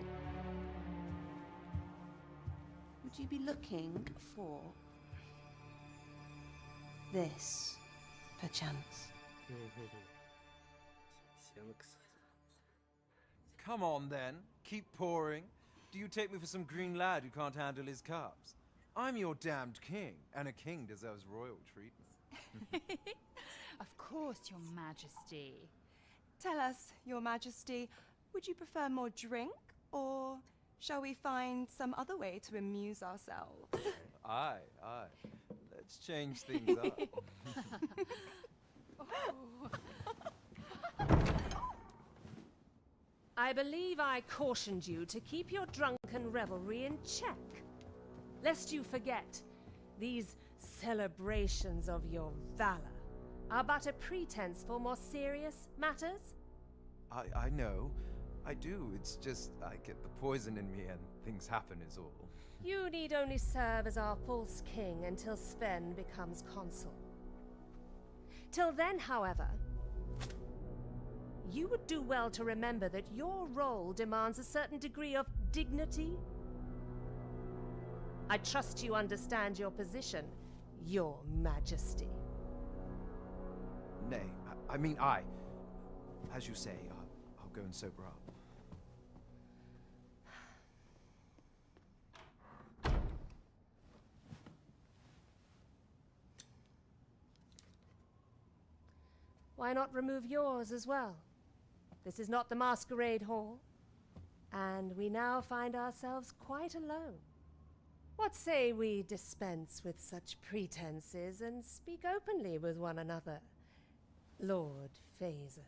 Would you be looking for this, perchance? Come on, then. Keep pouring. Do you take me for some green lad who can't handle his cups? I'm your damned king, and a king deserves royal treatment. Of course, Your Majesty. Tell us, Your Majesty, would you prefer more drink, or shall we find some other way to amuse ourselves? Aye, aye. Let's change things up. I believe I cautioned you to keep your drunken revelry in check, lest you forget these celebrations of your valor are but a pretense for more serious matters. I know. I do. It's just I get the poison in me and things happen is all. You need only serve as our false king until Sven becomes consul. Till then, however, you would do well to remember that your role demands a certain degree of dignity. I trust you understand your position, Your Majesty. Nay, I mean I. As you say, I'll go and sober up. why not remove yours as well? This is not the masquerade hall, and we now find ourselves quite alone. What say we dispense with such pretenses and speak openly with one another, Lord Phasus?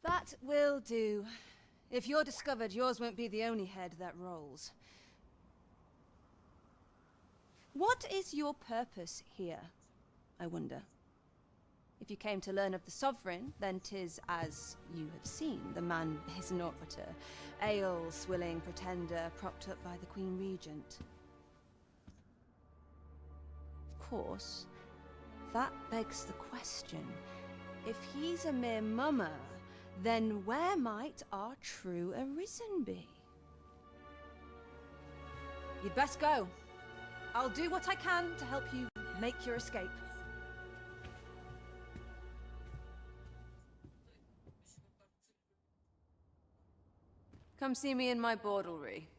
That will do. If you're discovered, yours won't be the only head that rolls. What is your purpose here, I wonder? If you came to learn of the Sovereign, then 'tis as you have seen. The man is naught but a ale-swilling pretender propped up by the Queen Regent. Of course, that begs the question. If he's a mere mummer, then where might our true Arisen be? You'd best go. I'll do what I can to help you make your escape. Come see me in my bordlery,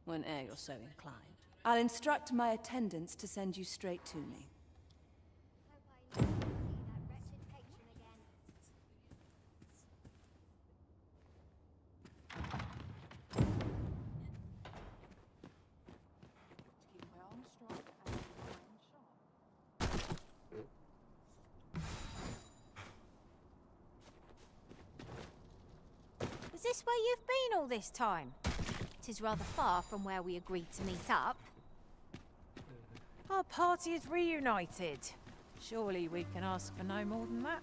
whene'er you're so inclined. I'll instruct my attendants to send you straight to me. Is this where you've been all this time? 'Tis rather far from where we agreed to meet up. Our party is reunited. Surely we can ask for no more than that.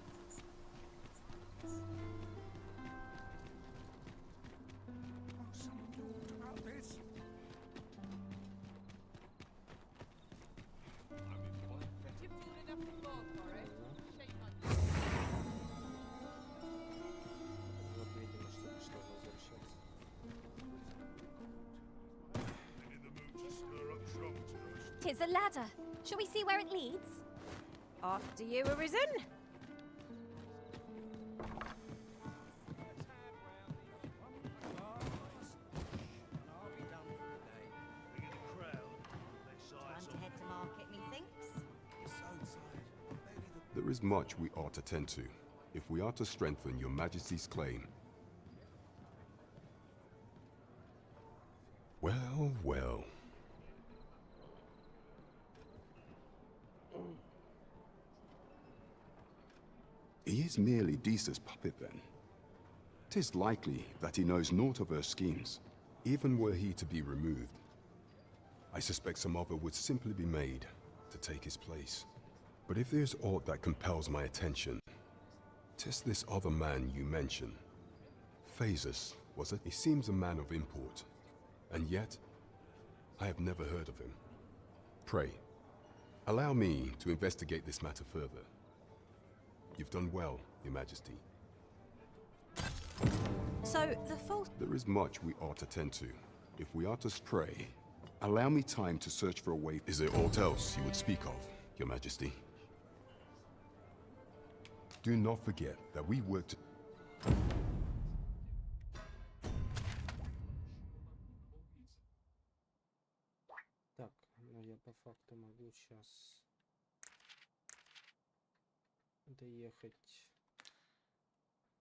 Вот, видимо, что возвращаться. 'Tis a ladder. Shall we see where it leads? After you, Arisen. Time to head to market, methinks. There is much we ought to tend to, if we are to strengthen your Majesty's claim. Well, well. He is merely Disa's puppet, then. 'Tis likely that he knows naught of her schemes, even were he to be removed. I suspect some other would simply be made to take his place. But if there's aught that compels my attention, 'tis this other man you mention. Phasus, was it? He seems a man of import, and yet I have never heard of him. Pray, allow me to investigate this matter further. You've done well, Your Majesty. So, the full... There is much we ought to tend to. If we are to stray, allow me time to search for a way. Is there aught else you would speak of, Your Majesty? Do not forget that we work to... Так, ну я по факту могу сейчас доехать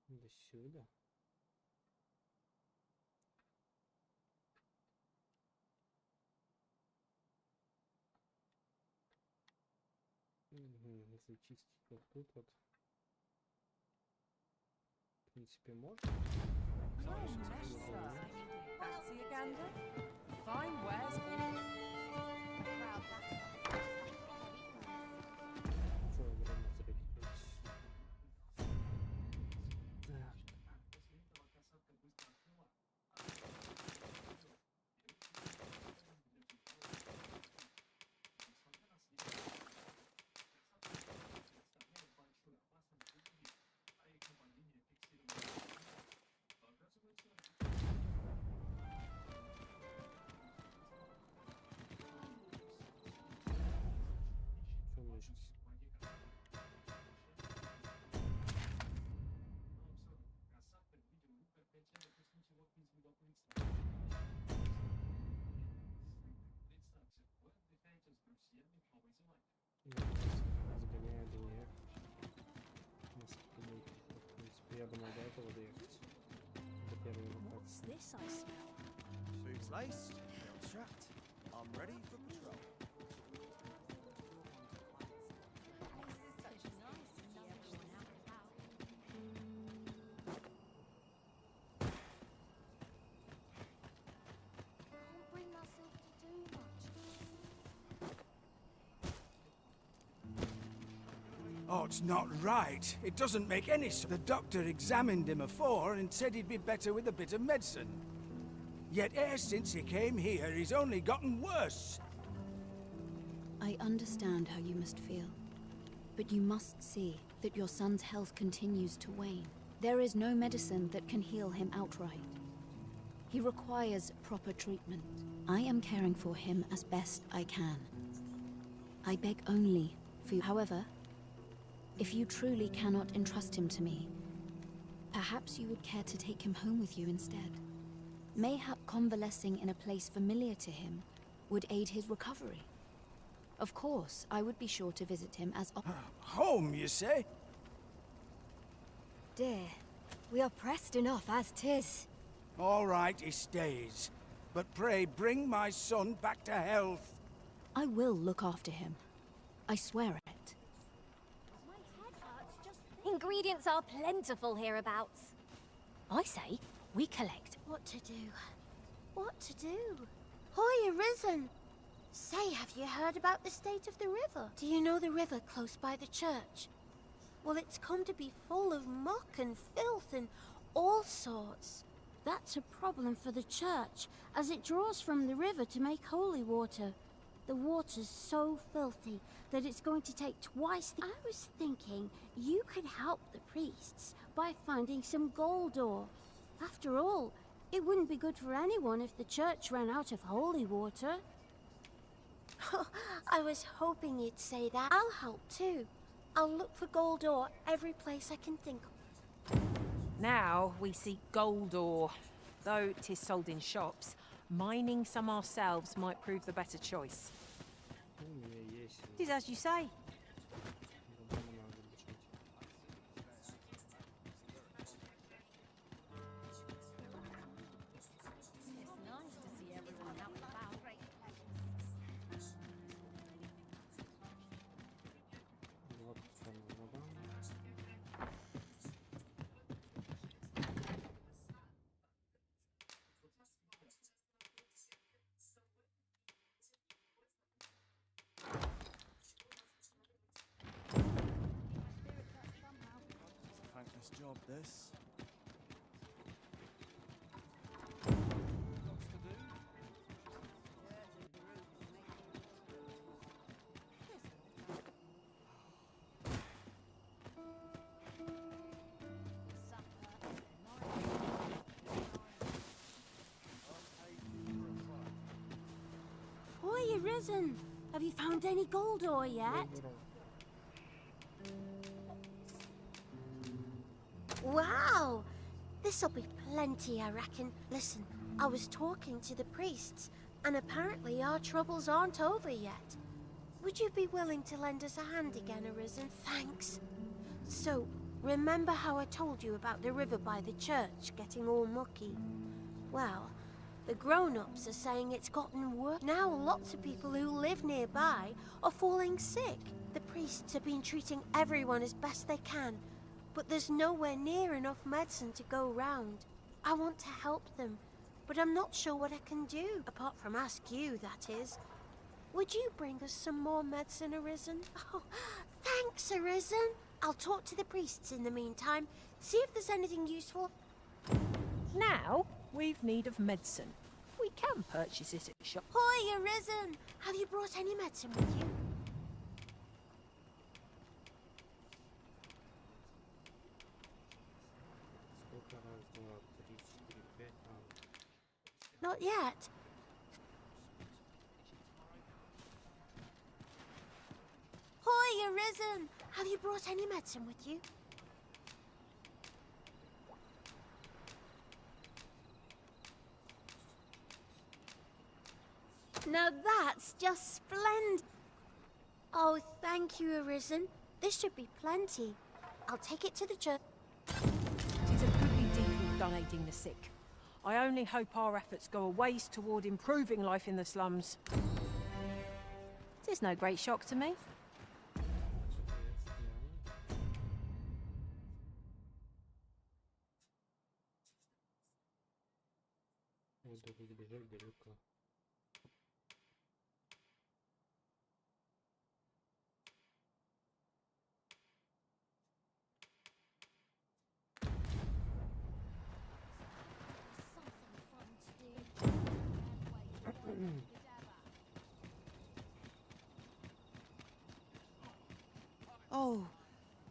до сюда. Зачистить вот тут вот. В принципе, можно. Fancy a gander? Fine wares all. Целое время зрелищ. Так. Я думал до этого доехать. До первой What's this I smell? Boots laced, belt strapped. I'm ready for patrol. Oh, it's not right. It doesn't make any sense. The doctor examined him afore and said he'd be better with a bit of medicine. Yet ever since he came here, he's only gotten worse. I understand how you must feel. But you must see that your son's health continues to wane. There is no medicine that can heal him outright. He requires proper treatment. I am caring for him as best I can. I beg only for you. However, if you truly cannot entrust him to me, perhaps you would care to take him home with you instead. Mayhap convalescing in a place familiar to him would aid his recovery. Of course, I would be sure to visit him as often. Home, you say? Dear, we are pressed enough as 'tis. All right, he stays. But pray bring my son back to health. I will look after him. I swear it. Ingredients are plentiful hereabouts. I say we collect. What to do? What to do? Hoy, Arisen! Say, have you heard about the state of the river? Do you know the river close by the church? Well, it's come to be full of muck and filth and all sorts. That's a problem for the church, as it draws from the river to make holy water. The water's so filthy that it's going to take twice the... I was thinking you could help the priests by finding some gold ore. After all, it wouldn't be good for anyone if the church ran out of holy water. I was hoping you'd say that. I'll help too. I'll look for gold ore every place I can think of. Now we seek gold ore. Though 'tis sold in shops, mining some ourselves might prove the better choice. It is as you say. Thankless job, this. Hoy, Arisen! Have you found any gold ore yet? Wow! This'll be plenty, I reckon. Listen, I was talking to the priests, and apparently our troubles aren't over yet. Would you be willing to lend us a hand again, Arisen? Thanks. So, remember how I told you about the river by the church getting all mucky? Well, the grown-ups are saying it's gotten worse. Now lots of people who live nearby are falling sick. The priests have been treating everyone as best they can, but there's nowhere near enough medicine to go round. I want to help them, but I'm not sure what I can do, apart from ask you, that is. Would you bring us some more medicine, Arisen? Oh, thanks, Arisen. I'll talk to the priests in the meantime, see if there's anything useful. Now we've need of medicine. We can purchase it at the shop. Hoy, Arisen! Have you brought any medicine with you? Not yet. Hoy, Arisen! Have you brought any medicine with you? Now that's just splendid. Oh, thank you, Arisen. This should be plenty. I'll take it to the church. done aiding the sick. I only hope our efforts go a ways toward improving life in the slums. It is no great shock to me. Oh,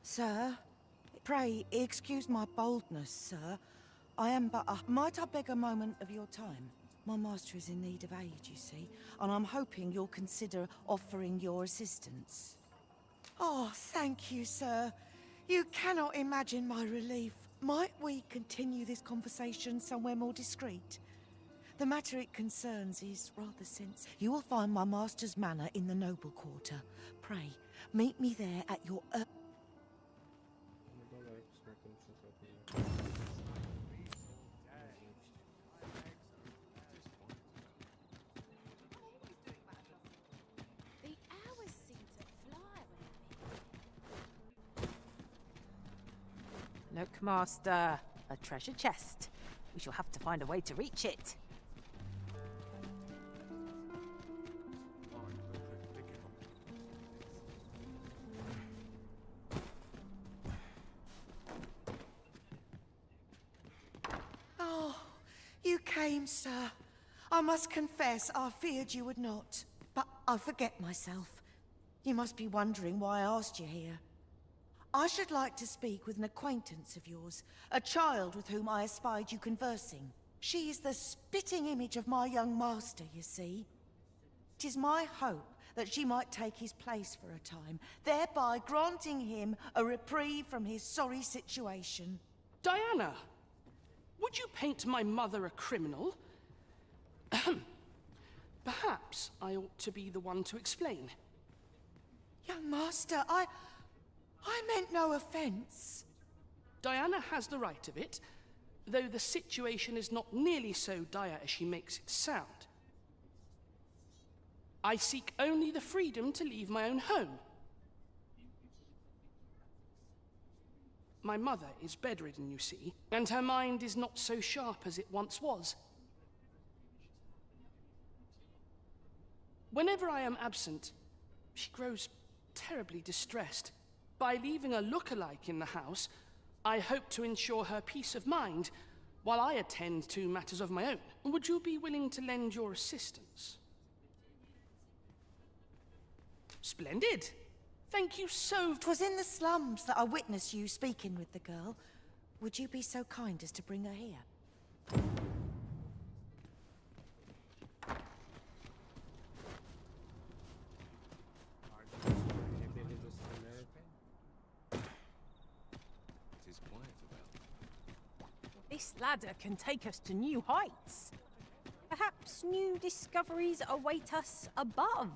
sir, pray excuse my boldness, sir. I am but a... Might I beg a moment of your time? My master is in need of aid, you see, and I'm hoping you'll consider offering your assistance. Oh, thank you, sir. You cannot imagine my relief. Might we continue this conversation somewhere more discreet? The matter it concerns is rather sensitive. You will find my master's manor in the noble quarter. Pray, meet me there at your... The hours seem to fly when Look, Master, a treasure chest. We shall have to find a way to reach it. Oh, you came, sir. I must confess, I feared you would not. But I forget myself. You must be wondering why I asked you here. I should like to speak with an acquaintance of yours, a child with whom I espied you conversing. She is the spitting image of my young master, you see. It is my hope that she might take his place for a time, thereby granting him a reprieve from his sorry situation. Diana, would you paint my mother a criminal? Ahem. Perhaps I ought to be the one to explain. Young master, I meant no offense. Diana has the right of it, though the situation is not nearly so dire as she makes it sound. I seek only the freedom to leave my own home. My mother is bedridden, you see, and her mind is not so sharp as it once was. Whenever I am absent, she grows terribly distressed. By leaving a look-alike in the house, I hope to ensure her peace of mind while I attend to matters of my own. Would you be willing to lend your assistance? Splendid! Thank you so... 'Twas in the slums that I witnessed you speaking with the girl. Would you be so kind as to bring her here? This ladder can take us to new heights. Perhaps new discoveries await us above.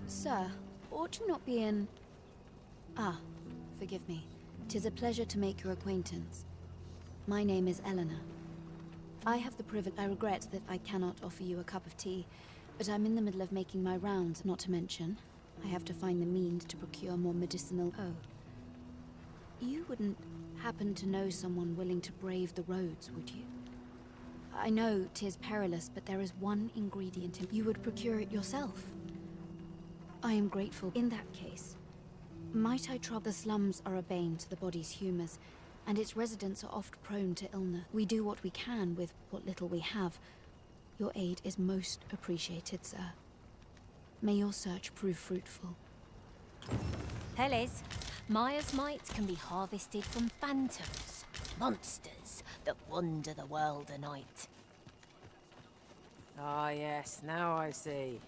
Sir, ought you not be in... Ah, forgive me. 'Tis a pleasure to make your acquaintance. My name is Eleanor. I have the privilege... I regret that I cannot offer you a cup of tea, but I'm in the middle of making my rounds, not to mention. I have to find the means to procure more medicinal... Oh. You wouldn't happen to know someone willing to brave the roads, would you? I know 'tis perilous, but there is one ingredient in... You would procure it yourself. I am grateful. In that case, might I trouble? The slums are a bane to the body's humours, and its residents are oft prone to illness. We do what we can with what little we have. Your aid is most appreciated, sir. May your search prove fruitful. Hellas, Maya's might can be harvested from phantoms, monsters that wander the world a night. Ah, yes, now I see.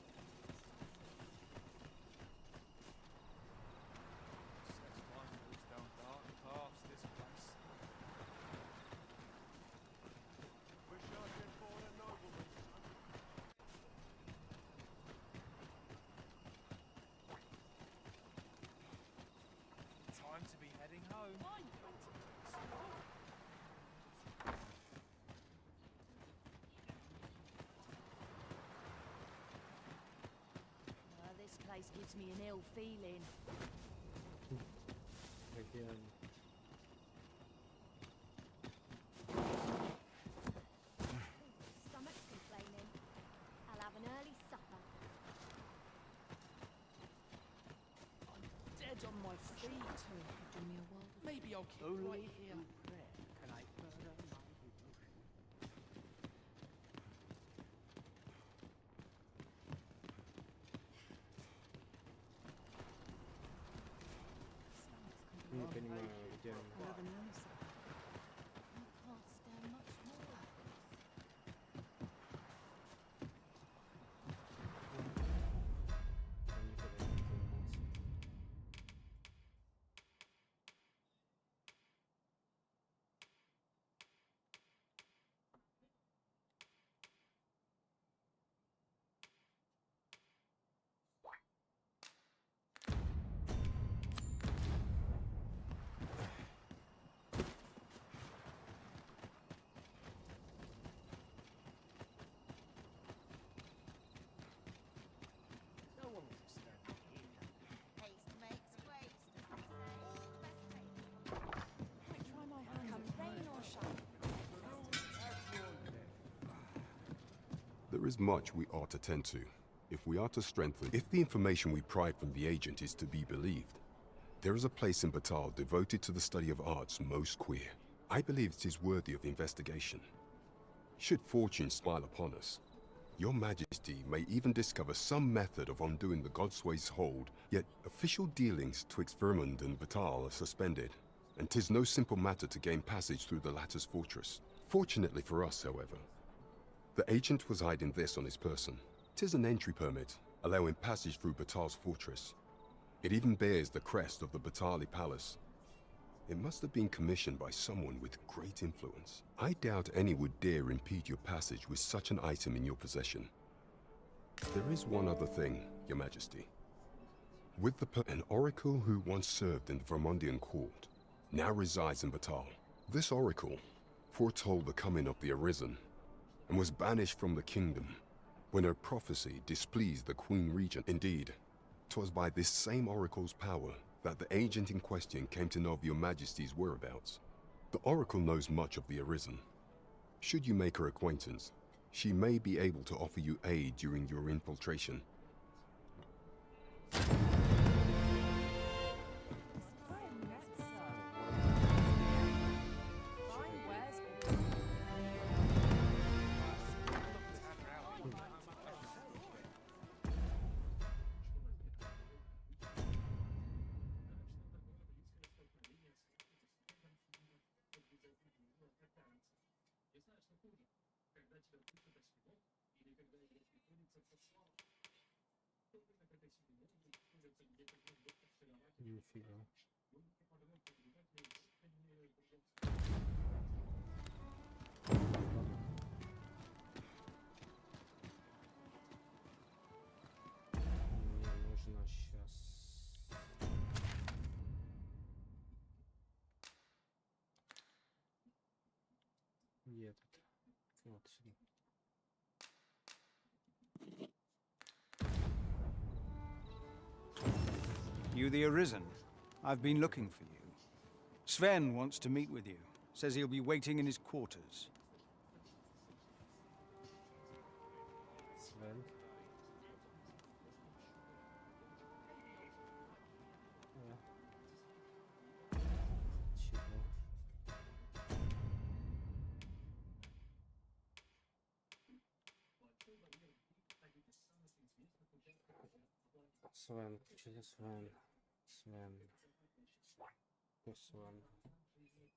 This place gives me an ill feeling. Again. Stomach's complaining. I'll have an early supper. Dead on my feet. Do me a world. Maybe I'll keep right here. Can I further my devotion? Не понимаю, где он. There is much we ought to tend to, if we are to strengthen. If the information we pry from the agent is to be believed, there is a place in Batal devoted to the study of arts most queer. I believe it is worthy of investigation. Should fortune smile upon us, Your Majesty may even discover some method of undoing the Godsway's hold, yet official dealings twixt Vermund and Batal are suspended, and 'tis no simple matter to gain passage through the latter's fortress. Fortunately for us, however, the agent was hiding this on his person. 'Tis an entry permit, allowing passage through Batal's fortress. It even bears the crest of the Batali Palace. It must have been commissioned by someone with great influence. I doubt any would dare impede your passage with such an item in your possession. There is one other thing, Your Majesty. With an oracle who once served in the Vermundian court, now resides in Batal. This oracle foretold the coming of the Arisen, and was banished from the kingdom when her prophecy displeased the Queen Regent. Indeed, 'twas by this same oracle's power that the agent in question came to know of Your Majesty's whereabouts. The oracle knows much of the Arisen. Should you make her acquaintance, she may be able to offer you aid during your infiltration. Нифига. Мне нужно сейчас. Где этот? Вот сюда. You the Arisen? I've been looking for you. Sven wants to meet with you. Says he'll be waiting in his quarters. Sven. Чего? Свен, что за Свен? Свен. Кто Свен?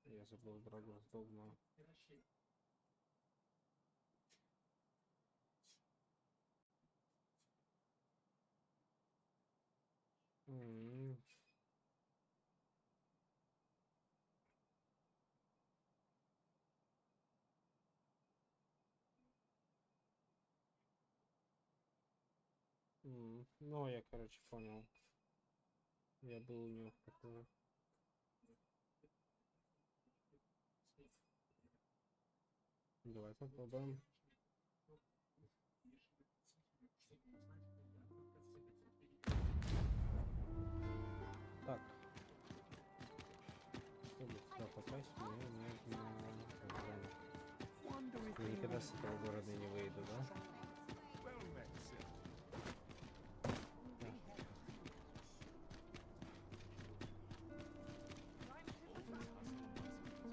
Я забыл Драгон с Догма. Ну, я, короче, понял. Я был у него в КТ. давай попробуем. Так. Чтобы сюда попасть, мне нужно... Я никогда с этого города не выйду, да?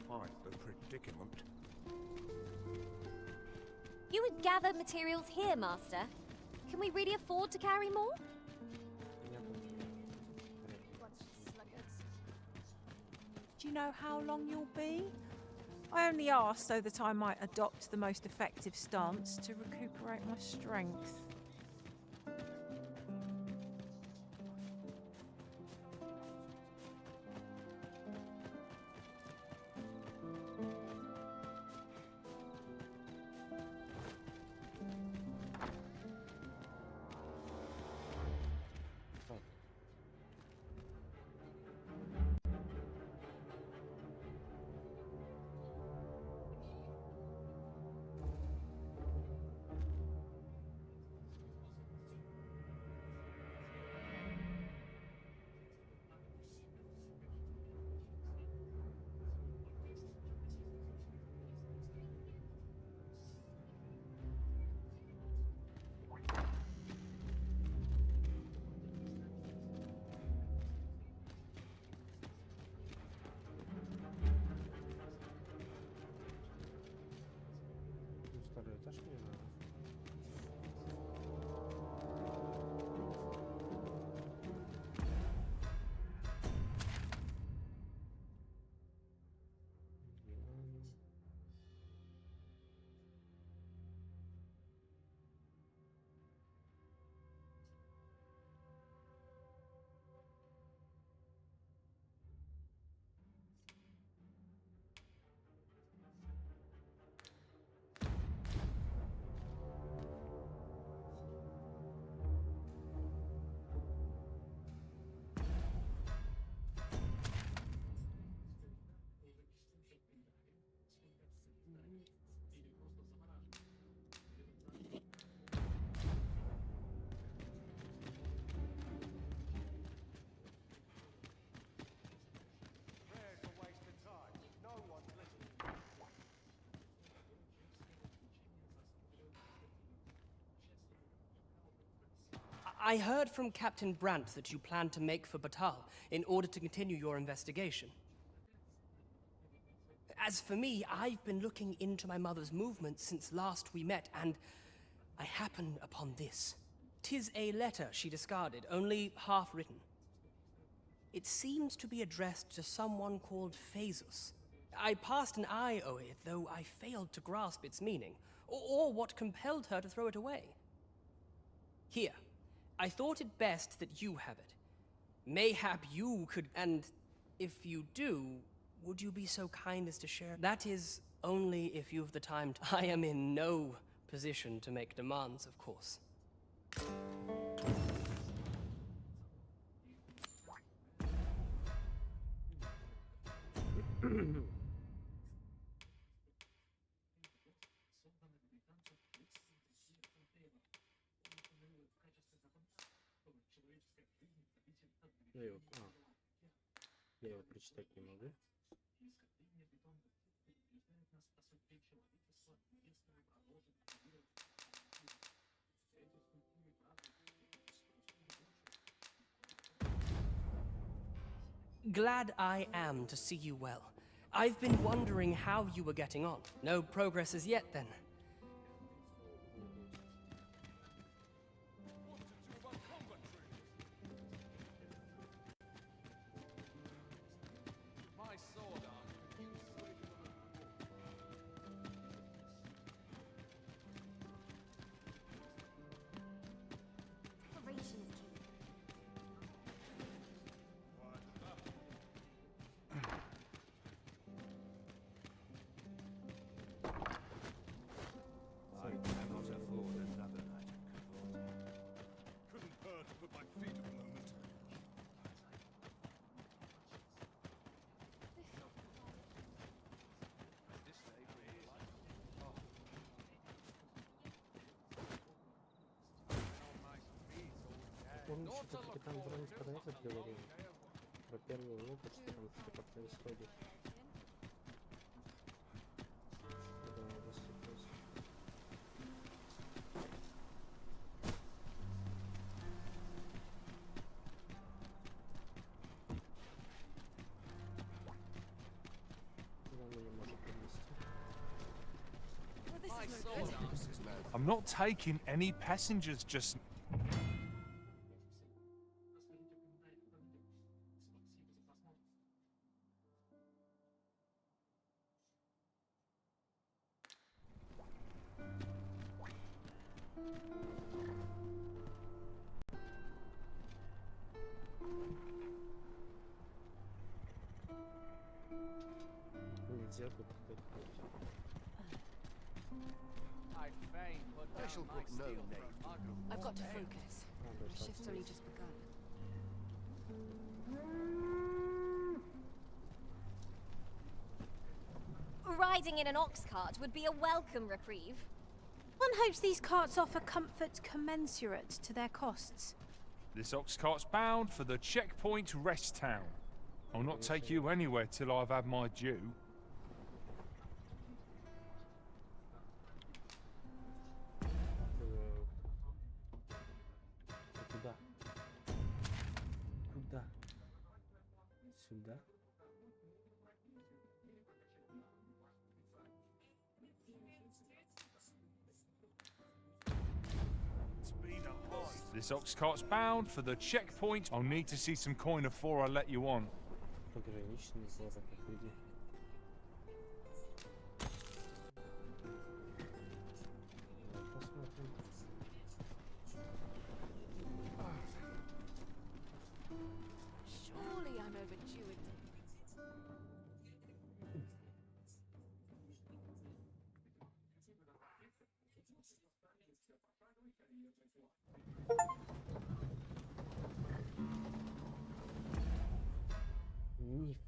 Quite the predicament. You would gather materials here, Master. Can we really afford to carry more? Do you know how long you'll be? I only asked so that I might adopt the most effective stance to recuperate my strength. Второй этаж мне надо. I heard from Captain Brandt that you plan to make for Batal in order to continue your investigation. As for me, I've been looking into my mother's movements since last we met, and I happen upon this. 'Tis a letter she discarded, only half written. It seems to be addressed to someone called Phaesus. I passed an eye o'er it, though I failed to grasp its meaning, or what compelled her to throw it away. Here. I thought it best that you have it. Mayhap you could, and if you do, would you be so kind as to share? That is only if you've the time to. I am in no position to make demands, of course. Я его прочитать не могу. Glad I am to see you well. I've been wondering how you were getting on. No progress as yet, then. помню, что капитан Бронс про этот говорил. Про первый лопасть, там что-то происходит. Когда он выступился. Куда мы не можем принести? I'm not taking any passengers just. Нельзя тут ходить. I shall put no name. I've got to focus. The shift's only just begun. Riding in an ox cart would be a welcome reprieve. One hopes these carts offer comfort commensurate to their costs. This ox cart's bound for the checkpoint rest town. I'll not take you anywhere till I've had my due. Куда? Куда? Сюда? This ox cart's bound for the checkpoint. I'll need to see some coin before I let you on. Пограничный город, как люди. Посмотрим. Surely I'm overdue it.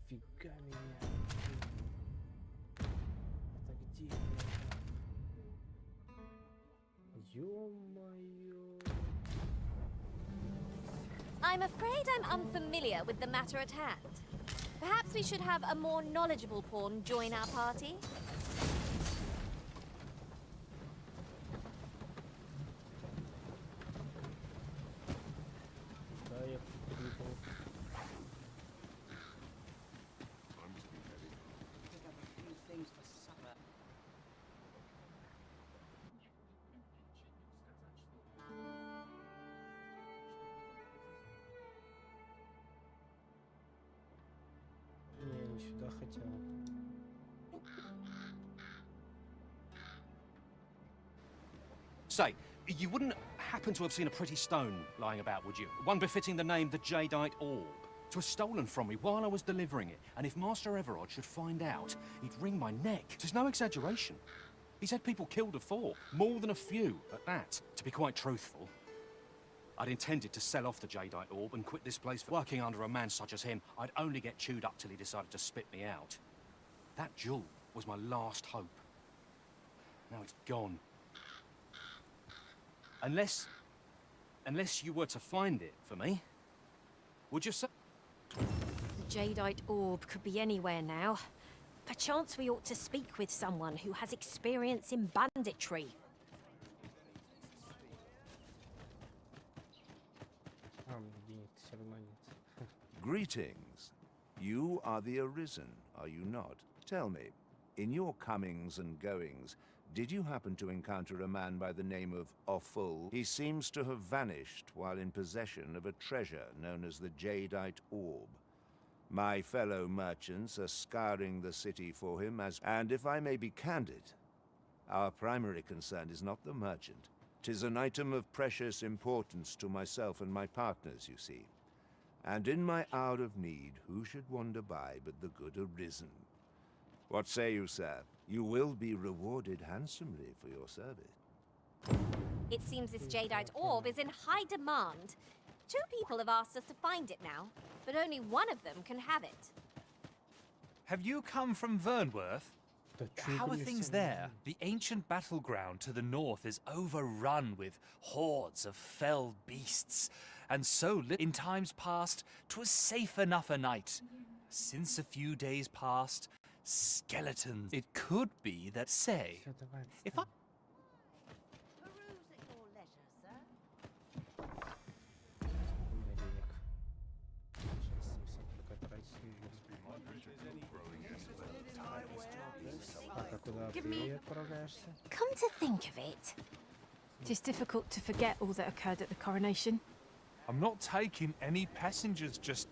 Нифига меня. Это где? Ё-моё. I'm afraid I'm unfamiliar with the matter at hand. Perhaps we should have a more knowledgeable pawn join our party? Да, я прибыл. Не, не сюда хотел. Say, you wouldn't happen to have seen a pretty stone lying about, would you? One befitting the name the Jadeite Orb. It was stolen from me while I was delivering it, and if Master Everard should find out, he'd wring my neck. There's no exaggeration. He's had people killed before, more than a few at that. To be quite truthful, I'd intended to sell off the Jadeite Orb and quit this place. Working under a man such as him, I'd only get chewed up till he decided to spit me out. That jewel was my last hope. Now it's gone. Unless you were to find it for me, would you say? The Jadeite Orb could be anywhere now. Perchance we ought to speak with someone who has experience in banditry. Greetings. You are the Arisen, are you not? Tell me, in your comings and goings, did you happen to encounter a man by the name of Offul? He seems to have vanished while in possession of a treasure known as the Jadeite Orb. My fellow merchants are scouring the city for him and if I may be candid, our primary concern is not the merchant. 'Tis an item of precious importance to myself and my partners, you see. And in my hour of need, who should wander by but the good Arisen? What say you, sir? You will be rewarded handsomely for your service. It seems this Jadeite Orb is in high demand. 2 people have asked us to find it now, but only one of them can have it. Have you come from Vernworth? How are things there? The ancient battleground to the north is overrun with hordes of fell beasts, and so in times past 'twas safe enough a night. Since a few days past, skeletons. It could be that say, if I... Come to think of it, it is difficult to forget all that occurred at the coronation. I'm not taking any passengers, just...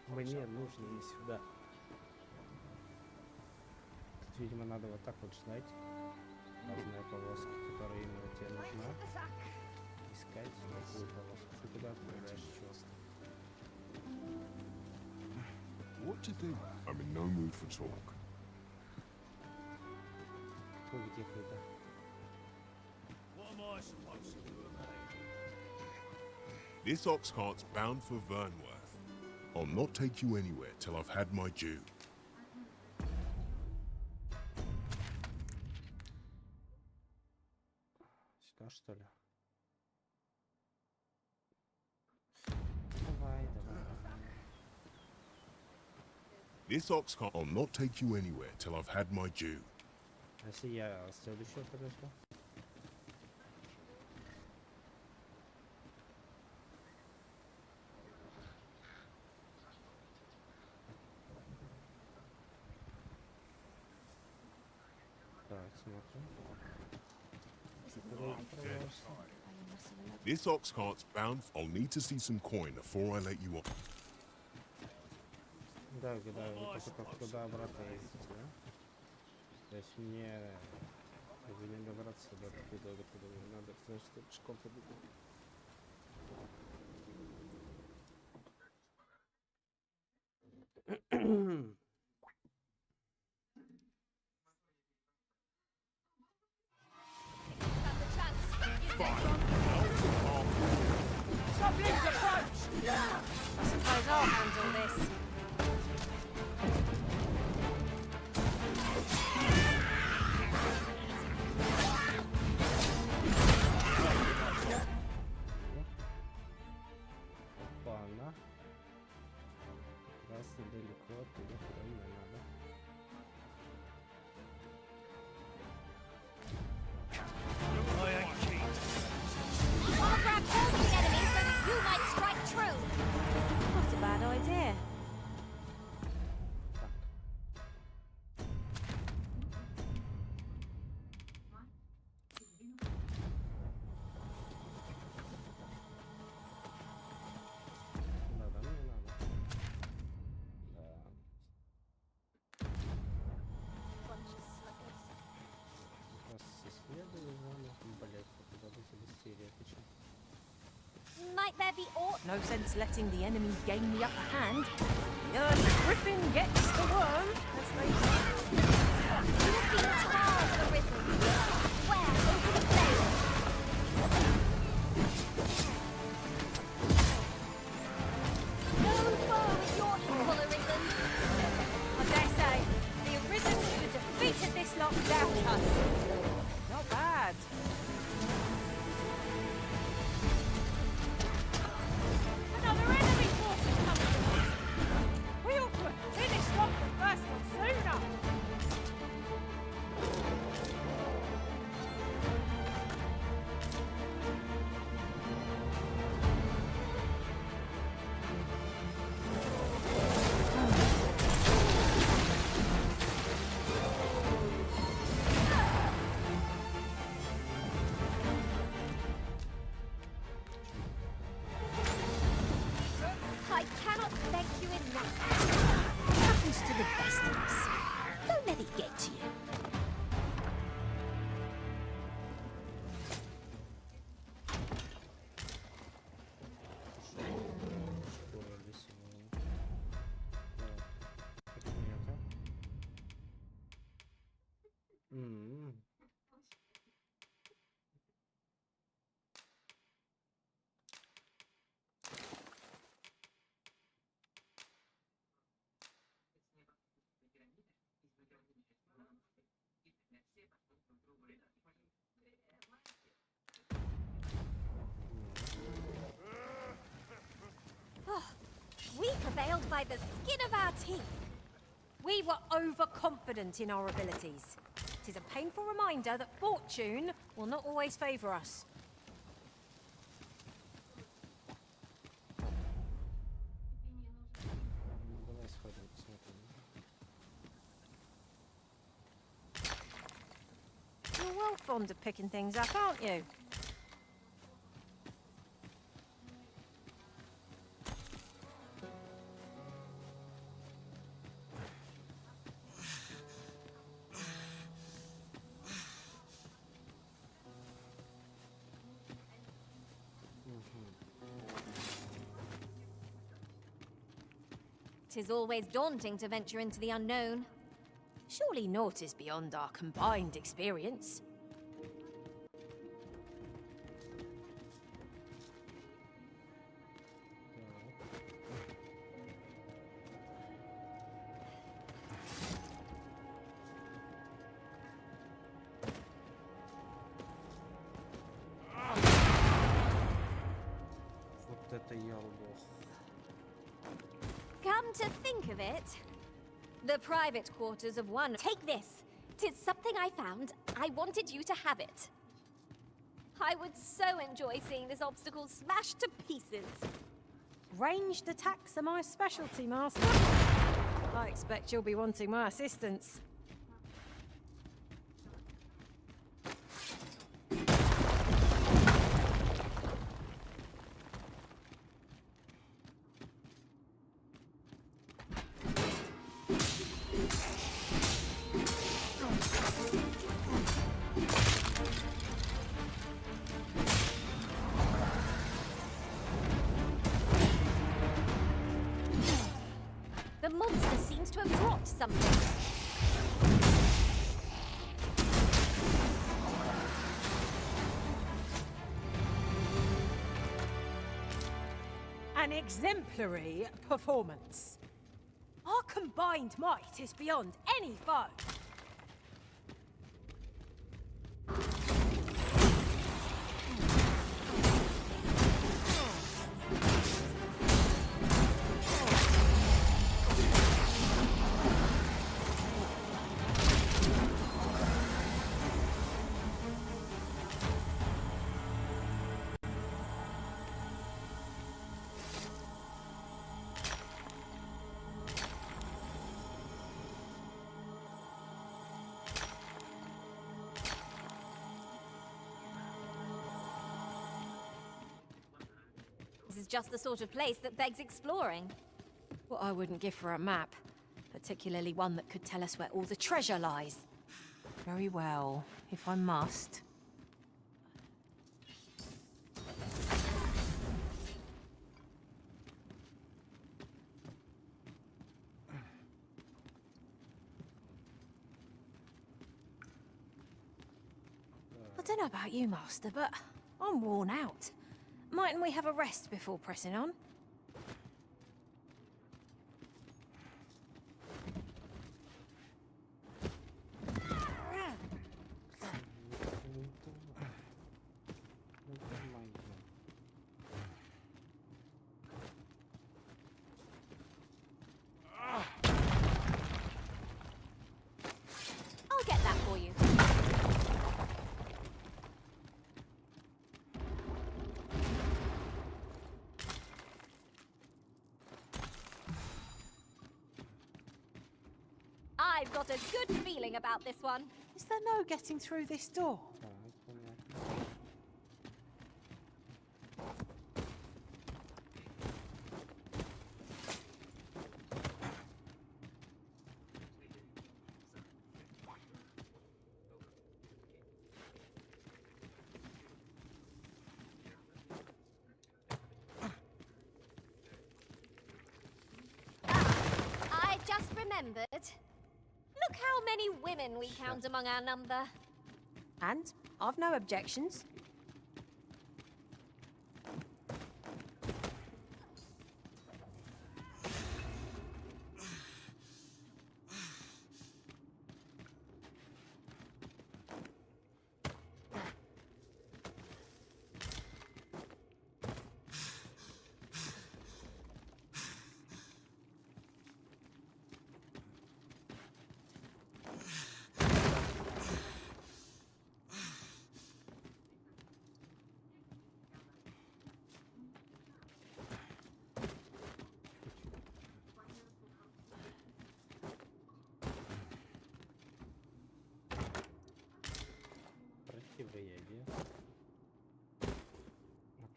Мне нужно не сюда. Тут, видимо, надо вот так вот ждать. Разные полоски, которые именно тебе нужна. Искать такую полоску. Ты куда отправляешь, черт? What to do? I'm in no mood for talk. Где куда? What am I supposed to do about it? This ox cart's bound for Vernworth. I'll not take you anywhere till I've had my due. Сюда, что ли? Давай, давай. This ox cart, I'll not take you anywhere till I've had my due. А если я следующего подожду? Так, смотрим. This ox cart's bound. I'll need to see some coin before I let you off. Да, вы только туда обратно ездите, да? То есть мне не добраться до туда, докуда мне надо, значит, пешком побегу. Goblins approach! I suppose I'll handle this. Ладно. Как раз недалеко оттуда, куда мне надо. I'll grab hold of the enemy so that you might strike true. Not a bad idea. Надо, мне надо. Да. Как раз исследую зону. Блять, куда бы телесерия, ты чё? Might there be aught? No sense letting the enemy gain the upper hand. The griffin gets the worm, as they say. You have been tarred, the risen. Where over the blade? No foe is your equal, Arisen. I dare say, the Arisen who defeated this lot doubt us. Not bad. Another enemy force is coming. We ought to have finished off the first one sooner. failed by the skin of our teeth. We were overconfident in our abilities. It is a painful reminder that fortune will not always favour us. Давай сходим, посмотрим. You're well fond of picking things up, aren't you? It is always daunting to venture into the unknown. Surely naught is beyond our combined experience. Вот это я лох. Come to think of it, the private quarters of one. Take this. 'Tis something I found. I wanted you to have it. I would so enjoy seeing this obstacle smashed to pieces. Ranged attacks are my specialty, Master. I expect you'll be wanting my assistance. The monster seems to have dropped something. An exemplary performance. Our combined might is beyond any foe. This is just the sort of place that begs exploring. What I wouldn't give for a map, particularly one that could tell us where all the treasure lies. Very well, if I must. I don't know about you, Master, but I'm worn out. Mightn't we have a rest before pressing on? I'll get that for you. I've got a good feeling about this one. Is there no getting through this door? I just remembered. Look how many women we count among our number. And I've no objections.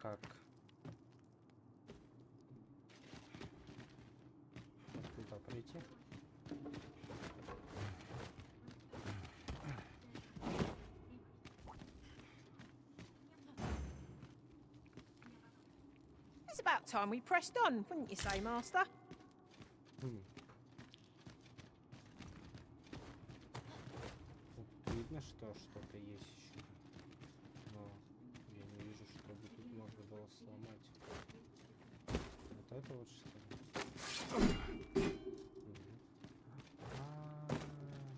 как? Вот туда прийти. It's about time we pressed on, wouldn't you say, Master? Тут видно, что что-то есть еще. Но я не вижу, чтобы тут можно было сломать. Вот это вот что ли?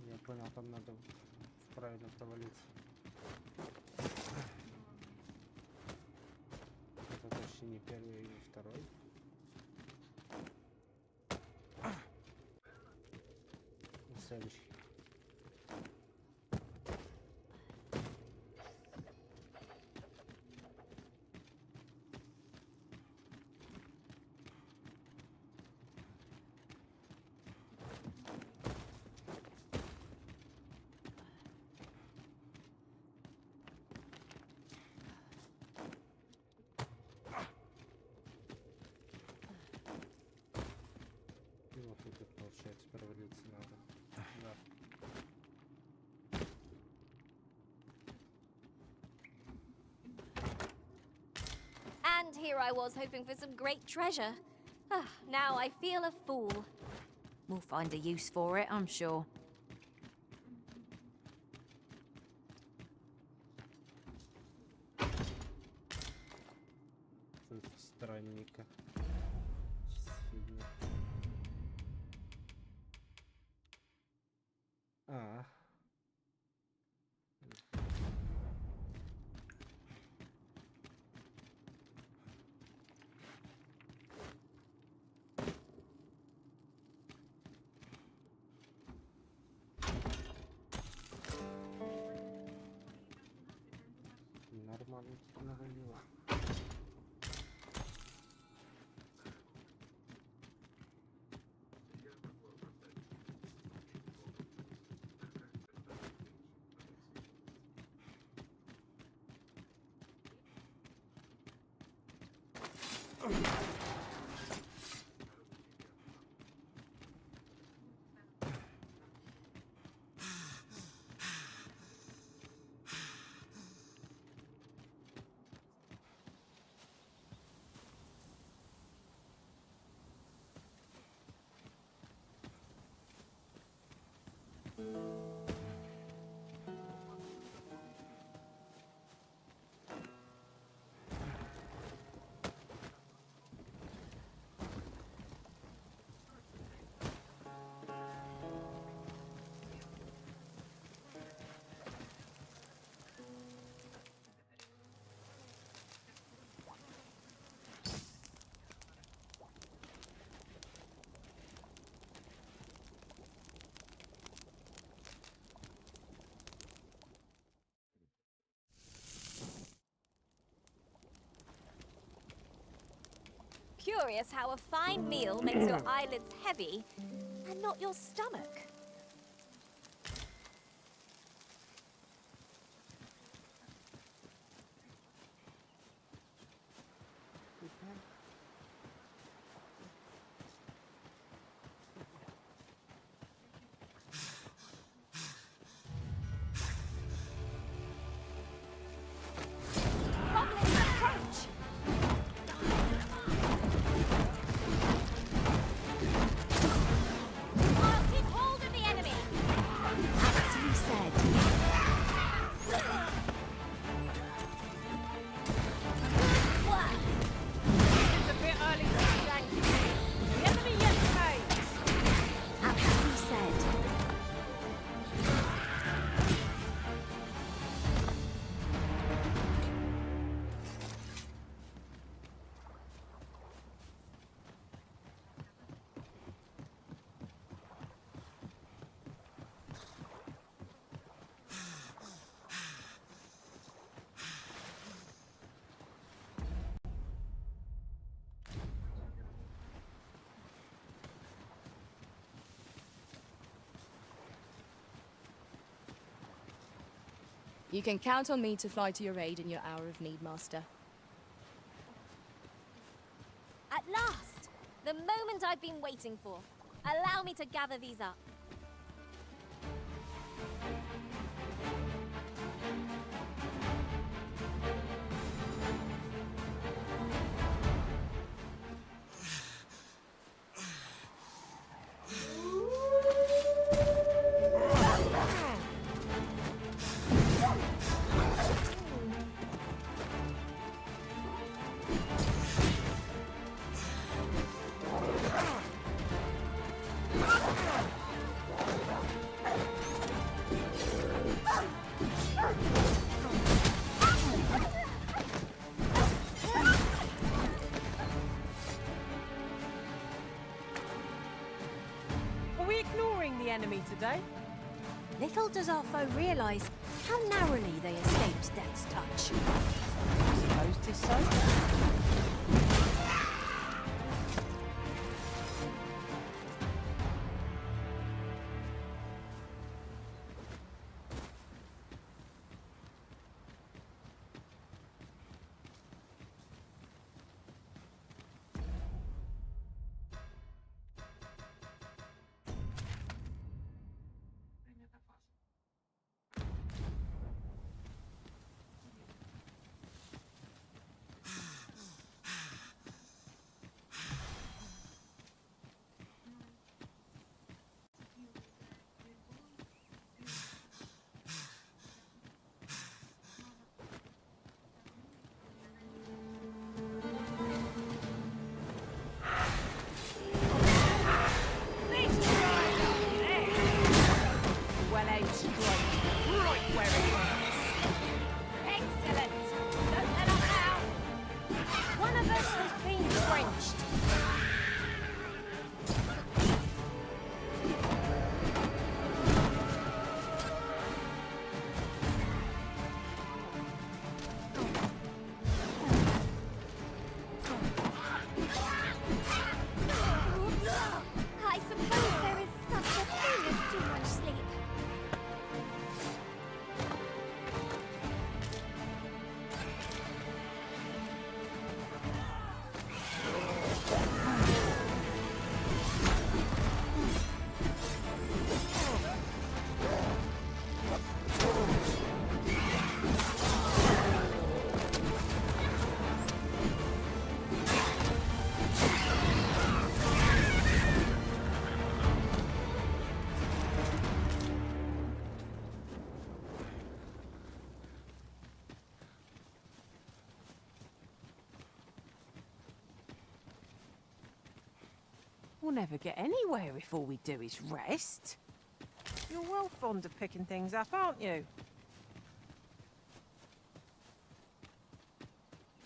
Я понял, там надо правильно провалиться. Это почти не первый и второй. И следующий. И вот тут, получается, провалиться надо. Да. And here I was hoping for some great treasure. Ah, now I feel a fool. We'll find a use for it, I'm sure. Тут странненько. Сильно. А. Нормально тут навалило. Curious how a fine meal makes your eyelids heavy and not your stomach. Goblins approach! I'll keep hold of the enemy! As you said. Work! It's a bit early to be angry. The enemy yet remains. As you said. You can count on me to fly to your aid in your hour of need, Master. The moment I've been waiting for. Allow me to gather these up. Are we ignoring the enemy today? Little does our foe realise how narrowly they escaped death's touch. Suppose 'tis so. We'll never get anywhere if all we do is rest. You're well fond of picking things up, aren't you?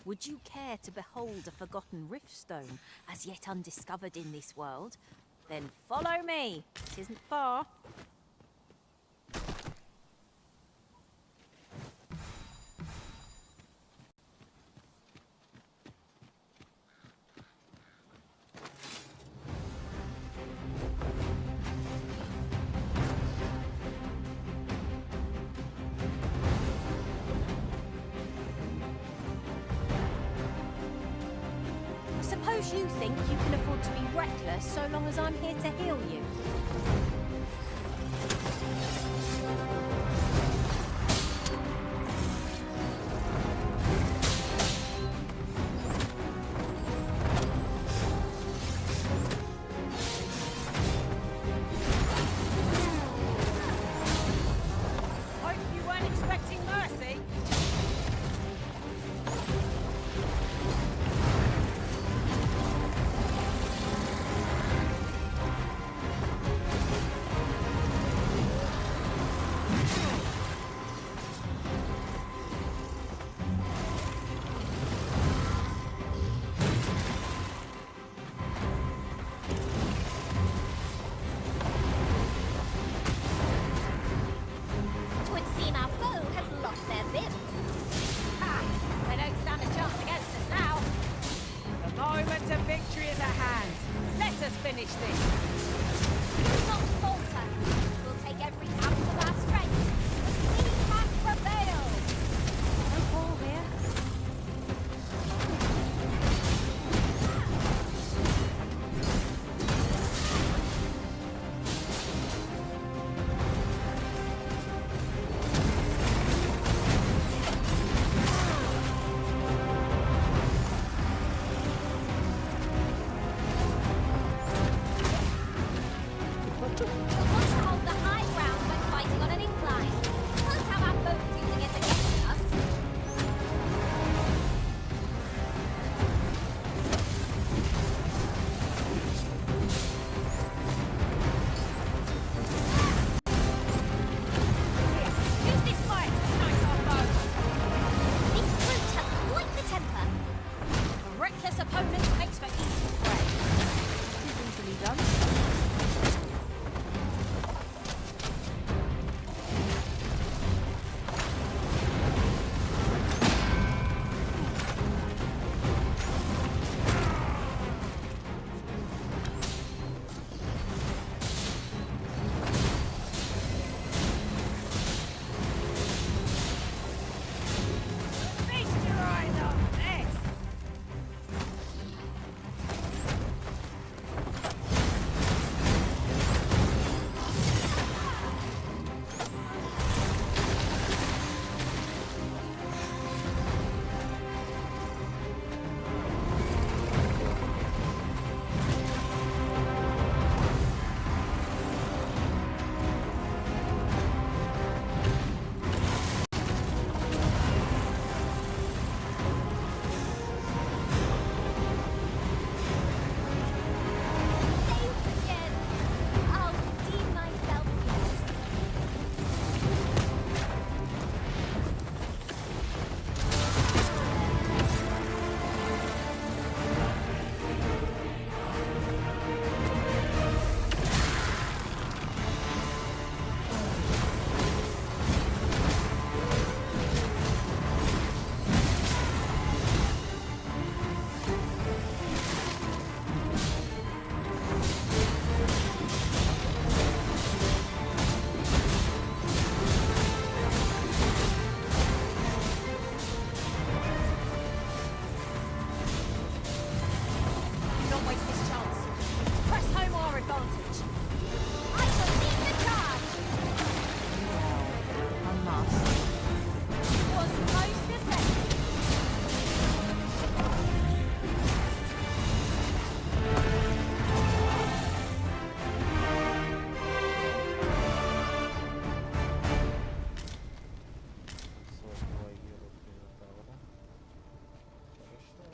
Would you care to behold a forgotten riftstone as yet undiscovered in this world? Then follow me. It isn't far. Suppose you think you can afford to be reckless so long as I'm here to heal you. Hope you weren't expecting mercy. Twould seem our foe has lost their vim.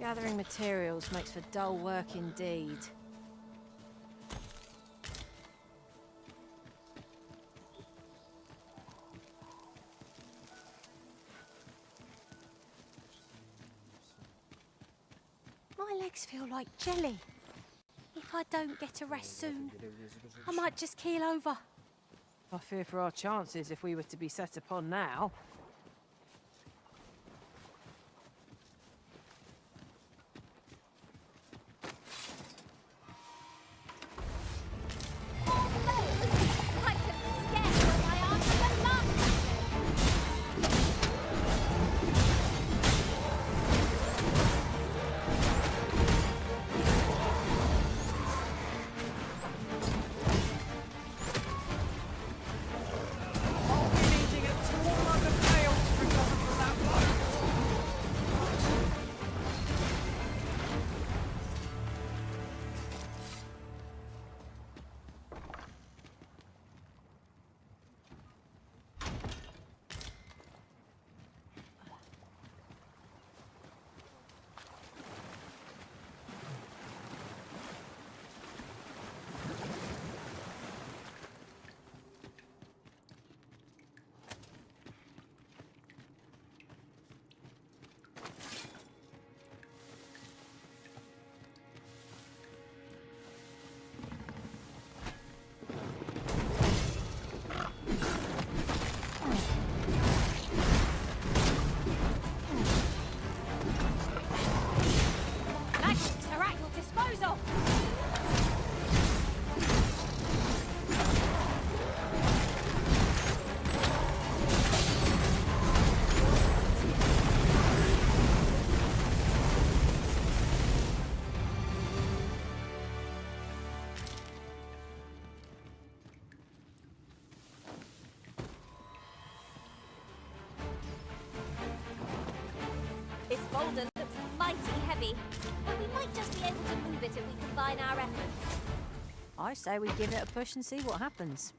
Gathering materials makes for dull work indeed. My legs feel like jelly. If I don't get a rest soon, I might just keel over. I fear for our chances if we were to be set upon now. This boulder looks mighty heavy, but we might just be able to move it if we combine our efforts. I say we give it a push and see what happens.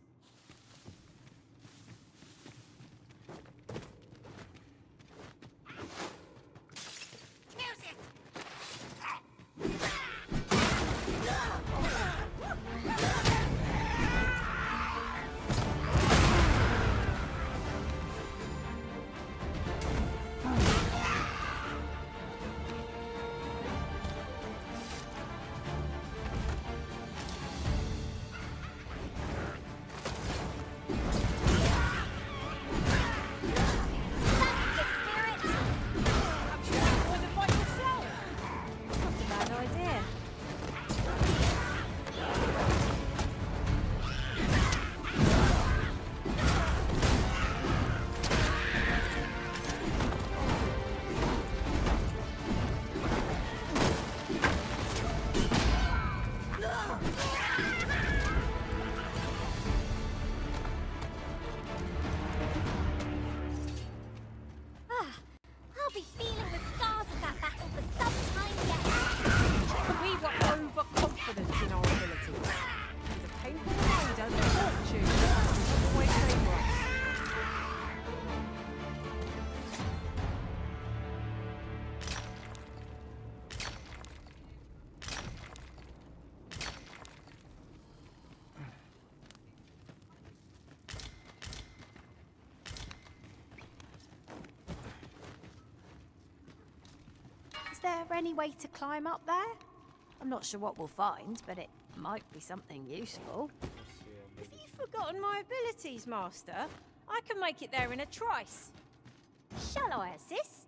Is there any way to climb up there? I'm not sure what we'll find, but it might be something useful. Have you forgotten my abilities, Master? I can make it there in a trice. Shall I assist?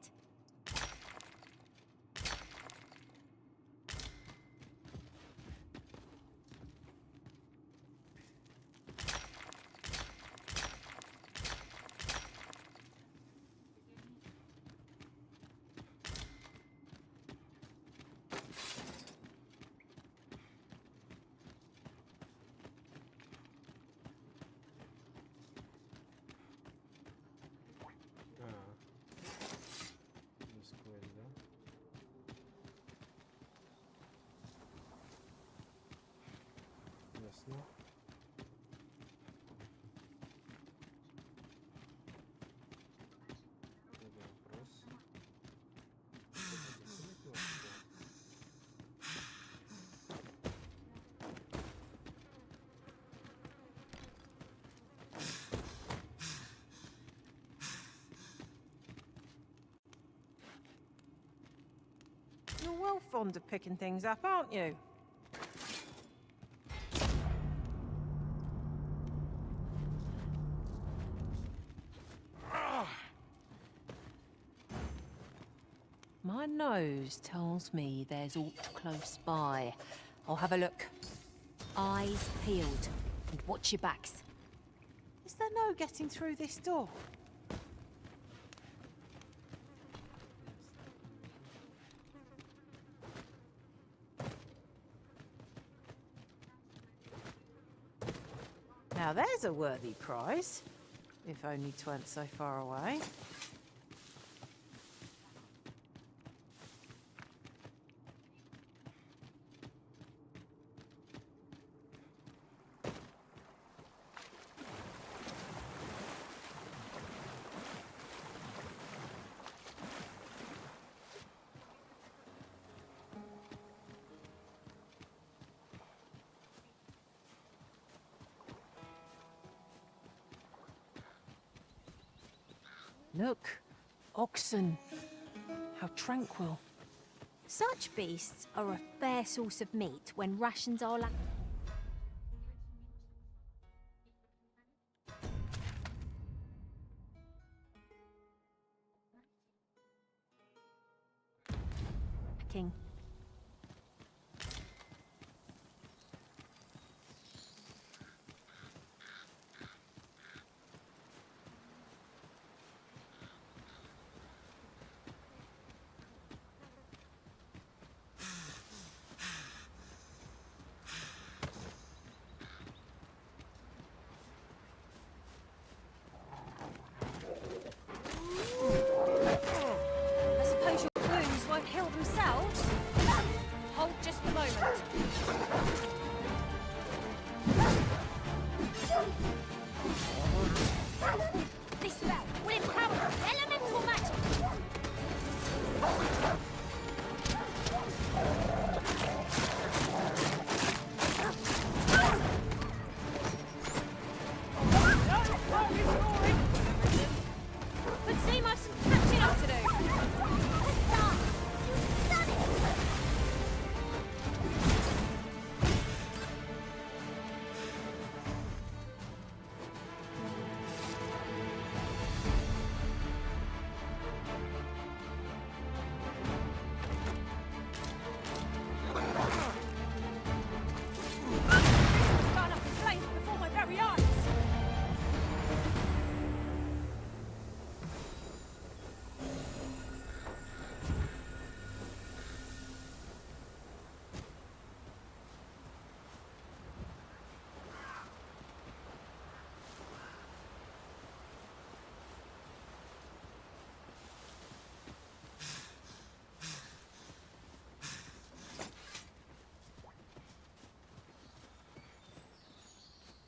yourself fond of picking things up, aren't you? My nose tells me there's aught close by. I'll have a look. Eyes peeled, and watch your backs. Is there no getting through this door? Now there's a worthy prize, if only 'tweren't so far away. Look, oxen. How tranquil. Such beasts are a fair source of meat when rations are lacking.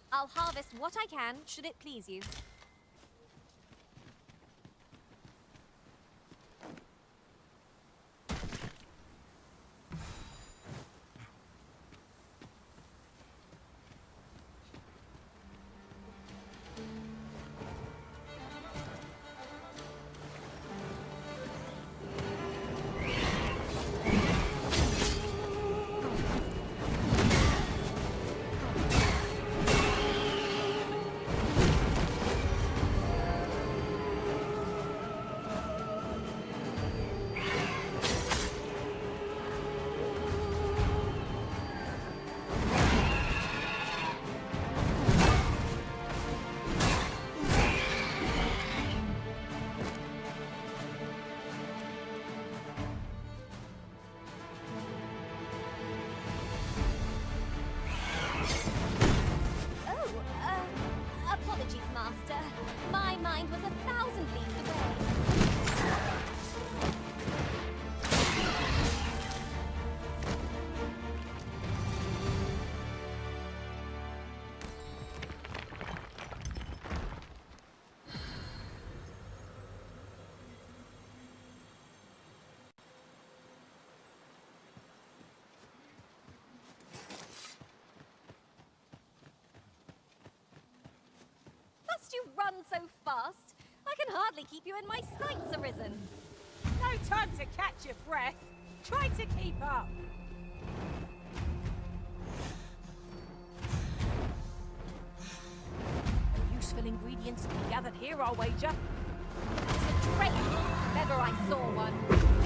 I'll harvest what I can, should it please you. You run so fast. I can hardly keep you in my sights, Arisen. No time to catch your breath. Try to keep up. No useful ingredients to be gathered here, I'll wager. It's a trick, if ever I saw one.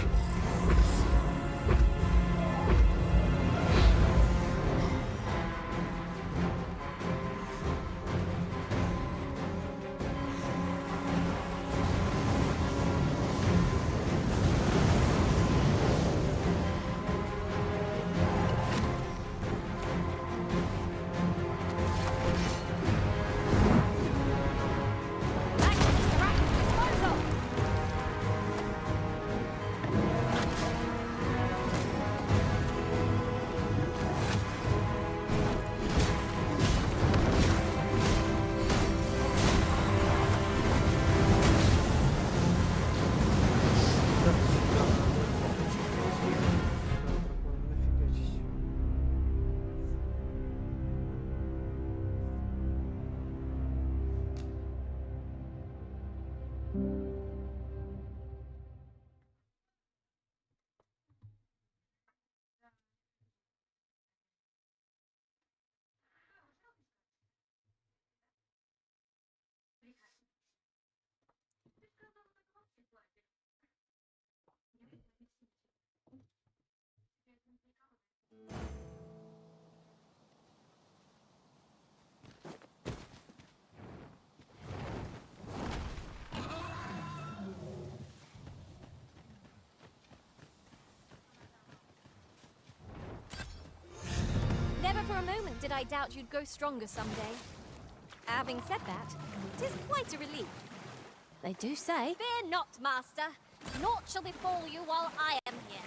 Never for a moment did I doubt you'd go stronger someday. Having said that, it is quite a relief. They do say. Fear not, Master. Naught shall befall you while I am here.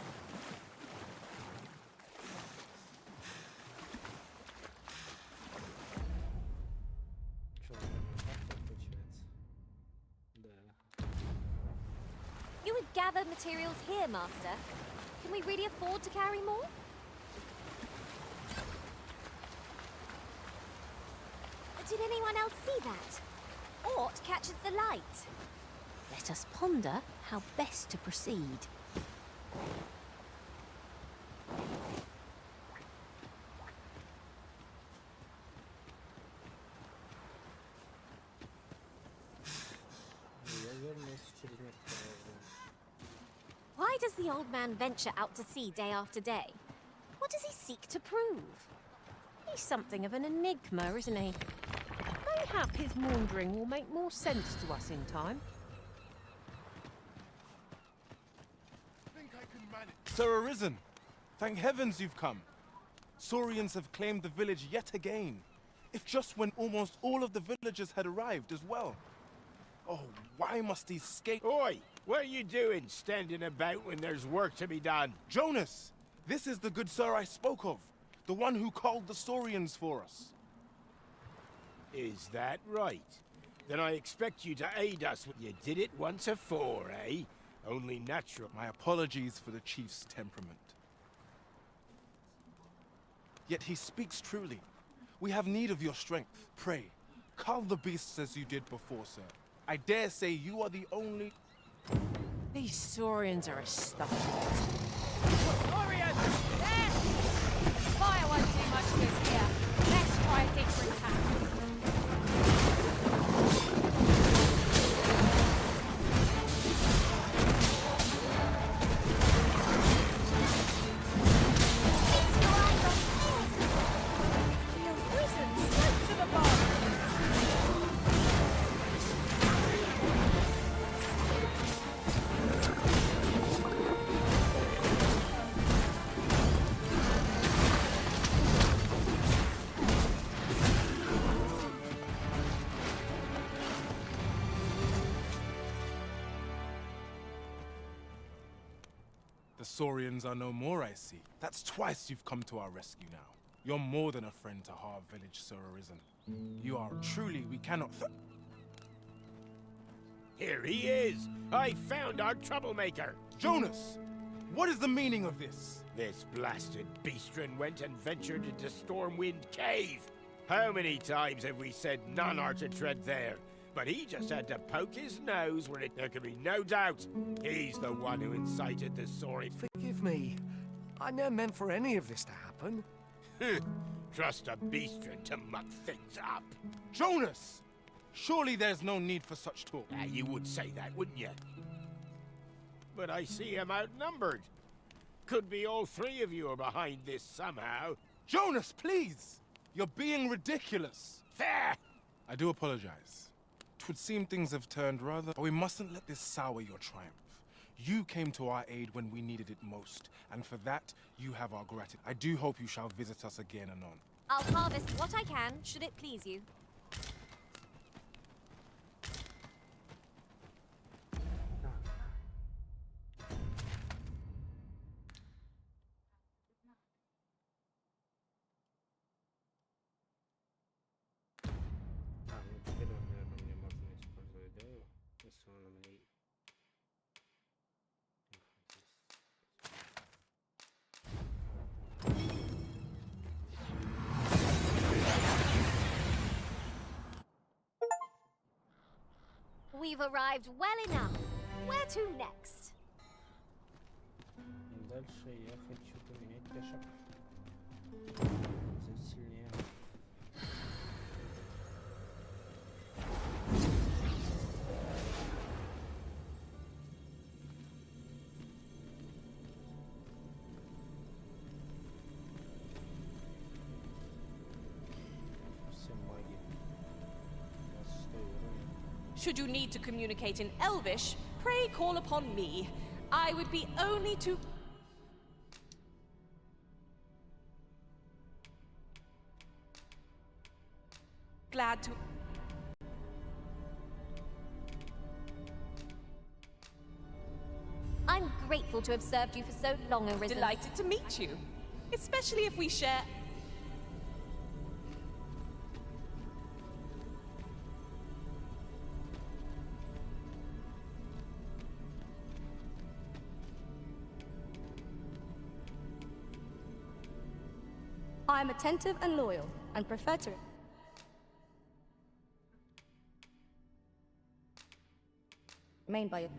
You would gather materials here, Master. Can we really afford to carry more? Did anyone else see that? Aught catches the light. Let us ponder how best to proceed. Why does the old man venture out to sea day after day? What does he seek to prove? He's something of an enigma, isn't he? Mayhap his maundering will make more sense to us in time. Think I can manage. Sir Arisen, thank heavens you've come. Saurians have claimed the village yet again. If just when almost all of the villagers had arrived as well. Oh, why must these Oi! What are you doing, standing about when there's work to be done? Jonas! This is the good sir I spoke of. The one who called the Saurians for us. Is that right? Then I expect you to aid us. You did it once afore, eh? Only natural. My apologies for the chief's temperament. Yet he speaks truly. We have need of your strength. Pray, cull the beasts as you did before, sir. I dare say you are the only... These Saurians are a stuffy Saurians! There! Fire won't do much good here. Let's try a different tack. The Saurians are no more, I see. That's twice you've come to our rescue now. You're more than a friend to Har Village, Sir Arisen. You are truly, we cannot Here he is! I found our troublemaker! Jonas! What is the meaning of this? This blasted beastren went and ventured into Stormwind Cave! How many times have we said none are to tread there? But he just had to poke his nose where there could be no doubt. He's the one who incited the Saurian. Forgive me. I never meant for any of this to happen. Trust a beastren to muck things up. Jonas! Surely there's no need for such talk. You would say that, wouldn't you? But I see him outnumbered. Could be all three of you are behind this somehow. Jonas, please! You're being ridiculous. There! I do apologize. 'Twould seem things have turned rather, but we mustn't let this sour your triumph. You came to our aid when we needed it most, and for that, you have our gratitude. I do hope you shall visit us again anon. I'll harvest what I can, should it please you. Теперь, наверное, мне можно использовать, да, его? Если он мне... We've arrived well enough. Where to next? Дальше я хочу поменять пешек. Сделать сильнее. Все маги. 26 уровень. Should you need to communicate in Elvish, pray call upon me. I would be only too... glad to... I'm grateful to have served you for so long, Arisen. Delighted to meet you. Especially if we share... I'm attentive and loyal, and prefer to... remain by it.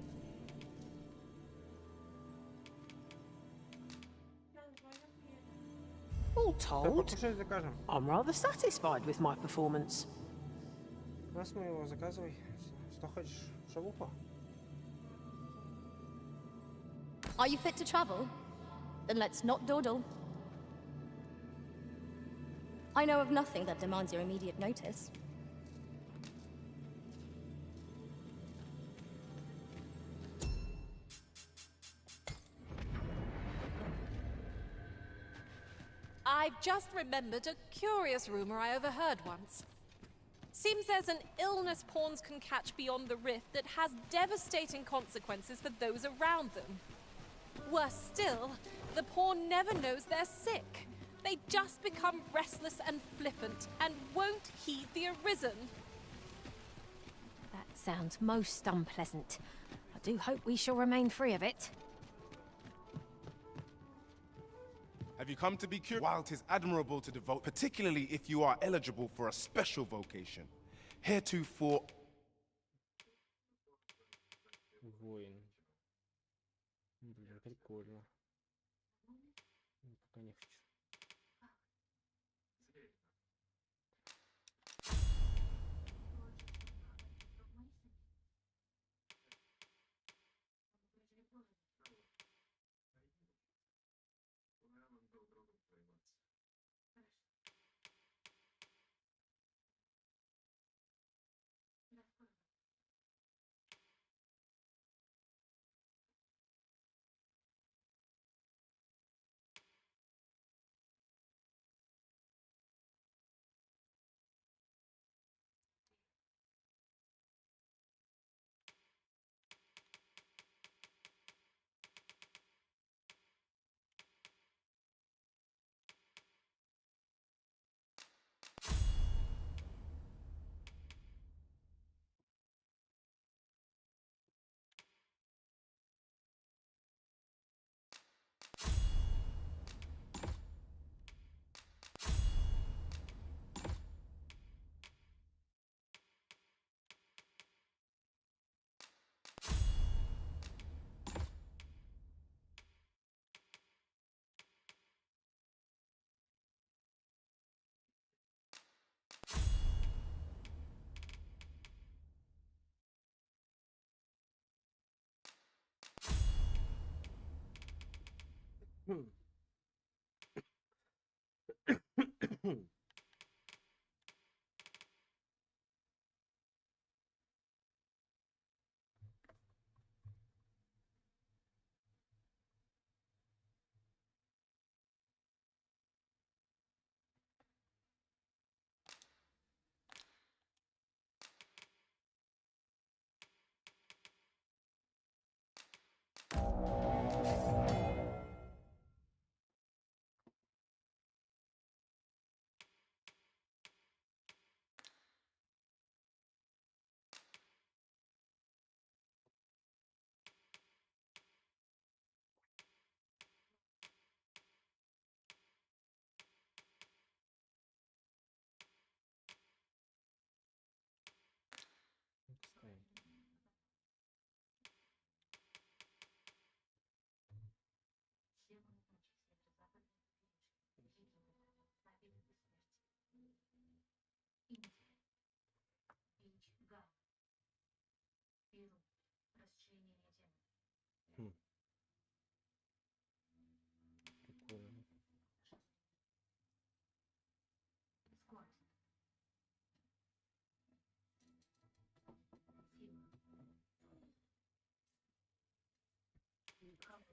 All told, Покушать закажем. I'm rather satisfied with my performance. Раз мы его заказывай. Что хочешь? Шавуху? Are you fit to travel? Then let's not dawdle. I know of nothing that demands your immediate notice. I've just remembered a curious rumor I overheard once. Seems there's an illness pawns can catch beyond the rift that has devastating consequences for those around them. Worse still, the pawn never knows they're sick. They just become restless and flippant and won't heed the Arisen. That sounds most unpleasant. I do hope we shall remain free of it. Have you come to be curious? While 'tis admirable to devote, particularly if you are eligible for a special vocation, heretofore... Воин. Блин, прикольно. Пока не хочу.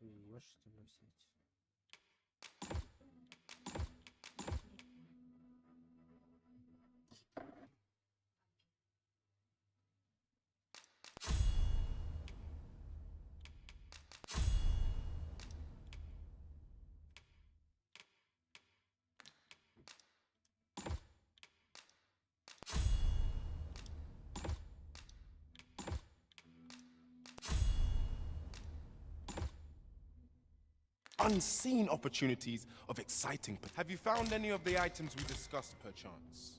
Ее что ли взять? Unseen opportunities of exciting. Have you found any of the items we discussed, perchance?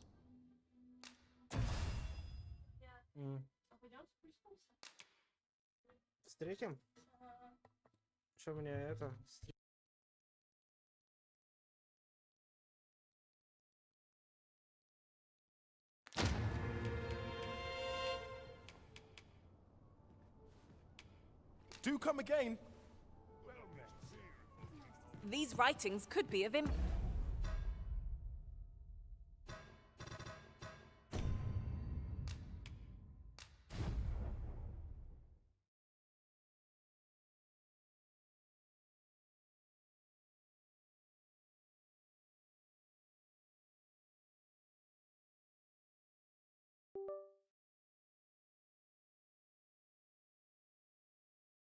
Встретим? Что мне это? Do come again. These writings could be of